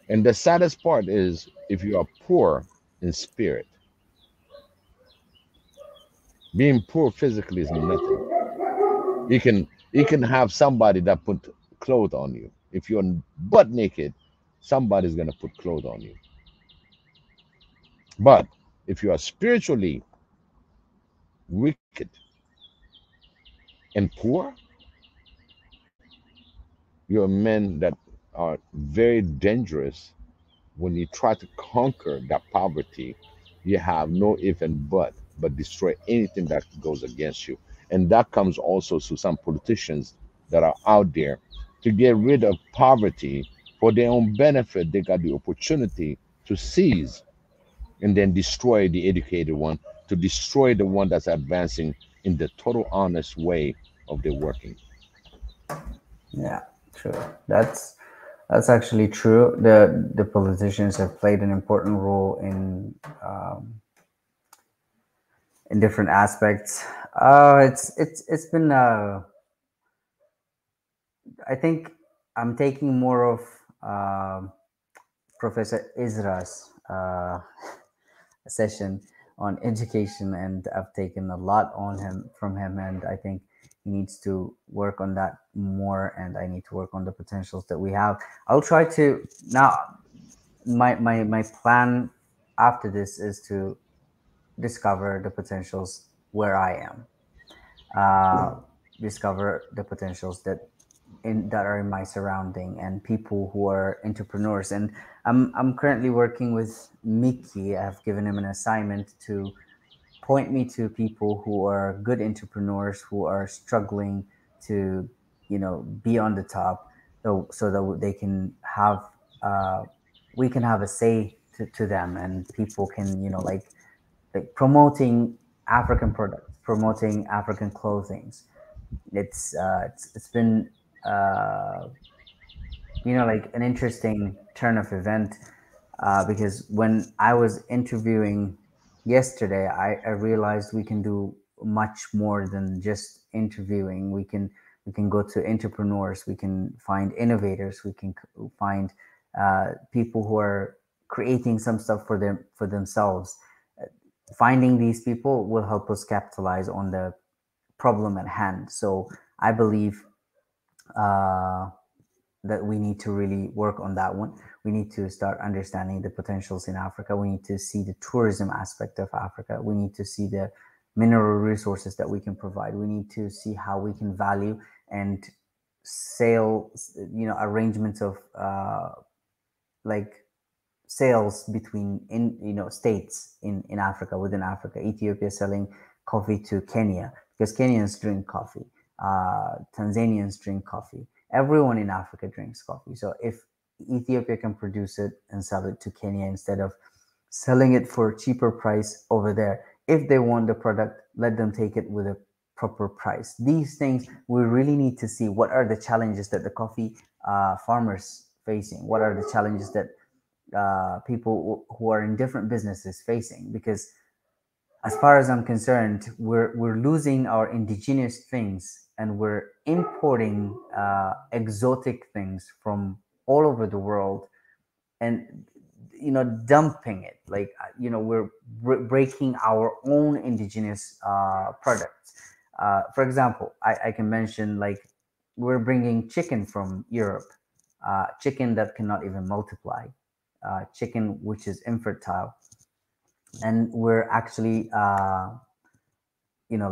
And the saddest part is if you are poor in spirit, being poor physically is nothing. You can have somebody that put clothes on you. If you're butt naked, somebody's gonna put clothes on you. But if you are spiritually wicked and poor, you're men that are very dangerous. When you try to conquer that poverty, you have no if and but destroy anything that goes against you. And that comes also to some politicians that are out there to get rid of poverty for their own benefit. They got the opportunity to seize and then destroy the educated one, to destroy the one that's advancing in the total honest way of their working. Yeah, true. That's actually true. The politicians have played an important role in different aspects. It's been I think I'm taking more of Professor Isra's session on education, and I've taken a lot on him from him, and I think he needs to work on that more, and I need to work on the potentials that we have. I'll try to now. My plan after this is to discover the potentials where I am, uh, discover the potentials that are in my surrounding, and people who are entrepreneurs. And I'm currently working with Mickey. I've given him an assignment to point me to people who are good entrepreneurs who are struggling to be on the top, so that they can have uh, we can have a say to them, and people can like promoting African products, promoting African clothings. It's been uh, like an interesting turn of event, because when I was interviewing yesterday, I realized we can do much more than just interviewing. We can go to entrepreneurs, we can find innovators, we can find people who are creating some stuff for themselves. Finding these people will help us capitalize on the problem at hand. So I believe uh, that we need to really work on that one. We need to start understanding the potentials in Africa. We need to see the tourism aspect of Africa. We need to see the mineral resources that we can provide. We need to see how we can value and sell, arrangements of like sales between states in Africa, within Africa. Ethiopia selling coffee to Kenya because Kenyans drink coffee. Tanzanians drink coffee. Everyone in Africa drinks coffee. So if Ethiopia can produce it and sell it to Kenya instead of selling it for a cheaper price over there, if they want the product, let them take it with a proper price. These things we really need to see. What are the challenges that the coffee farmers facing? What are the challenges that people who are in different businesses facing? Because as far as I'm concerned, we're losing our indigenous things and we're importing exotic things from all over the world, and dumping it. Like we're breaking our own indigenous products. For example, I can mention, like, we're bringing chicken from Europe, chicken that cannot even multiply, chicken which is infertile, and we're actually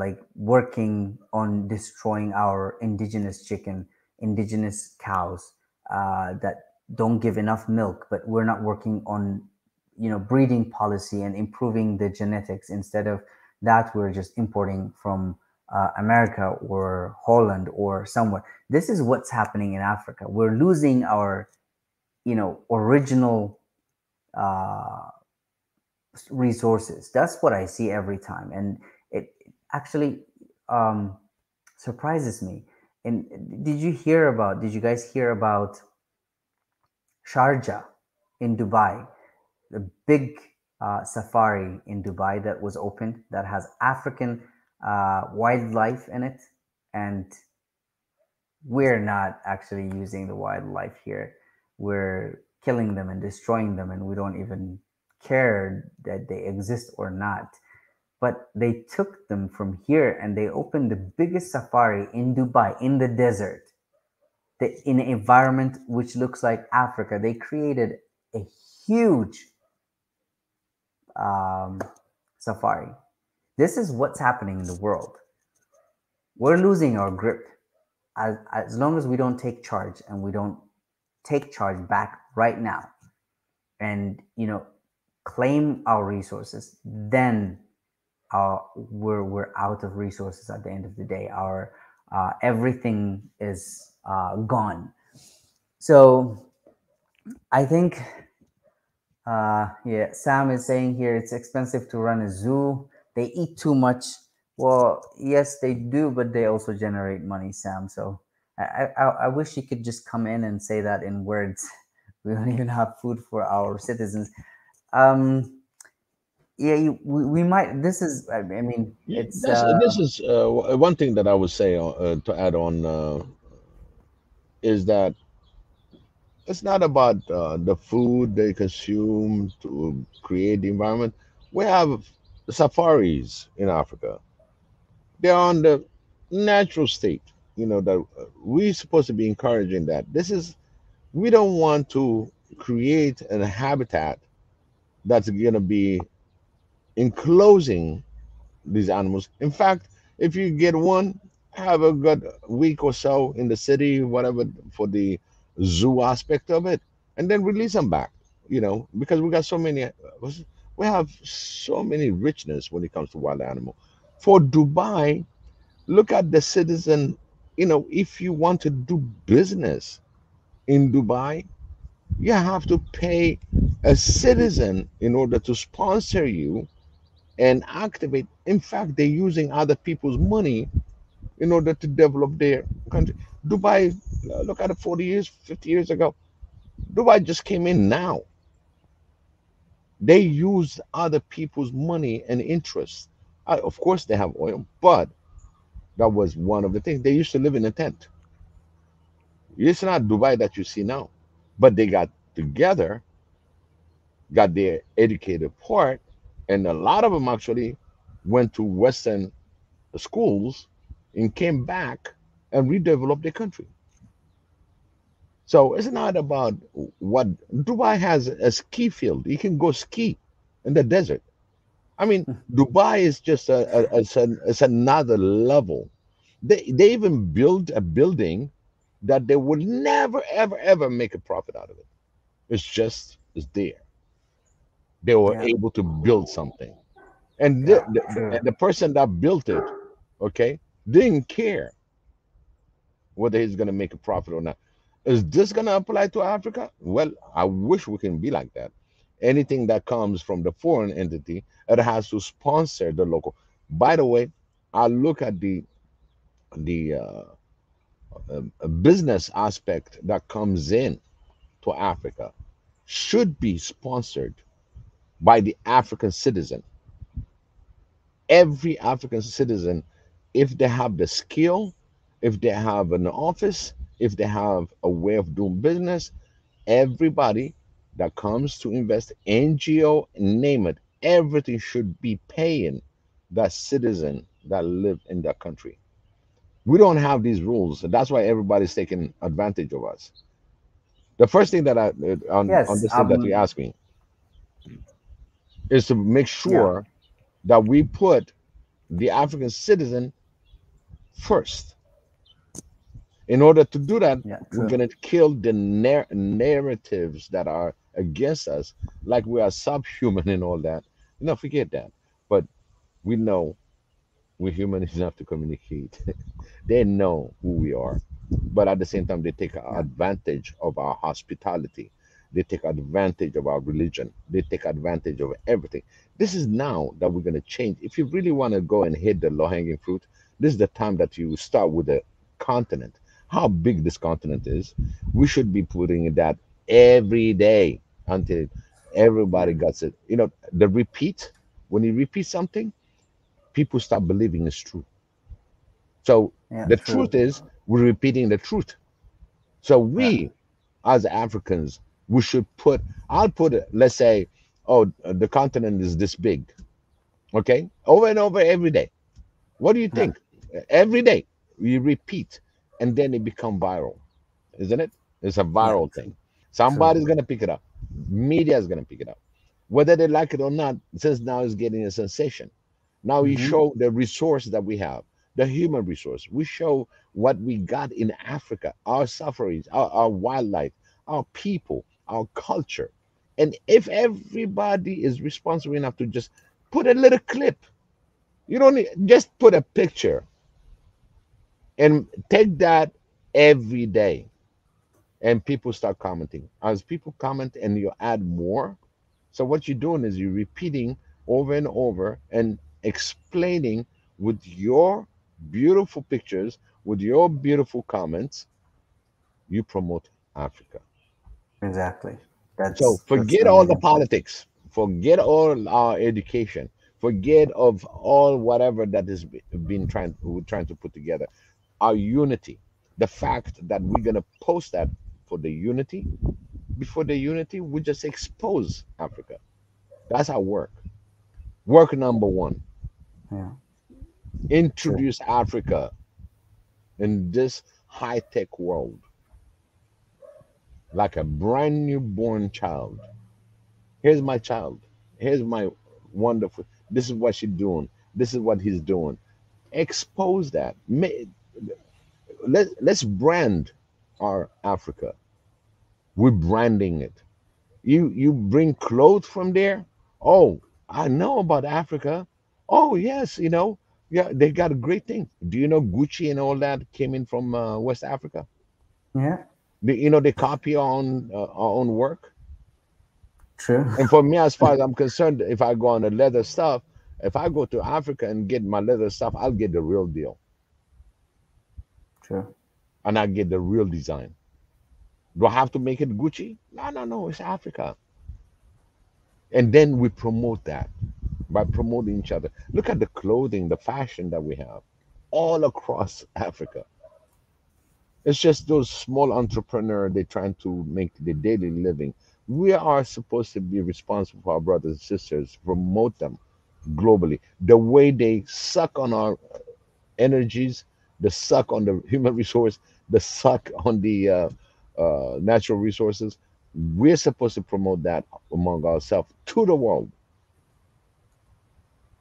like working on destroying our indigenous chicken, indigenous cows that don't give enough milk, but we're not working on breeding policy and improving the genetics. Instead of that, we're just importing from America or Holland or somewhere. This is what's happening in Africa. We're losing our original resources. That's what I see every time, and it actually surprises me. And did you guys hear about Sharjah in Dubai, the big safari in Dubai that was opened, that has African wildlife in it? And we're not actually using the wildlife here. We're killing them and destroying them, and we don't even care that they exist or not. But they took them from here and they opened the biggest safari in Dubai, in the desert, in an environment which looks like Africa. They created a huge safari. This is what's happening in the world. We're losing our grip. As long as we don't take charge, and we don't take charge back right now, and claim our resources, then we're out of resources at the end of the day. Our everything is gone. So I think yeah, Sam is saying here it's expensive to run a zoo. They eat too much. Well, yes, they do, but they also generate money, Sam. So I wish you could just come in and say that in words. We don't even have food for our citizens. Yeah, we might. This is. I mean, Yeah, it's. this is one thing that I would say to add on is that it's not about the food they consume to create the environment. We have safaris in Africa. They're on the natural state. That we're supposed to be encouraging that. We don't want to create a habitat that's going to be enclosing these animals. In fact, if you get one, have a good week or so in the city, whatever, for the zoo aspect of it, and then release them back. Because we have so many richness when it comes to wild animal. For Dubai, look at the citizen. If you want to do business in Dubai, you have to pay a citizen in order to sponsor you and activate. In fact, they're using other people's money in order to develop their country. Dubai, look at it 40 years, 50 years ago. Dubai just came in now. They used other people's money and interest. Of course, they have oil, but that was one of the things. They used to live in a tent. It's not Dubai that you see now, but they got together, got their educated part, and a lot of them actually went to Western schools and came back and redeveloped the country. So it's not about what Dubai has a ski field. You can go ski in the desert. I mean, Dubai is just it's another level. They even built a building that they would never ever ever make a profit out of it. It's there. They were Yeah. able to build something. And Yeah. True. and the person that built it, okay, didn't care whether he's going to make a profit or not. Is this going to apply to Africa? Well, I wish we can be like that. Anything that comes from the foreign entity, it has to sponsor the local. By the way, I look at the business aspect that comes in to Africa should be sponsored by the African citizen. Every African citizen, if they have the skill, if they have an office, if they have a way of doing business, everybody that comes to invest, NGO, name it, everything should be paying that citizen that live in that country. We don't have these rules, and that's why everybody's taking advantage of us. The first thing that on Yes. this thing that you asked me is to make Yeah. sure that we put the African citizen first. In order to do that, Yeah. we're True. going to kill the narratives that are against us, like we are subhuman and all that. No, forget that. But we know we're human enough to communicate. They know who we are. But at the same time, they take Yeah. advantage of our hospitality. They take advantage of our religion. They take advantage of everything. This is now that we're going to change. If you really want to go and hit the low hanging fruit, this is the time that you start with the continent. How big this continent is, we should be putting that every day until Yeah. everybody gets it. You know, the repeat, when you repeat something, people start believing it's true. So Yeah. the True. truth is, we're repeating the truth. So Yeah. we, as Africans, we should put, I'll put it, let's say, oh, the continent is this big, okay? Over and over every day. What do you Yeah. think? Every day we repeat, and then it become viral, isn't it? It's a Yeah. viral thing. True. Somebody's gonna pick it up. Media is gonna pick it up. Whether they like it or not, since now it's getting a sensation. Now we Mm-hmm. show the resource that we have, the human resource. We show what we got in Africa, our sufferings, our wildlife, our people, our culture. And if everybody is responsible enough to just put a little clip, you don't need, just put a picture and take that every day, and people start commenting. As people comment and you add more, so what you're doing is you're repeating over and over and explaining with your beautiful pictures, with your beautiful comments, you promote Africa. Exactly. So That's forget the all the amazing point. politics, forget all our education, forget of all whatever that is been trying we're trying to put together. Our unity, the fact that we're gonna post that for the unity, before the unity, we just expose Africa. That's our work. Work number one, Yeah. True. introduce Africa in this high tech world like a brand new born child. Here's my child. Here's my wonderful. This is what she's doing. This is what he's doing. Expose that. Let's brand our Africa. We're branding it. You bring clothes from there. Oh, I know about Africa. Oh yes, yeah, they got a great thing. Do you know Gucci and all that came in from West Africa? Yeah. They copy our own work. True. And for me, as far as I'm concerned, if I go on the leather stuff, if I go to Africa and get my leather stuff, I'll get the real deal True. and I get the real design. Do I have to make it Gucci? No, no, no. It's Africa. And then we promote that by promoting each other. Look at the clothing, the fashion that we have all across Africa. It's just those small entrepreneurs, they're trying to make the daily living. We are supposed to be responsible for our brothers and sisters, promote them globally. The way they suck on our energies, the suck on the human resource, the suck on the natural resources, we're supposed to promote that among ourselves to the world,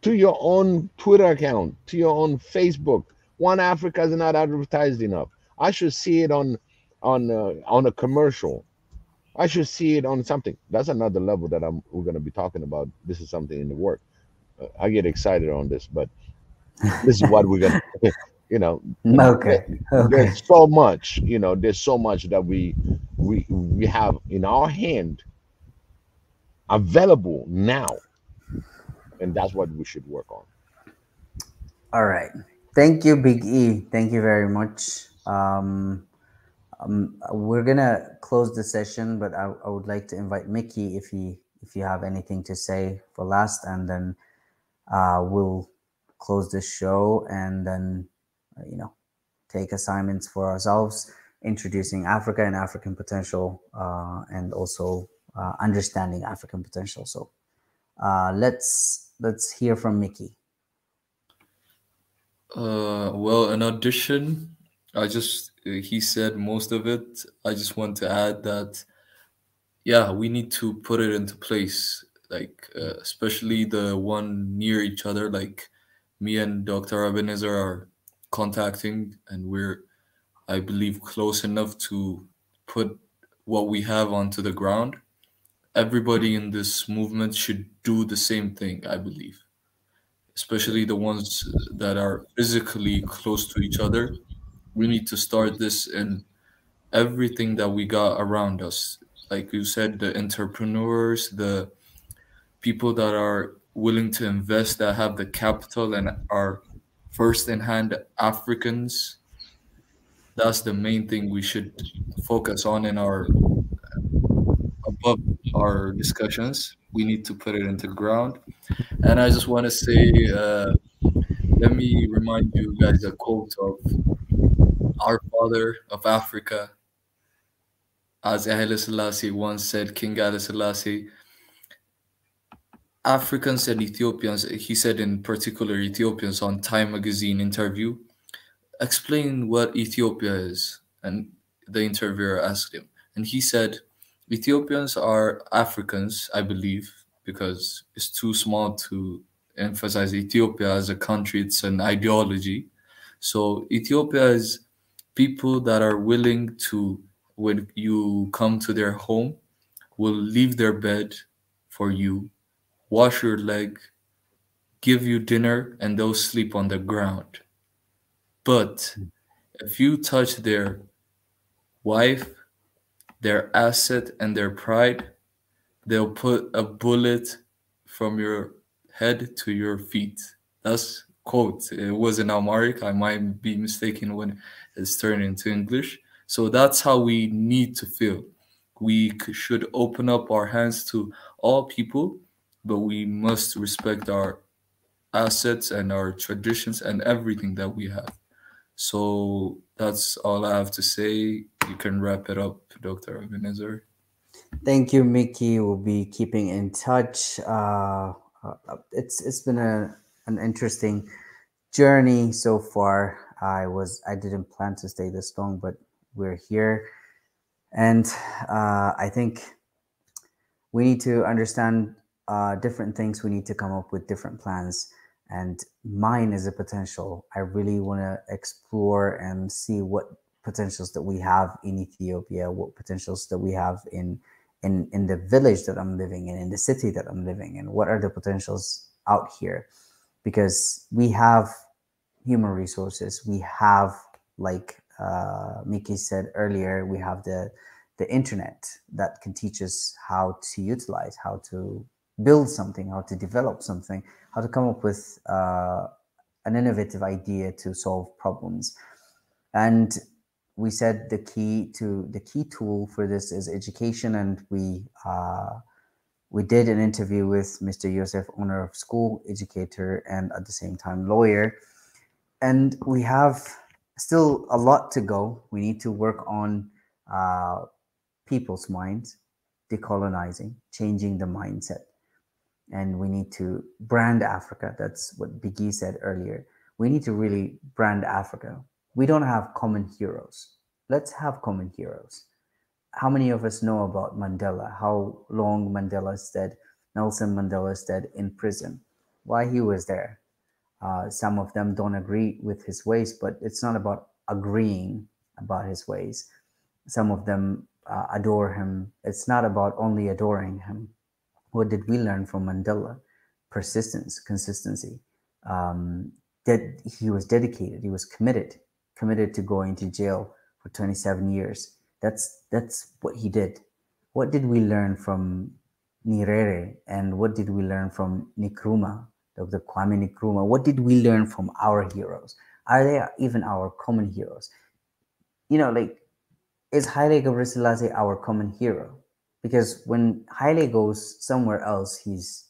to your own Twitter account, to your own Facebook. One Africa is not advertised enough. I should see it on a commercial. I should see it on something. That's another level that we're going to be talking about. This is something in the work. I get excited on this, but this is what we're going to, you know, Okay. Okay. there's so much, there's so much that we have in our hand available now, and that's what we should work on. All right. Thank you, Big E. Thank you very much. We're gonna close the session, but I would like to invite Mickey if you have anything to say for last, and then we'll close the show, and then take assignments for ourselves, introducing Africa and African potential, and also understanding African potential. So let's hear from Mickey. Well, in addition, he said most of it. I just want to add that, yeah, we need to put it into place, like, especially the one near each other, like me and Dr. Abenezer are contacting, and we're, I believe, close enough to put what we have onto the ground. Everybody in this movement should do the same thing, I believe, especially the ones that are physically close to each other. We need to start this in everything that we got around us. Like you said, the entrepreneurs, the people that are willing to invest, that have the capital and are first in hand Africans. That's the main thing we should focus on in our above our discussions. We need to put it into ground. And I just want to say, let me remind you guys a quote of our father of Africa, as Haile Selassie once said, King Haile Selassie. Africans and Ethiopians, he said in particular Ethiopians on Time magazine interview, explain what Ethiopia is. And the interviewer asked him. And he said, Ethiopians are Africans, I believe, because it's too small to emphasize Ethiopia as a country. It's an ideology. So Ethiopia is people that are willing to, when you come to their home, will leave their bed for you, wash your leg, give you dinner, and they'll sleep on the ground. But if you touch their wife, their asset, and their pride, they'll put a bullet from your head to your feet. That's quote. It was in Amharic. I might be mistaken when it's turned into English. So that's how we need to feel. We should open up our hands to all people, but we must respect our assets and our traditions and everything that we have. So that's all I have to say. You can wrap it up, Dr. Abenezer. Thank you, Mickey. We'll be keeping in touch. It's been an interesting journey so far. I didn't plan to stay this long, but we're here, and I think we need to understand different things. We need to come up with different plans, and mine is a potential. I really want to explore and see what potentials that we have in Ethiopia, what potentials that we have in the village that I'm living in the city that I'm living in. What are the potentials out here? Because we have human resources. We have, like Mickey said earlier, we have the internet that can teach us how to utilize, how to build something, how to develop something, how to come up with an innovative idea to solve problems. And we said the key tool for this is education, and we did an interview with Mr. Yosef, owner of school, educator, and at the same time lawyer. And we have still a lot to go. We need to work on people's minds, decolonizing, changing the mindset. And we need to brand Africa. That's what Biggie said earlier. We need to really brand Africa. We don't have common heroes. Let's have common heroes. How many of us know about Mandela? How long Mandela stayed, Nelson Mandela stayed in prison? Why he was there? Some of them don't agree with his ways, but it's not about agreeing about his ways. Some of them adore him. It's not about only adoring him. What did we learn from Mandela? Persistence, consistency. That he was dedicated, he was committed to going to jail for 27 years. That's what he did. What did we learn from Nyerere, and what did we learn from Nkrumah, Dr. Kwame Nkrumah? What did we learn from our heroes? Are they even our common heroes? Like, is Haile Gebrselassie our common hero? Because when Haile goes somewhere else, he's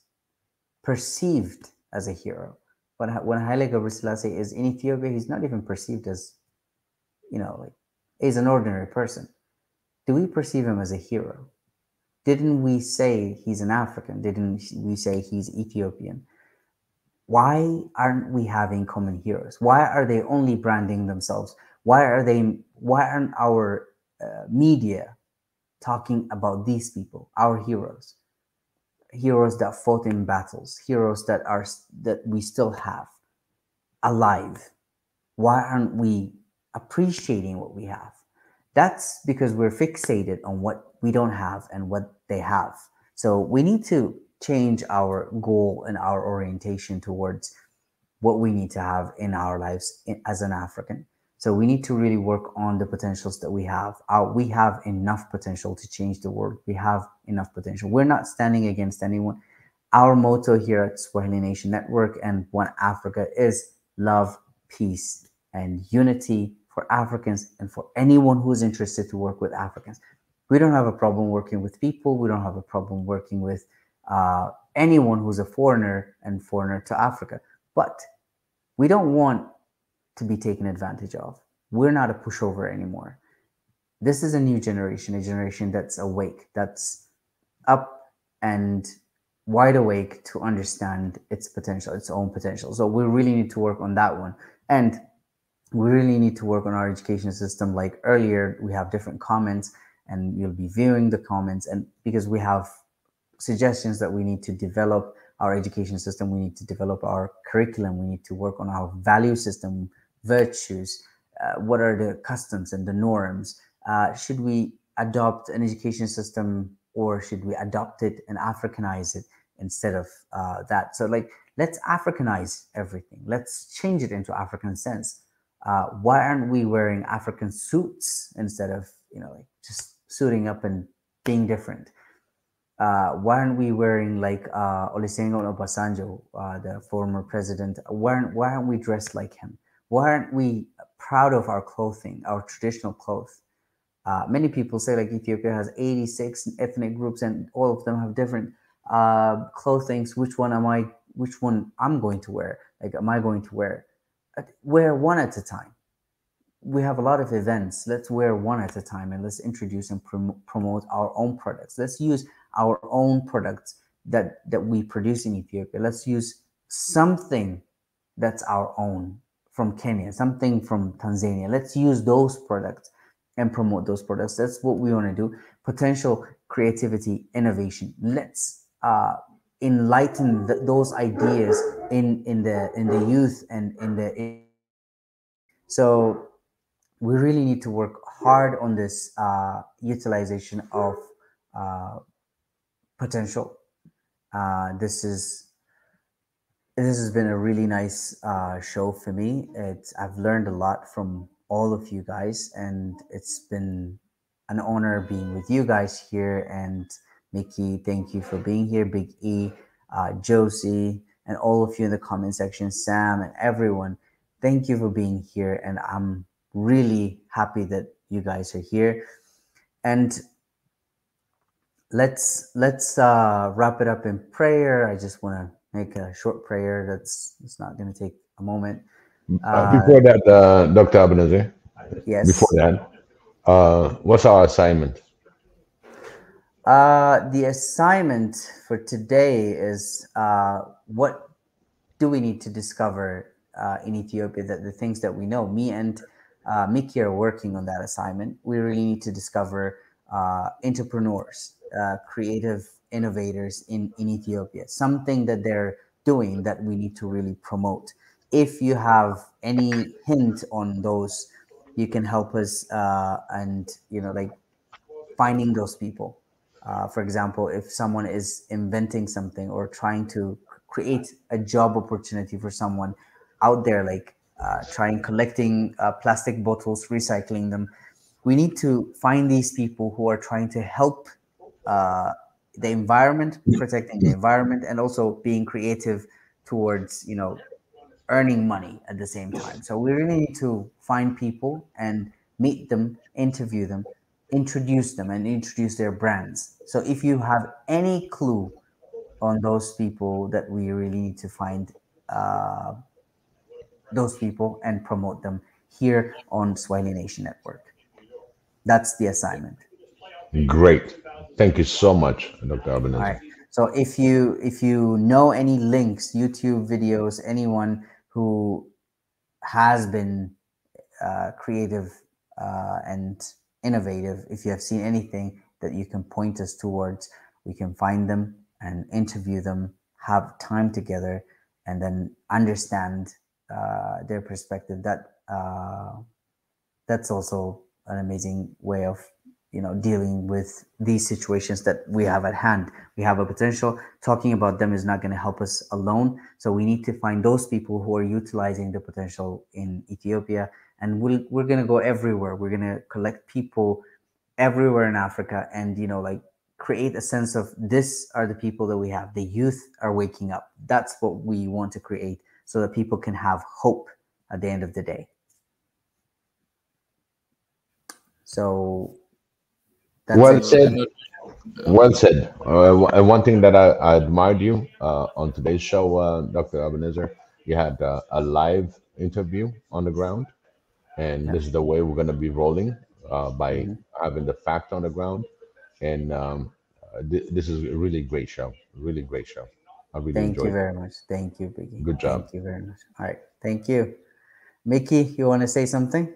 perceived as a hero. But when Haile Gebrselassie is in Ethiopia, he's not even perceived as, like, he's an ordinary person. Do we perceive him as a hero? Didn't we say he's an African? Didn't we say he's Ethiopian? Why aren't we having common heroes? Why are they only branding themselves? Why aren't our media talking about these people, our heroes that fought in battles, heroes that we still have alive? Why aren't we appreciating what we have? That's because we're fixated on what we don't have and what they have. So we need to change our goal and our orientation towards what we need to have in our lives as an African. So we need to really work on the potentials that we have. We have enough potential to change the world. We have enough potential. We're not standing against anyone. Our motto here at Swahili Nation Network and One Africa is love, peace, and unity for Africans and for anyone who's interested to work with Africans. We don't have a problem working with people. We don't have a problem working with anyone who's a foreigner and foreigner to Africa. But we don't want to be taken advantage of. We're not a pushover anymore. This is a new generation, a generation that's awake, that's up and wide awake to understand its potential, its own potential. So we really need to work on that one. And we really need to work on our education system. Like earlier, we have different comments and you'll be viewing the comments. And because we have suggestions that we need to develop our education system, we need to develop our curriculum, we need to work on our value system, virtues, what are the customs and the norms? Should we adopt an education system or should we adopt it and Africanize it instead of that? So like, let's Africanize everything. Let's change it into African sense. Why aren't we wearing African suits instead of, like just suiting up and being different? Why aren't we wearing like Olusegun Obasanjo, the former president? Why aren't we dressed like him? Why aren't we proud of our clothing, our traditional clothes? Many people say like Ethiopia has 86 ethnic groups and all of them have different clothings. Which one I'm going to wear? Like, am I going to wear? Wear one at a time. We have a lot of events. Let's wear one at a time and let's introduce and promote our own products. Let's use our own products that we produce in Ethiopia. Let's use something that's our own from Kenya, something from Tanzania. Let's use those products and promote those products. That's what we want to do. Potential, creativity, innovation. Let's enlighten those ideas in the youth and so we really need to work hard on this utilization of potential. This has been a really nice show for me. I've learned a lot from all of you guys, and it's been an honor being with you guys here. And Mickey, thank you for being here. Big E, Josie, and all of you in the comment section, Sam and everyone, thank you for being here. And I'm really happy that you guys are here. And let's wrap it up in prayer. I just want to make a short prayer. It's not going to take a moment. Before that, Dr. Abenezer, Yes. Before that, what's our assignment? The assignment for today is what do we need to discover in Ethiopia, that the things that we know. Me and Mickey are working on that assignment. We really need to discover entrepreneurs, creative innovators in Ethiopia, something that they're doing that we need to really promote. If you have any hint on those, you can help us and like finding those people. For example, if someone is inventing something or trying to create a job opportunity for someone out there, like trying collecting plastic bottles, recycling them, we need to find these people who are trying to help uh, the environment, protecting the environment, and also being creative towards, earning money at the same time. So we really need to find people and meet them, interview them, introduce them, and introduce their brands. So if you have any clue on those people, that we really need to find uh, those people and promote them here on Swahili Nation Network. That's the assignment. Great. Thank you so much, Dr. All Abenezer. right. So if you know any links, YouTube videos, anyone who has been creative and innovative, if you have seen anything that you can point us towards, we can find them and interview them, have time together, and then understand their perspective. That's also an amazing way of dealing with these situations that we have at hand. We have a potential. Talking about them is not going to help us alone, so we need to find those people who are utilizing the potential in Ethiopia, and we're going to go everywhere. We're going to collect people everywhere in Africa, and like create a sense of, this are the people that we have. The youth are waking up. That's what we want to create, so that people can have hope at the end of the day. So that's Well it. said. Well said. And one thing that I admired you on today's show, Dr. Abenezer, you had a live interview on the ground, and Yeah. this is the way we're going to be rolling by Hmm. having the fact on the ground. And this is a really great show. Really great show. I really Thank you enjoyed it. very much. Thank you, Biggie. Good job. Thank you very much. All right. Thank you. Mickey, you want to say something?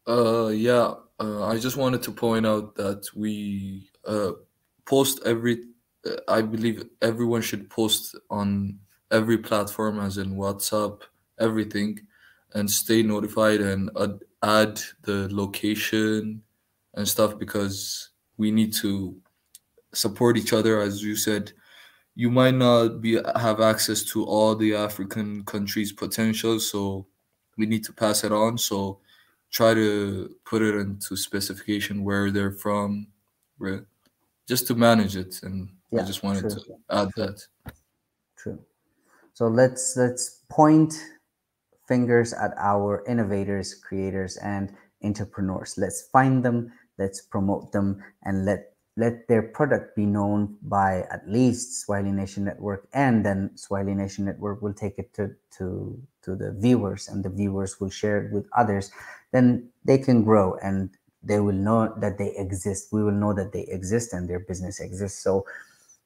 Yeah. I just wanted to point out that we post every. I believe everyone should post on every platform, as in WhatsApp, everything, and stay notified and add the location and stuff, because we need to support each other. As you said, you might not have access to all the African countries' potential, so we need to pass it on. So try to put it into specification where they're from, where, just to manage it. And I Yeah, just wanted true. to add True. that. True. So let's point fingers at our innovators, creators, and entrepreneurs. Let's find them, let's promote them, and let their product be known by at least Swahili Nation Network, and then Swahili Nation Network will take it to the viewers, and the viewers will share it with others. Then they can grow, and they will know that they exist. We will know that they exist and their business exists. So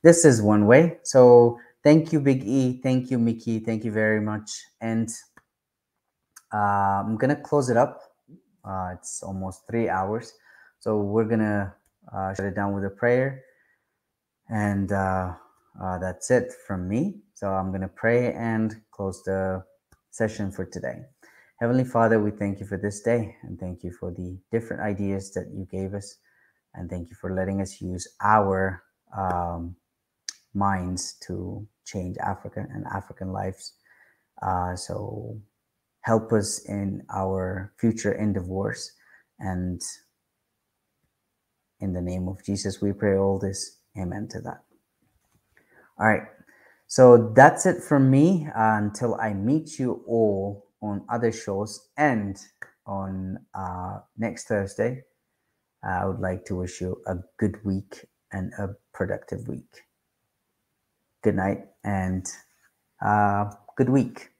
this is one way. So thank you, Big E. Thank you, Mickey. Thank you very much. And I'm gonna close it up. It's almost 3 hours, so we're gonna shut it down with a prayer, and that's it from me. So I'm gonna pray and close the session for today. Heavenly Father, we thank you for this day, and thank you for the different ideas that you gave us, and thank you for letting us use our minds to change Africa and African lives. So help us in our future endeavors. And in the name of Jesus, we pray all this. Amen to that. All right. So that's it from me. Until I meet you all on other shows and on next Thursday, I would like to wish you a good week and a productive week. Good night and good week.